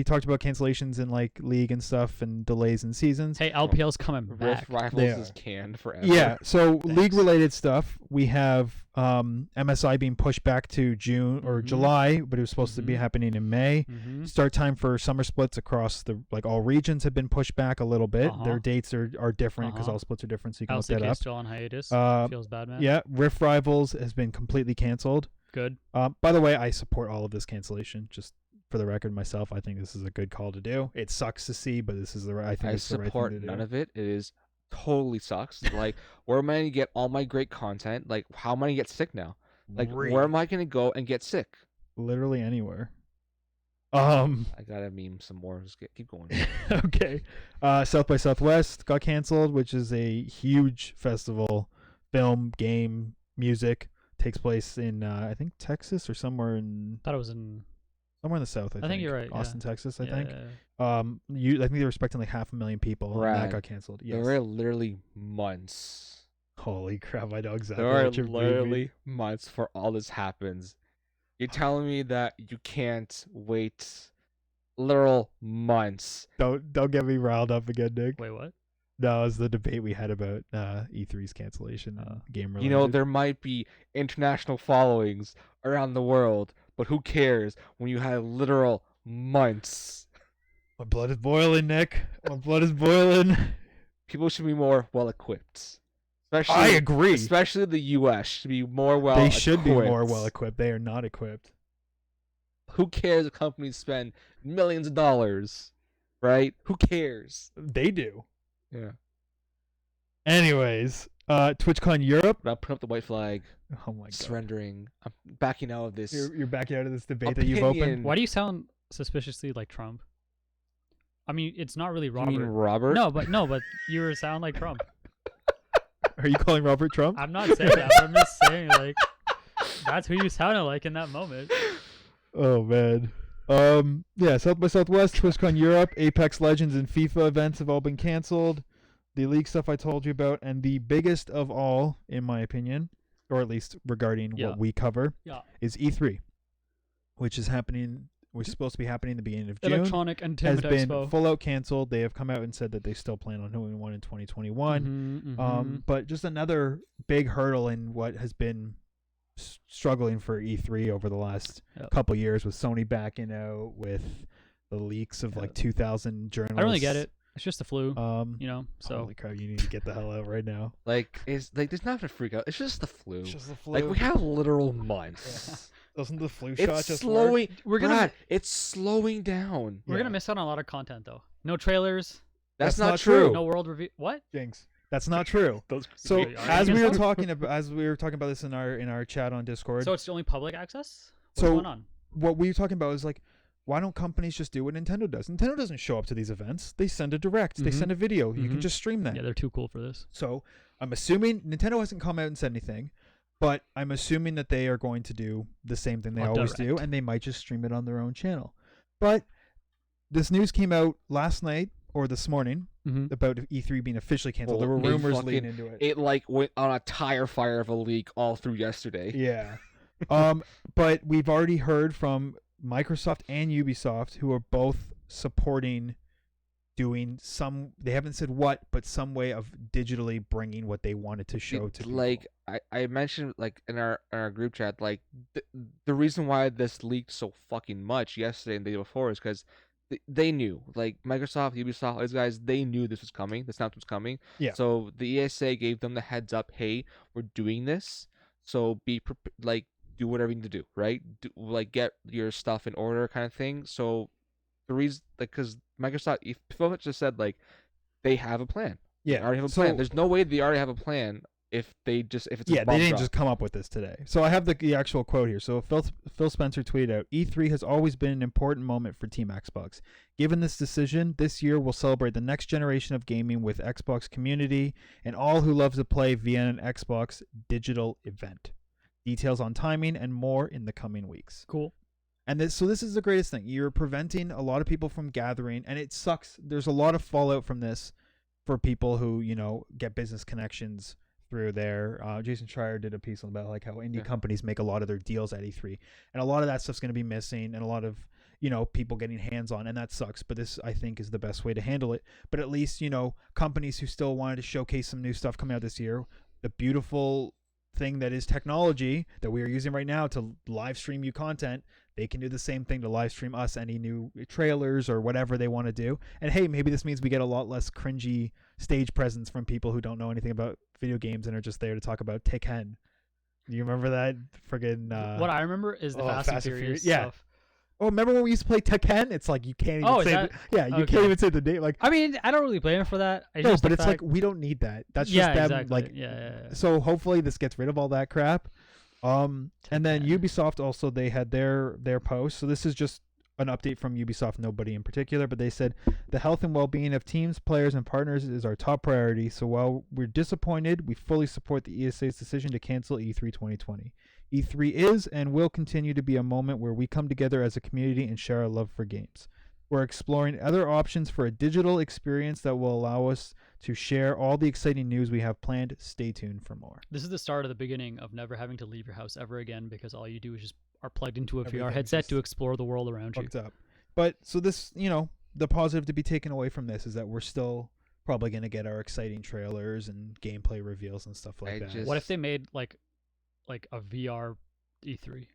talked about cancellations in like league and stuff and delays in seasons. Hey, LPL's coming Rift back. Rivals They is are. canned forever. Yeah, so Thanks. league related stuff. We have MSI being pushed back to June or Mhm. July, but it was supposed to be Mhm. happening in May. Mm-hmm. Start time for summer splits across all regions have been pushed back a little bit. Uh-huh. Their dates are different because Uh-huh. all splits are different, so you can look that LCK up. still on hiatus. Uh, Feels bad, man. Yeah, Rift Rivals has been completely canceled. Good. By the way, I support all of this cancellation. Just for the record, myself, I think this is a good call to do. It sucks to see, but this is I think I it's the right support thing to do. none of it. It is totally sucks. Like, where am I gonna get all my great content? Like, how am I gonna get sick now? Like, where am I gonna go and get sick? Literally anywhere. I gotta meme some more. Just keep going. Okay. South by Southwest got canceled, which is a huge festival, film, game, music. Takes place in I think Texas or somewhere in Thought it was in. the south. I think you're right, yeah. Austin, Texas. I yeah, think. yeah, I think they were expecting like 500,000 people, and that Rad. got canceled. There Yes. were literally months. Holy crap! I know exactly There are what you're literally months for all this happens. You're telling me that you can't wait literal months. Don't get me riled up again, Nick. Wait, what? That was the debate we had about E3's cancellation and game related. You know, there might be international followings around the world, but who cares when you have literal months? My blood is boiling, Nick. My blood is boiling. People should be more well equipped. I Especially, agree. especially the U.S. should be more well. They should be more equipped. well equipped. They are not equipped. Who cares if companies spend millions of dollars, right? Who cares? They do. Yeah. Anyways, TwitchCon Europe. But I'm putting up the white flag, Oh my god. surrendering. I'm backing out of this. You're backing out of this debate that you've opened. Opinion. Why do you sound suspiciously like Trump? I mean, it's not really You mean Robert. Robert? No, but you sound like Trump. Are you calling Robert Trump? I'm not saying that. But I'm just saying like that's who you sounded like in that moment. Oh man. Yeah, South by Southwest, TwitchCon Europe, Apex Legends and FIFA events have all been canceled. The league stuff I told you about, and the biggest of all, in my opinion, or at least regarding Yeah. what we cover, Yeah. is E3, which is supposed to be happening in the beginning of June. Electronic Has Entertainment been Expo. full out canceled. They have come out and said that they still plan on doing one in 2021. But just another big hurdle in what has been struggling for E3 over the last Yep. couple years, with Sony backing out, with the leaks of Yeah. like 2,000 journalists. I don't really get it. It's just the flu, So So holy crap, you need to get the hell out right now. Like, it's like there's nothing to freak out. It's just the flu. It's just the flu. Like we have literal months. Doesn't the flu shot It's just slowing. we're gonna Brad, it's slowing down. we're Yeah. gonna miss out on a lot of content though. No trailers. That's That's not not true. true. No world review. What? Jinx? That's not true. Those So Wait, are as you we were gonna- talking about this in our chat on Discord, So it's only public access? What's So- going on? what we were talking about is like, why don't companies just do what Nintendo does? Nintendo doesn't show up to these events. They send a direct. They Mhm. send a video. You can Mhm. just stream that. Yeah, they're too cool for this. So I'm assuming Nintendo hasn't come out and said anything, but I'm assuming that they are going to do the same thing they A always do, direct. and they might just stream it on their own channel. But this news came out last night or this morning Mm-hmm. about E3 being officially canceled. Well, there were it rumors fucking- leading into it. It like went on a tire fire of a leak all through yesterday. Yeah. But we've already heard from Microsoft and Ubisoft, who are both supporting doing some, they haven't said what, but some way of digitally bringing what they wanted to show to people. Like I mentioned like in our group chat, like the reason why this leaked so fucking much yesterday and the day before is because they knew, like Microsoft, Ubisoft, those guys, they knew this was coming. This announcement was coming. Yeah. So the ESA gave them the heads up. Hey, we're doing this. So like do whatever you need to do, right? Like get your stuff in order, kind of thing. So the reason, like, because Microsoft, if Phil just said like they have a plan. Yeah. They already have a So- plan. There's no way they already have a plan if it's a Yeah, bomb they didn't drop. just come up with this today. So I have the actual quote here. So Phil Spencer tweeted out, E3 has always been an important moment for Team Xbox. Given this decision, this year we'll celebrate the next generation of gaming with Xbox community and all who love to play via an Xbox digital event. Details on timing and more in the coming weeks. Cool. And this is the greatest thing. You're preventing a lot of people from gathering, and it sucks. There's a lot of fallout from this for people who, get business connections through there. Jason Schreier did a piece about like how indie companies make a lot of their deals at E3, and a lot of that stuff's going to be missing, and a lot of people getting hands on, and that sucks. But this, I think, is the best way to handle it. But at least companies who still wanted to showcase some new stuff coming out this year, the beautiful thing that is technology that we are using right now to live stream you content, they can do the same thing to live stream us any new trailers or whatever they want to do. And hey, maybe this means we get a lot less cringy stage presence from people who don't know anything about video games and are just there to talk about Tekken. Do you remember that friggin' What I remember is the Fast and Furious yeah. stuff. Oh, remember when we used to play Tekken? It's like you can't even Oh, is say that- you okay. can't even say the name. Like I mean, I don't really blame him for that. It's no, just but the it's fact- like we don't need that. That's just yeah, them exactly. like yeah. so hopefully this gets rid of all that crap. And then Tekken. Ubisoft also, they had their post. So this is just an update from Ubisoft, nobody in particular, but they said the health and well-being of teams, players, and partners is our top priority. So while we're disappointed, we fully support the ESA's decision to cancel E3 2020. E3 is and will continue to be a moment where we come together as a community and share our love for games. We're exploring other options for a digital experience that will allow us to share all the exciting news we have planned. Stay tuned for more. This is the start of the beginning of never having to leave your house ever again because all you do is just are plugged into a VR Everything's headset just to explore the world around you. Fucked up. But so this, the positive to be taken away from this is that we're still probably going to get our exciting trailers and gameplay reveals and stuff like I that. just- What if they made like a VR E3?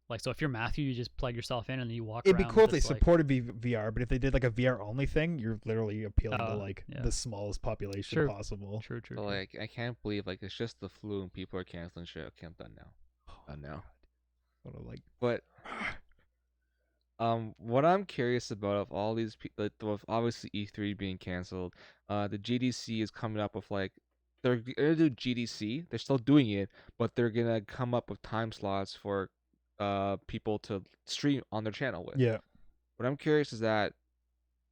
Like, so if you're Matthew, you just plug yourself in and you walk It'd be around cool if they just, like- supported VR, but if they did like a VR only thing, you're literally appealing to like yeah. the smallest population True. possible. True. So, like, I can't believe like it's just the flu and people are canceling shit. Okay, I'm done now. Done now. Sort of like But what I'm curious about of all these people, with obviously E3 being canceled, the GDC is coming up with like they're gonna do GDC. They're still doing it, but they're gonna come up with time slots for people to stream on their channel with. yeah. What I'm curious is that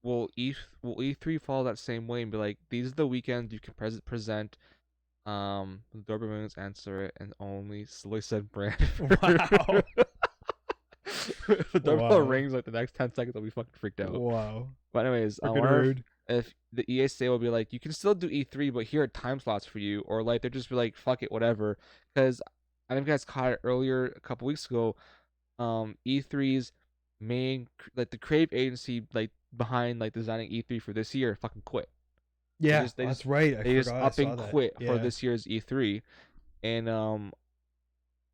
will E3 follow that same way and be like, these are the weekends you can present the Dobermans answer it and only Soy said brand. Wow. If the doorbell Wow. rings like the next 10 seconds, I'll be fucking freaked out. Wow. But anyways, I Freaking wonder rude. if the ESA will be like, you can still do E3, but here are time slots for you, or like they'll just be like, fuck it, whatever. Because I think you guys caught it earlier a couple weeks ago. E3's main like the creative agency like behind like designing E3 for this year fucking quit. Yeah, they that's just- right. I They just forgot. I up and saw that. quit for Yeah. this year's E3, and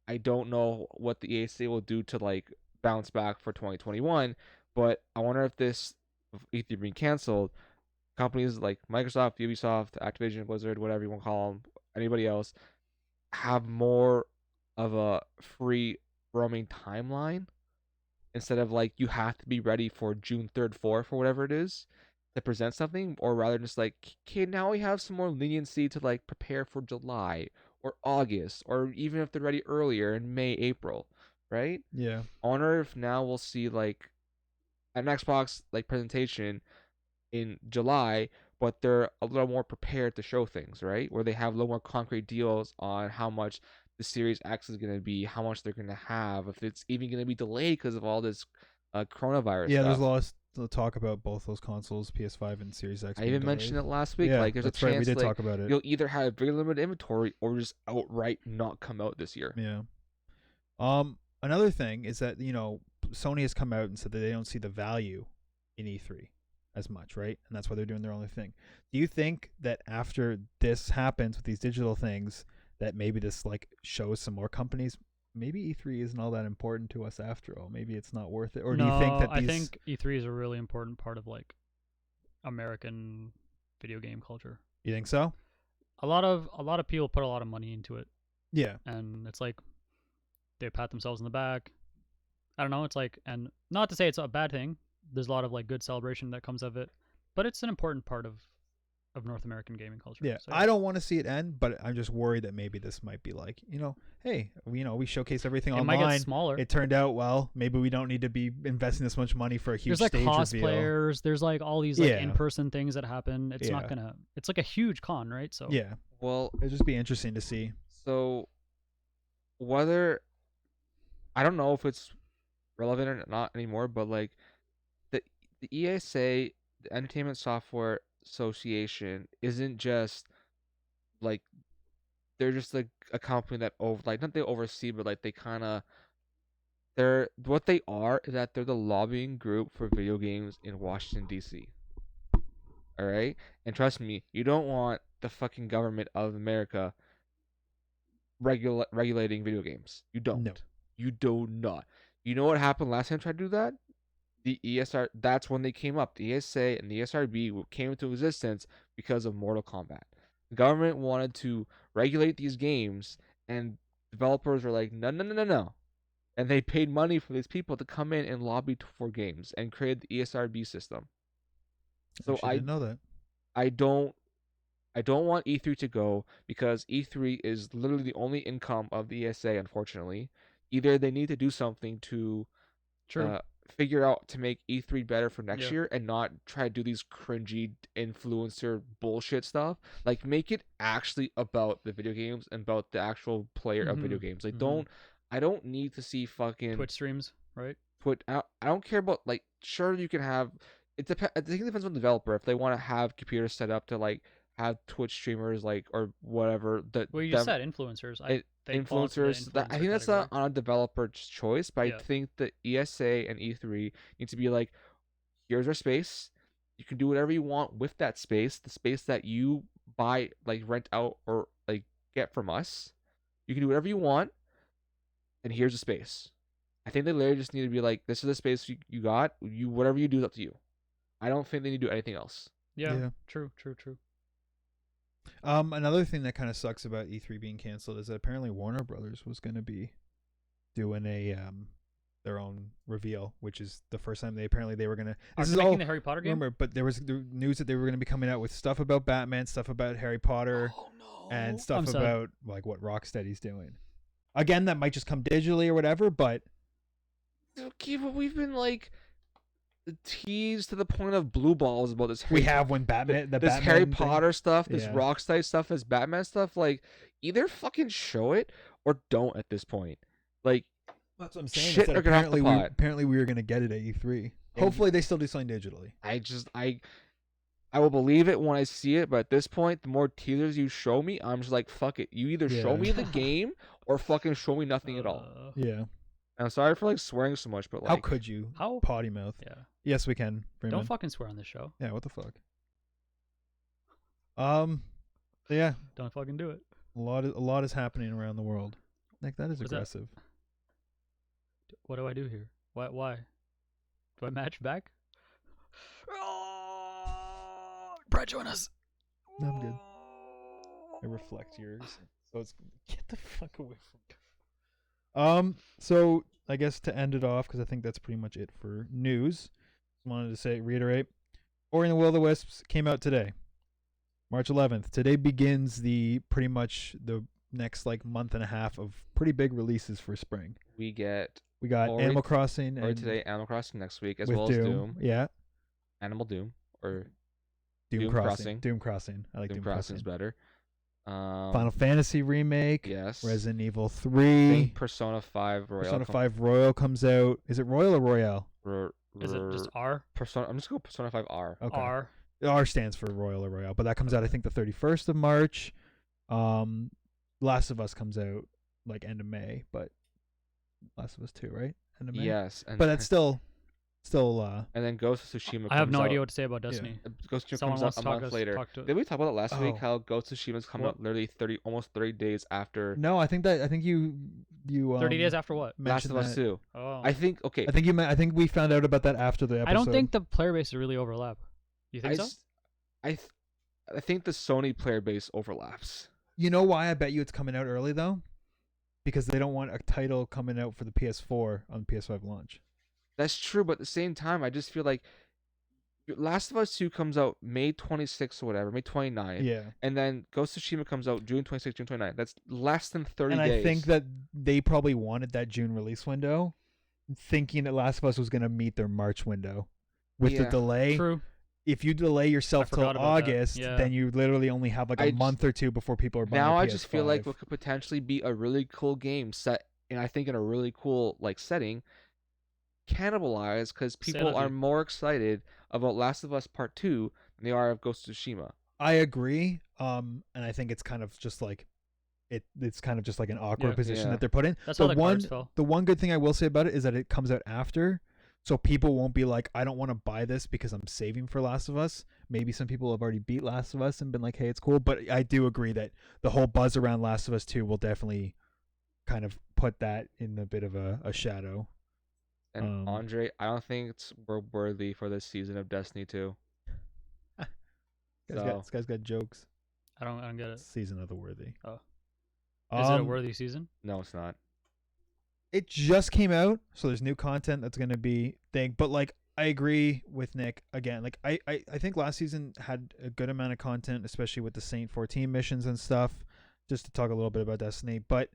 I don't know what the ESA will do to like bounce back for 2021, but I wonder if this E3 being canceled, companies like Microsoft, Ubisoft, Activision, Blizzard, whatever you want to call them, anybody else, have more of a free roaming timeline instead of like you have to be ready for June 3rd, 4th, or whatever it is to present something, or rather just like, okay, now we have some more leniency to like prepare for July or August, or even if they're ready earlier in May, April, right? Yeah. I wonder if now we'll see like an Xbox like presentation in July, but they're a little more prepared to show things, right? Where they have a little more concrete deals on how much the Series X is going to be, how much they're going to have, if it's even going to be delayed because of all this coronavirus Yeah, stuff. there's a lot of talk about both those consoles, PS5 and Series X. I even mentioned it last week. Yeah, Like, there's a that's right. We chance did like talk about it. you'll either have very limited inventory or just outright not come out this year. Yeah. Another thing is that Sony has come out and said that they don't see the value in E3 as much, right? And that's why they're doing their own thing. Do you think that after this happens with these digital things, that maybe this like shows some more companies? Maybe E3 isn't all that important to us after all. Maybe it's not worth it. Or do you think that these? I think E3 is a really important part of like American video game culture. You think so? A lot of people put a lot of money into it, Yeah. and it's like they pat themselves in the back. I don't know. It's like, and not to say it's a bad thing. There's a lot of like good celebration that comes of it, but it's an important part of North American gaming culture. Yeah, So, I don't want to see it end, but I'm just worried that maybe this might be like, hey, we showcase everything it might get online. smaller. It turned out well. Maybe we don't need to be investing this much money for a huge There's like stage reveal. cosplayers. There's like all these like Yeah. in-person things that happen. It's not Yeah. gonna. It's like a huge con, right? So Yeah, Well, it'd just be interesting to see. so whether I don't know if it's relevant or not anymore, but like the ESA, the Entertainment Software Association, isn't just like they're just like a company that not they oversee, but like they kind of they're what they are is that they're the lobbying group for video games in Washington D.C. All right, and trust me, you don't want the fucking government of America regulating video games. You don't. No. You do not. You know what happened last time I tried to do that? The ESR, that's when they came up. The ESA and the ESRB came into existence because of Mortal Kombat. The government wanted to regulate these games, and developers were like, no, no, no, no, no. And they paid money for these people to come in and lobby for games and create the ESRB system. So Actually, didn't know that. I don't want E3 to go because E3 is literally the only income of the ESA, unfortunately. Either they need to do something to true. figure out to make E3 better for next Yeah. year and not try to do these cringy influencer bullshit stuff. Like, make it actually about the video games and about the actual player of video games. Like, I don't need to see fucking Twitch streams, right? I don't care about, like, sure, you can have I think it depends on the developer if they want to have computers set up to like have Twitch streamers like or whatever that Well, you just said influencers. They fall into the influencers. I think influencer that's category. not on a developer's choice, but Yeah. I think the ESA and E3 need to be like, here's our space. You can do whatever you want with that space. The space that you buy, like rent out or like get from us, you can do whatever you want. And here's the space. I think they literally just need to be like, this is the space you got. You whatever you do is up to you. I don't think they need to do anything else. Yeah. True. Another thing that kind of sucks about E3 being canceled is that apparently Warner Brothers was going to be doing a their own reveal, which is the first time they were going to. Are This they is making all the Harry Potter game? rumor, but there was the news that they were going to be coming out with stuff about Batman, stuff about Harry Potter, Oh no. and stuff I'm sad. about like what Rocksteady's doing. Again, that might just come digitally or whatever, but Okay, but we've been like teased to the point of blue balls about this. We have when Batman, this Harry thing. Potter stuff, this Yeah. Rocksteady stuff, this Batman stuff. Like, either fucking show it or don't at this point. Like, That's what I'm saying. Shit is that are gonna off the apparently pot. we were gonna get it at E3. And- Hopefully they still do something digitally. I will believe it when I see it, but at this point, the more teasers you show me, I'm just like, fuck it. You either show Yeah. me the game or fucking show me nothing at all. Yeah. And I'm sorry for like swearing so much, but like, How could you? How? Potty mouth. Yeah. Yes, we can. Freeman. Don't fucking swear on this show. Yeah. What the fuck? Yeah. Don't fucking do it. A lot is happening around the world. Nick, that is What is that? aggressive. What do I do here? Why? Do I match back? Brad, join us. No, I'm good. I reflect yours, so it's get the fuck away from. So I guess to end it off, because I think that's pretty much it for news. Just wanted to reiterate, Ori and the Will of the Wisps came out today, March 11th. Today begins pretty much the next like month and a half of pretty big releases for spring. we get We got Ori- Animal Crossing or and today Animal Crossing next week, as with well as Doom, Yeah, Animal Doom, or Doom Doom Crossing. Crossing. Doom Crossing. I like Doom Doom Crossing's Crossing. better. Final Fantasy remake. Yes. Resident Evil I 3. think Persona 5 Royal. Persona 5 Royal comes out. Is it Royal or Royale? Is it just R? Persona? I'm just going Persona 5 R. Okay. R. R stands for Royal or Royale, but that comes out I think the 31st of March. Last of Us comes out like end of May, but Last of Us 2, right? End of May. Yes, and But that's still and then Ghost of Tsushima. I have comes no out- idea what to say about Destiny. Ghost of Tsushima Someone comes wants out to a talk month to later. talk to. Did we talk about that last week? Oh. How Ghost of Tsushima's coming What? out literally almost 30 days after No, I think you 30 days after what? Last mentioned of Us that. 2. Oh. I think okay. I think we found out about that after the episode. I don't think the player bases really overlap. You think I so? s- I th- I think the Sony player base overlaps. You know why I bet you it's coming out early though? Because they don't want a title coming out for the PS4 on PS5 launch. That's true, but at the same time, I just feel like Last of Us 2 comes out May 26th or whatever, May 29th. Yeah. And then Ghost of Tsushima comes out June 26th, June 29th. That's less than 30 And days. I think that they probably wanted that June release window, thinking that Last of Us was going to meet their March window. With the Yeah. delay, True. if you delay yourself till forgot about that. August, Yeah. then you literally only have like I a just- month or two before people are buying now the I just feel like PS5. what could potentially be a really cool game set, and I think in a really cool like setting, cannibalized because people Sanity. are more excited about Last of Us Part 2 than they are of Ghost of Tsushima. I agree. And I think it's kind of just like it's kind of just like an awkward Yeah. position Yeah. that they're put in. That's the how the one cards fell. the one good thing I will say about it is that it comes out after, so people won't be like, I don't want to buy this because I'm saving for Last of Us. Maybe some people have already beat Last of Us and been like, hey, it's cool. But I do agree that the whole buzz around Last of Us 2 will definitely kind of put that in a bit of a shadow. And Andre, I don't think we're worthy for this season of Destiny 2. This guy's got jokes. I don't get it. Season of the Worthy. Oh. Is it a Um, worthy season? No, it's not. It just came out, so there's new content that's gonna be thing. But like, I agree with Nick again. Like, I think last season had a good amount of content, especially with the Saint 14 missions and stuff. Just to talk a little bit about Destiny, but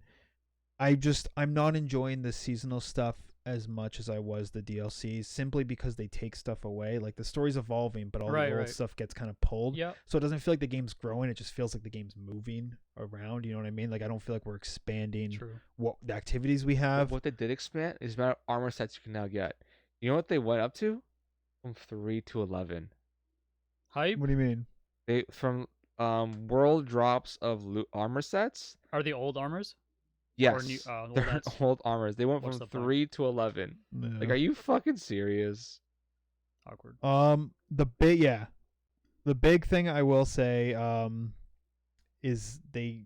I'm not enjoying the seasonal stuff as much as I was the DLCs, simply because they take stuff away. Like the story's evolving, but all Right, the old right. stuff gets kind of pulled. Yeah. So it doesn't feel like the game's growing. It just feels like the game's moving around. You know what I mean? Like I don't feel like we're expanding True. what the activities we have. What they did expand is about armor sets you can now get. You know what they went up to? From 3 to 11. Hype? What do you mean? They from world drops of armor sets. Are the old armors? Yes, new- well, they're that's- old armors. They went what's from the point? 3 to 11. No. Like, are you fucking serious? Awkward. The big thing I will say is they,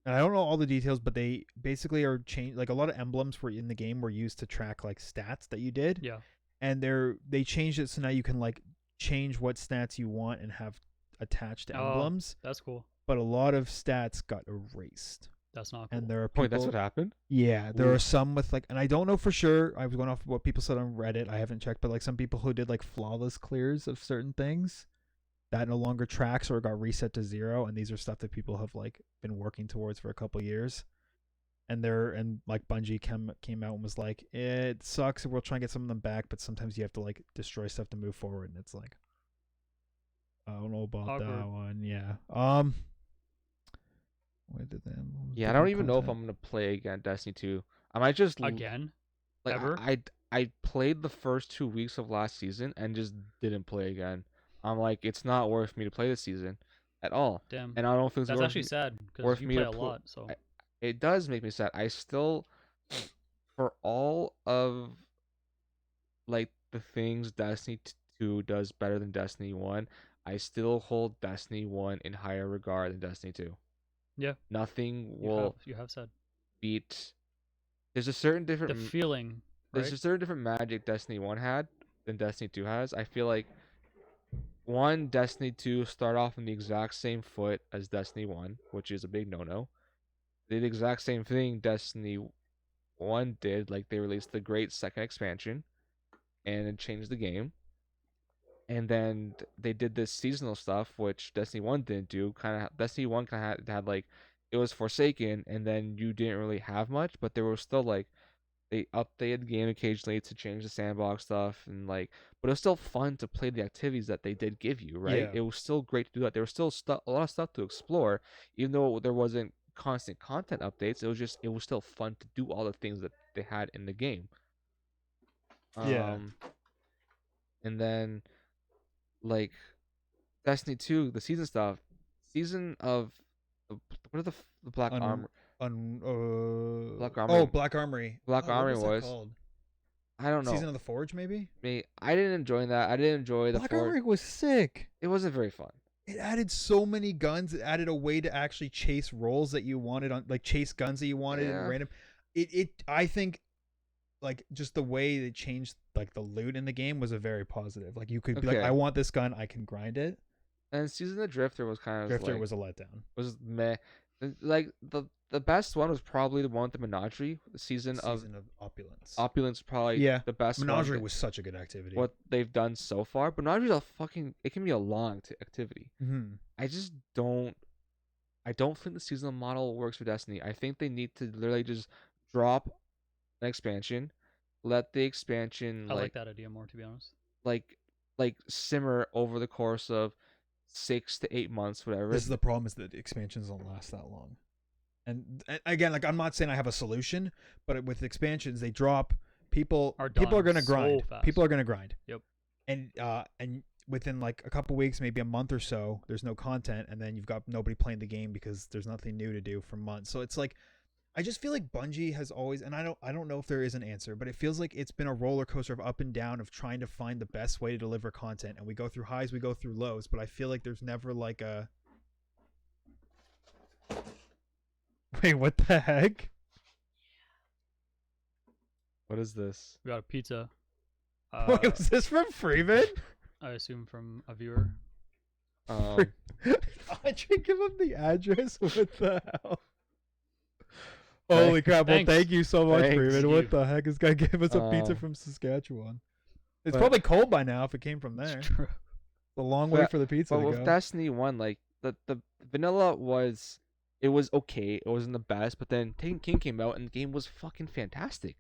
and I don't know all the details, but they basically are changed. Like a lot of emblems were in the game were used to track like stats that you did. Yeah. And they changed it so now you can like change what stats you want and have attached Oh. emblems. That's cool. But a lot of stats got erased, That's not cool. and there are people. Wait, that's what happened? Yeah, there are Oof. some with like, and I don't know for sure. I was going off of what people said on Reddit. I haven't checked, but like some people who did like flawless clears of certain things that no longer tracks or got reset to 0. And these are stuff that people have like been working towards for a couple years. and like Bungie came out and was like, it sucks. We'll try and get some of them back, but sometimes you have to like destroy stuff to move forward, and it's like, I don't know about Awkward. that one. Yeah. What did them? Yeah, I don't even know if I'm gonna play again Destiny 2. I might just Again? like Ever? I played the first 2 weeks of last season and just didn't play again. I'm like, it's not worth me to play this season at all. Damn. And I don't think it's That's worth actually me- sad because worth you me play to a pl- lot. So It does make me sad. I still, for all of like the things Destiny 2 does better than Destiny 1, I still hold Destiny 1 in higher regard than Destiny 2. yeah, Nothing you will have said beat. There's a certain the different feeling. there's Right? a certain different magic Destiny 1 had than Destiny 2 has. I feel like Destiny 2 start off on the exact same foot as Destiny 1, which is a big no-no. They did the exact same thing Destiny 1 did, like they released the great second expansion and it changed the game. And then they did this seasonal stuff, which Destiny 1 didn't do. Destiny 1 kind of had like, it was Forsaken, and then you didn't really have much, but there was still like, they updated the game occasionally to change the sandbox stuff, and like, but it was still fun to play the activities that they did give you, right? Yeah. It was still great to do that. There was still a lot of stuff to explore, even though there wasn't constant content updates. It was still fun to do all the things that they had in the game. Yeah. And then like Destiny 2, the season of what are the Black Armor? Black Armory. Oh, Black Armory. Black Oh, what Armory was that was. called? I don't know. Season of the Forge, maybe. I didn't enjoy that. I didn't enjoy the Black Forge. Armory was sick. It wasn't very fun. It added so many guns. It added a way to actually chase roles that you wanted on, like chase guns that you wanted Yeah. and random. I think, like just the way they changed like the loot in the game was a very positive. Like you could be like, Okay. I want this gun, I can grind it. And Season of Drifter was kind of Drifter like, was a letdown. was meh. Like the best one was probably the one with the Menagerie. The season of Opulence. Opulence, probably Yeah, the best one Menagerie that- was such a good activity. what they've done so far. But Menagerie's a fucking, it can be a long activity. Mm-hmm. I don't think the seasonal model works for Destiny. I think they need to literally just drop an expansion, let the expansion I like that idea more, to be honest. like simmer over the course of 6 to 8 months, whatever. This is the problem: is that expansions don't last that long. And again, like I'm not saying I have a solution, but with expansions, they drop. People Are are done gonna so grind. fast. People are gonna grind. Yep. And within like a couple weeks, maybe a month or so, there's no content, and then you've got nobody playing the game because there's nothing new to do for months. So it's like, I just feel like Bungie has always, and I don't know if there is an answer, but it feels like it's been a roller coaster of up and down of trying to find the best way to deliver content, and we go through highs, we go through lows, but I feel like there's never like a. Wait, what the heck? What is this? We got a pizza. Wait, was this from Freeman? I assume from a viewer. Um, Andre, give him the address. What the hell? Holy crap! Well, Thanks. thank you so much, Thanks. Freeman. What the heck? This guy gave us a pizza Um, from Saskatchewan. It's but- probably cold by now if it came from there. It's true. It's a long way But- for the pizza but to with go. Destiny 1, like the vanilla was, it was okay. It wasn't the best, but then Taken King came out and the game was fucking fantastic.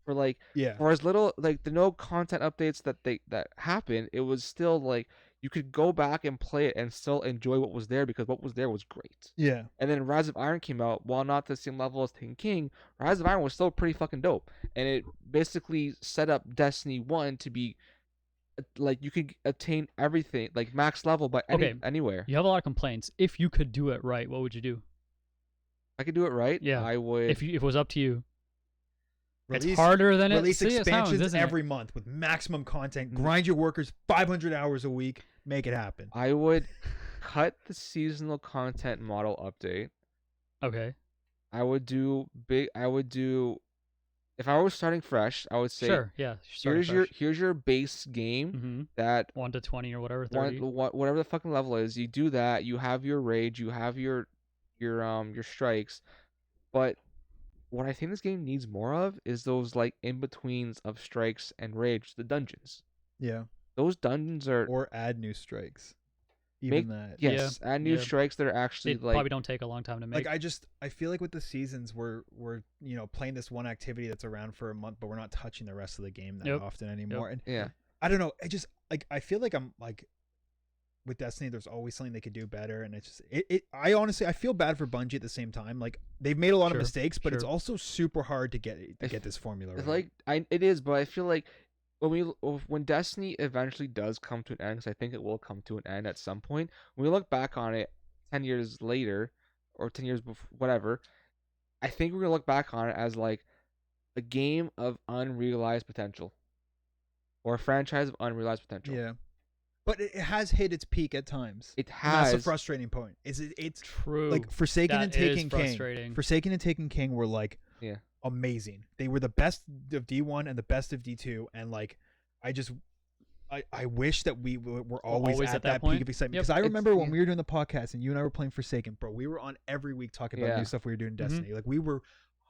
For like, Yeah. for as little, like the no content updates that happened, it was still like you could go back and play it and still enjoy what was there because what was there was great. Yeah. And then Rise of Iron came out, while not the same level as Taken King, Rise of Iron was still pretty fucking dope. And it basically set up Destiny 1 to be like you could attain everything, like max level by Okay. anywhere. You have a lot of complaints. If you could do it right, what would you do? I could do it right. Yeah. I would. If it was up to you, Release, it's harder than release it sounds, expansions isn't it? every month with maximum content. Mm. Grind your workers 500 hours a week. Make it happen. I would cut the seasonal content model update. Okay. I would do big. I would do. If I was starting fresh, I would say, Sure. Yeah. here's your base game Mm-hmm. that 1 to 20 or whatever. 30. whatever the fucking level is. You do that. You have your rage. You have your strikes. But what I think this game needs more of is those like in betweens of strikes and rage. The dungeons. Yeah. Those dungeons are Or add new strikes. even Make that. yes, add new yeah. strikes that are actually They like probably don't take a long time to make. Like I feel like with the seasons we're playing this one activity that's around for a month, but we're not touching the rest of the game that Yep. often anymore. And yeah. I don't know. I just like I feel like I'm like with Destiny, there's always something they could do better, and it's just I honestly I feel bad for Bungie at the same time. Like they've made a lot Sure, of mistakes, but it's sure. also super hard to get f- this formula It's right. like it is, but I feel like when Destiny eventually does come to an end, because I think it will come to an end at some point. When we look back on it 10 years later, or 10 years before, whatever, I think we're gonna look back on it as like a game of unrealized potential, or a franchise of unrealized potential. Yeah, but it has hit its peak at times. It And that's the has. frustrating point. It's True. like Forsaken That and is Taken King. frustrating. Forsaken and Taken King were like Yeah. amazing. They were the best of D1 and the best of D2, and like I wish that we were always at that point. peak of excitement, Yep. because I It's- remember when yeah. we were doing the podcast and you and I were playing Forsaken, bro. We were on every week talking about Yeah. new stuff we were doing in Mhm. Destiny. Like we were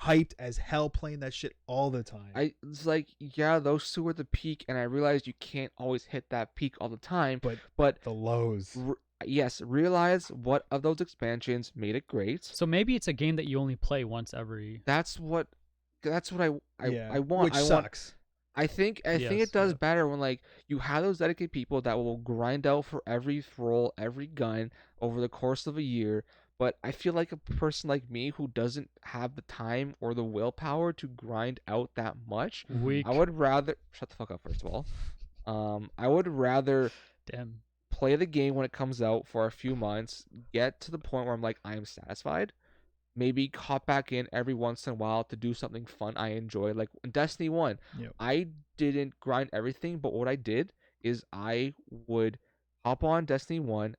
hyped as hell playing that shit all the time. It's like, yeah, those two were the peak, and I realized you can't always hit that peak all the time. But the lows. yes, realize what of those expansions made it great. So maybe it's a game that you only play once every. That's what I Yeah, want. which I want. sucks. I think Yes, it does yeah. better when like you have those dedicated people that will grind out for every role, every gun over the course of a year. But I feel like a person like me who doesn't have the time or the willpower to grind out that much, Week. I would rather shut the fuck up first of all. I would rather Damn. play the game when it comes out for a few months, get to the point where I'm like I am satisfied. Maybe hop back in every once in a while to do something fun I enjoy. Like in Destiny 1, Yep. I didn't grind everything, but what I did is I would hop on Destiny 1,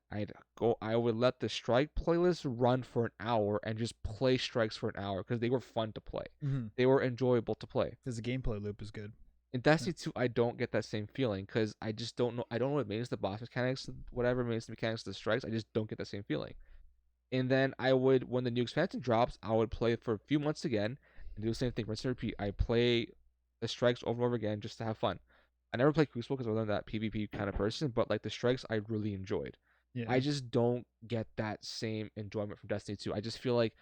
I would let the strike playlist run for an hour and just play strikes for an hour because they were fun to play. They were enjoyable to play. Because the gameplay loop is good. In Destiny 2, I don't get that same feeling because I just don't know. I don't know what makes the boss mechanics, whatever makes the mechanics of the strikes. I just don't get that same feeling. And then I would, when the new expansion drops, I would play for a few months again and do the same thing, rinse and repeat. I play the strikes over and over again just to have fun. I never played Crucible because I wasn't that PvP kind of person, but like the strikes I really enjoyed. Yeah. I just don't get that same enjoyment from Destiny 2. I just feel like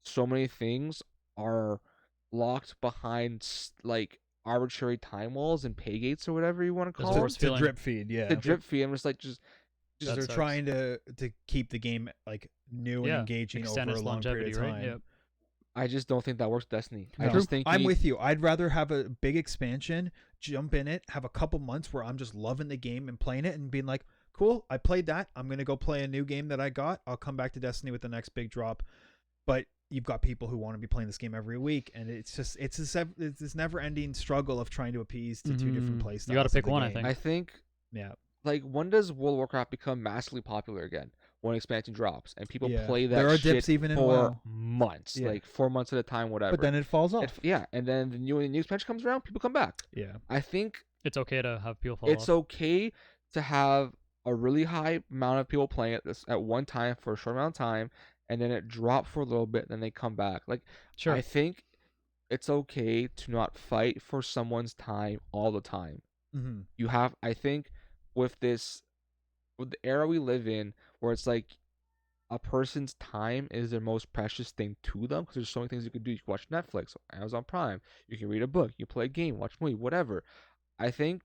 so many things are locked behind like arbitrary time walls and pay gates or whatever you want to That's call the it. worst to feeling. drip feed, yeah. The drip feed. I'm just like Just That they're sucks. trying to keep the game like new and Yeah. engaging Extend over a its long period longevity, of time. right? Yep. I just don't think that works with Destiny. I No. just think I'm with you. I'd rather have a big expansion, jump in it, have a couple months where I'm just loving the game and playing it and being like, cool, I played that. I'm going to go play a new game that I got. I'll come back to Destiny with the next big drop. But you've got people who want to be playing this game every week, and it's this never-ending struggle of trying to appease to two different Mhm. play styles. You gotta of pick the one, I game. think. I think Yeah. like when does World of Warcraft become massively popular again? When expansion drops and people Yeah. play that There are shit dips even in for WoW. months, Yeah. like 4 months at a time, whatever. But then it falls off. Yeah, and then the new expansion comes around, people come back. Yeah. I think It's okay to have people fall it's off. okay to have a really high amount of people playing it at one time for a short amount of time, and then it drop for a little bit, then they come back. Like Sure. I think it's okay to not fight for someone's time all the time. Mm-hmm. I think with the era we live in, where it's like a person's time is their most precious thing to them, because there's so many things you can do. You can watch Netflix, Amazon Prime, you can read a book, you play a game, watch a movie, whatever. I think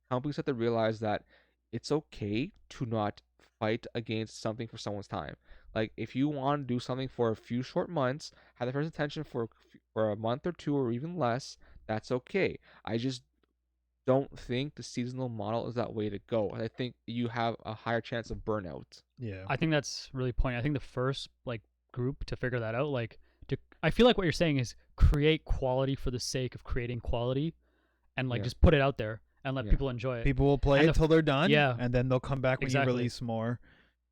companies have to realize that it's okay to not fight against something for someone's time. Like if you want to do something for a few short months, have the person's attention for a month or two or even less, that's okay. I just don't think the seasonal model is that way to go. I think you have a higher chance of burnout. Yeah. I think that's really point. I think the first like group to figure that out, like I feel like what you're saying is create quality for the sake of creating quality, and like Yeah. just put it out there and let Yeah. people enjoy it. People will play And it till they're done, yeah. and then they'll come back when Exactly. you release more.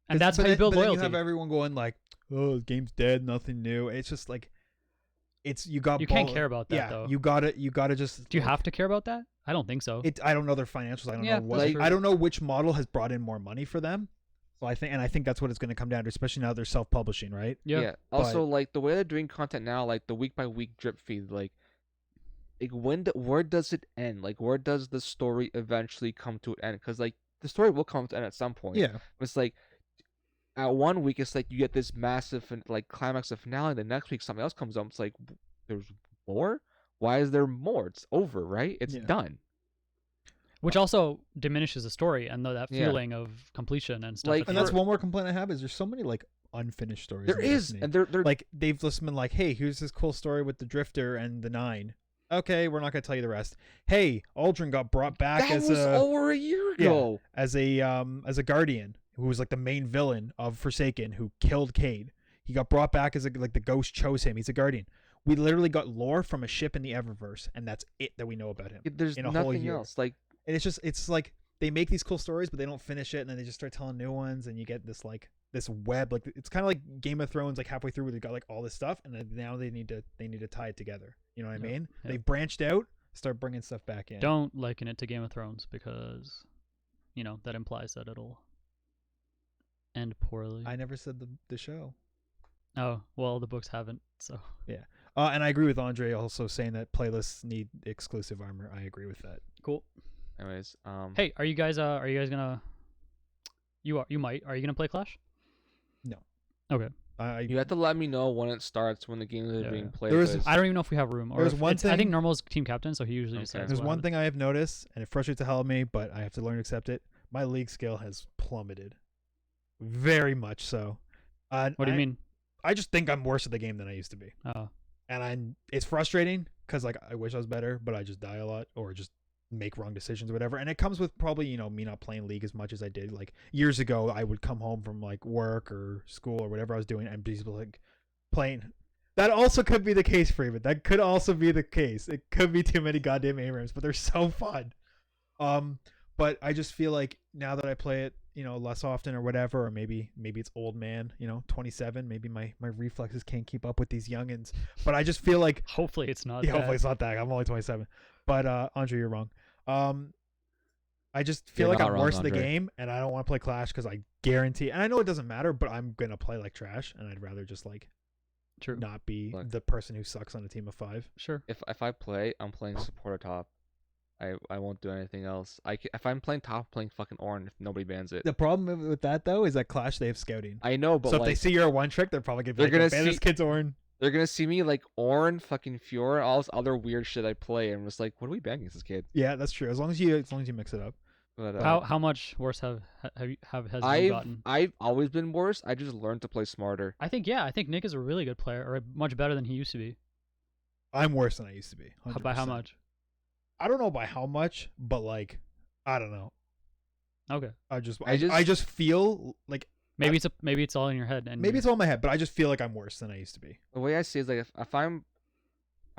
And that's how you build but then loyalty. you have everyone going like, "Oh, the game's dead, nothing new." It's just like, you got. You can't care about that, yeah, though. you gotta just. Do you have to care about that? I don't think so. I don't know their financials. I don't Yeah, know what. that's true. I don't know which model has brought in more money for them. So I think that's what it's going to come down to, especially now they're self-publishing, right? Yeah. Also, like the way they're doing content now, like the week by week drip feed, like where does it end? Like where does the story eventually come to an end? Because like the story will come to an end at some point. Yeah. It's like at 1 week, it's like you get this massive like climax of finale. The next week, something else comes up. It's like there's more. Why is there more? It's over, right? It's Yeah. done. Which also diminishes the story and that Yeah. feeling of completion and stuff. Like, at the And that's end. one more complaint I have is there's so many like unfinished stories. There in is, Destiny. and they're like they've just been like, hey, here's this cool story with the Drifter and the Nine. Okay, we're not gonna tell you the rest. Hey, Aldrin got brought back that as was a over a year Yeah. ago. as a guardian who was like the main villain of Forsaken who killed Cade. He got brought back as like the ghost chose him. He's a guardian. We literally got lore from a ship in the Eververse, and that's it that we know about him. There's in a whole nothing year. else. Like And it's like they make these cool stories, but they don't finish it, and then they just start telling new ones, and you get this like this web. Like it's kind of like Game of Thrones, like halfway through where they got like all this stuff, and then now they need to tie it together. You know what I Yep, mean? yep. They've branched out, start bringing stuff back in. Don't liken it to Game of Thrones because, that implies that it'll end poorly. I never said the show. Oh, well, the books haven't, so. And I agree with Andre also saying that playlists need exclusive armor. I agree with that. Cool. anyways, Hey, are you guys gonna... You might. Are you gonna play Clash? No. Okay. you have to let me know when it starts, when the games are Yeah. being played. There was- 'cause I don't even know if we have room. Or There's if one it's- I think thing- Normal's team captain, so he usually Okay. decides. There's what one happens. thing I have noticed, and it frustrates the hell out of me, but I have to learn to accept it. My league skill has plummeted, very much so. What do you mean? I just think I'm worse at the game than I used to be, Oh, and it's frustrating because like I wish I was better, but I just die a lot or just make wrong decisions or whatever. And it comes with probably me not playing league as much as I did. Like years ago, I would come home from like work or school or whatever I was doing and be like playing. That also could be the case, Freeman. That could also be the case. It could be too many goddamn ARAMs, but they're so fun. But I just feel like now that I play it, less often or whatever, or maybe it's old man, 27, maybe my reflexes can't keep up with these youngins. But I just feel like hopefully it's not. yeah, that. hopefully it's not that. I'm only 27. But Andre, you're wrong. I just feel You're like not I'm wrong, worse at the Andre. game, and I don't want to play Clash because I guarantee. And I know it doesn't matter, but I'm gonna play like trash, and I'd rather just like True. not be Look. the person who sucks on a team of 5. Sure. if I play, I'm playing support or top. I won't do anything else. If I'm playing top, I'm playing fucking Ornn if nobody bans it. The problem with that though is that Clash they have scouting. I know, but So like if they see you're a one trick, they're probably gonna be They're like, gonna "Man, this see- kid's Ornn." they're gonna see me like Ornn, fucking Fiora, all this other weird shit I play, and I'm just like, what are we banning this kid? Yeah, that's true. As long as you mix it up. But, How much worse has you gotten? I've always been worse. I just learned to play smarter. I think Nick is a really good player, or much better than he used to be. I'm worse than I used to be. By how 100%. much? I don't know by how much, but like I don't know. Okay. I just feel like Maybe it's all in your head, and maybe it's all in my head, but I just feel like I'm worse than I used to be. The way I see it is like if I'm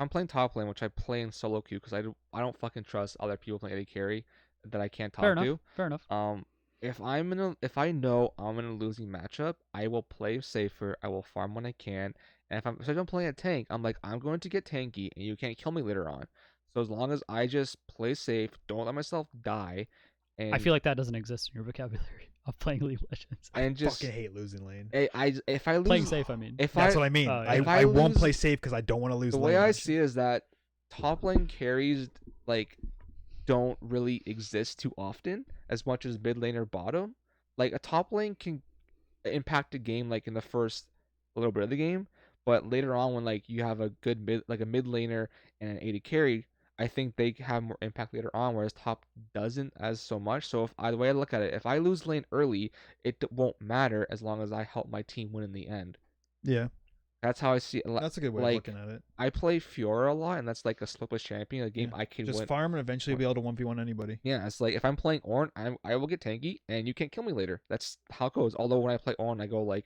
playing top lane, which I play in solo queue because I don't fucking trust other people playing AD carry that I can't talk fair enough. to. Fair enough. If I know I'm in a losing matchup, I will play safer. I will farm when I can. And if I'm playing a tank, I'm like, I'm going to get tanky, and you can't kill me later on. So as long as I just play safe, don't let myself die, and I feel like that doesn't exist in your vocabulary of playing League of Legends. and just Fucking hate losing lane. if I lose Playing safe, I mean. if That's I what I mean. yeah. If I I won't lose- play safe because I don't want to lose. the way lane. I see it is that top lane carries like don't really exist too often as much as mid lane or bottom. Like a top lane can impact a game like in the first little bit of the game, but later on when like you have a good mid laner and an AD carry, I think they have more impact later on, whereas top doesn't as so much. So the way I look at it, if I lose lane early, it won't matter as long as I help my team win in the end. Yeah, That's how I see it. that's a good way like, of looking at it. I play Fiora a lot, and that's like a slipless champion, a game Yeah, I can Just win. farm and eventually be able to 1v1 anybody. Yeah, it's like if I'm playing Ornn, I will get tanky, and you can't kill me later. That's how it goes. Although when I play Ornn, I go like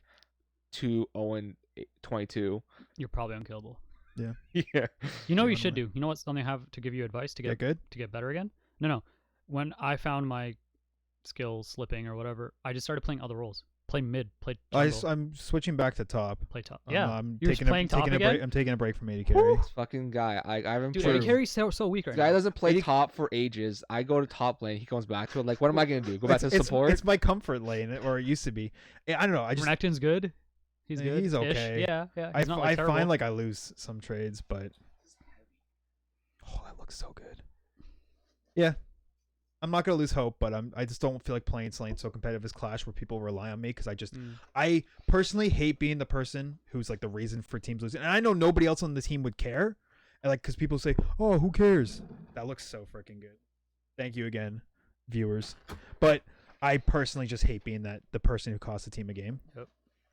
2-0-22. You're probably unkillable. Yeah. You know what you Run should away. do? You know what something I have to give you advice to Get get good. to get better again? No. When I found my skills slipping or whatever, I just started playing other roles. Play mid, play jungle, I'm switching back to top. play top. Yeah. I'm You're taking playing top taking a again? break. I'm taking a break from AD carry. This fucking guy. I haven't Dude, played. AD carry's so weak right The guy now. doesn't play AD top for ages. I go to top lane. He comes back to it. Like, what am I gonna do? Go back to support? It's my comfort lane, or it used to be. I don't know. I just Renekton's good. He's Yeah, good. he's okay. Yeah. He's I not like terrible. find like I lose some trades, but oh, that looks so good. Yeah, I'm not gonna lose hope, but I just don't feel like playing something so competitive as Clash where people rely on me because I personally hate being the person who's like the reason for teams losing. And I know nobody else on the team would care, and like because people say, "Oh, who cares?" That looks so freaking good. Thank you again, viewers. But I personally just hate being the person who costs the team a game. Yep.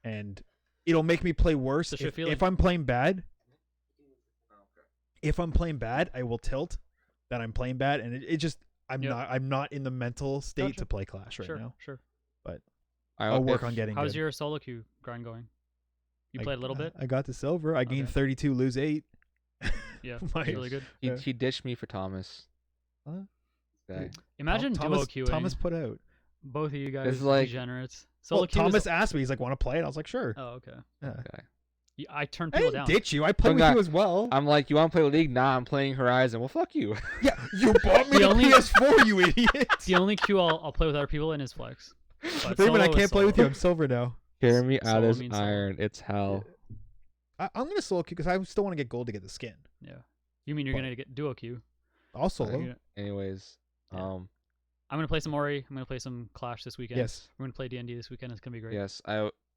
And it'll make me play worse if I'm playing bad. If I'm playing bad, I will tilt that I'm playing bad, and it just I'm not in the mental state to play Clash right now. Sure. But I'll work on getting. How's good. your solo queue grind going? You played a little bit. I got to silver. I gained 32, lose 8. Yeah, that's really good. He ditched me for Thomas. Huh? Okay. Imagine duo queuing. Thomas put out. Both of you guys It's like- degenerates. Well, Solo queue Thomas asked me. He's like, "Want to play it?" I was like, "Sure." Oh, okay. Yeah. Okay. I turned I people didn't down. ditch you. I played with Don't you as well. I'm like, you want to play League? Nah, I'm playing Horizon. Well, fuck you. Yeah, you bought me The the only- PS4, you idiot. The only queue I'll play with other people in is Flex. But Raymond, I solo is can't play with solo. you. I'm silver now. Hear me out Solo as means solo. iron. It's hell. I'm gonna solo queue because I still want to get gold to get the skin. Yeah. You mean you're gonna get duo queue? I'll solo. You're gonna- Anyways, Yeah. I'm gonna play some Ori. I'm gonna play some Clash this weekend. Yes. We're gonna play D&D this weekend. It's gonna be great. yes.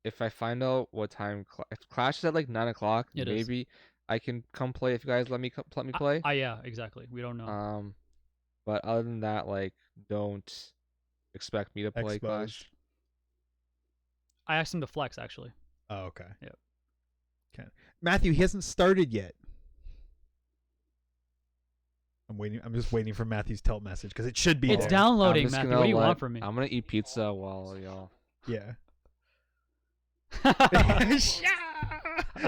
If I find out what time if Clash is at like 9:00, It is. maybe I can come play if you guys let me play. Yeah, exactly. We don't know. But other than that, like, don't expect me to play Clash. Exposed. I asked him to flex actually. Oh, okay. Yep. Okay. Matthew, he hasn't started yet. I'm waiting. I'm just waiting for Matthew's tilt message because it should be It's there. downloading, I'm just Matthew. gonna What do you let- want from me? I'm gonna eat pizza while y'all. Yeah.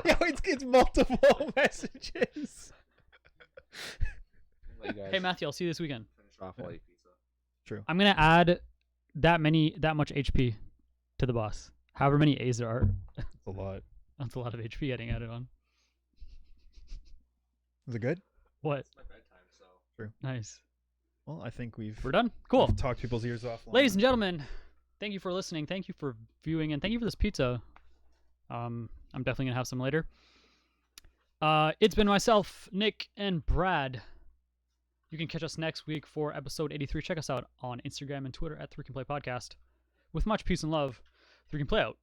Yo, it's multiple messages. Let you guys Hey Matthew, I'll see you this weekend. finish off while I eat pizza. True. I'm gonna add that much HP to the boss. However many A's there are. It's a lot. That's a lot of HP getting added on. Is it good? What? It's my bedtime, so. Nice. Well, I think we've We're done. Cool. talked people's ears off. long Ladies and enough. gentlemen, thank you for listening. Thank you for viewing, and thank you for this pizza. I'm definitely gonna have some later. It's been myself, Nick, and Brad. You can catch us next week for episode 83. Check us out on Instagram and Twitter at 3 Can Play Podcast. With much peace and love, 3 Can Play out.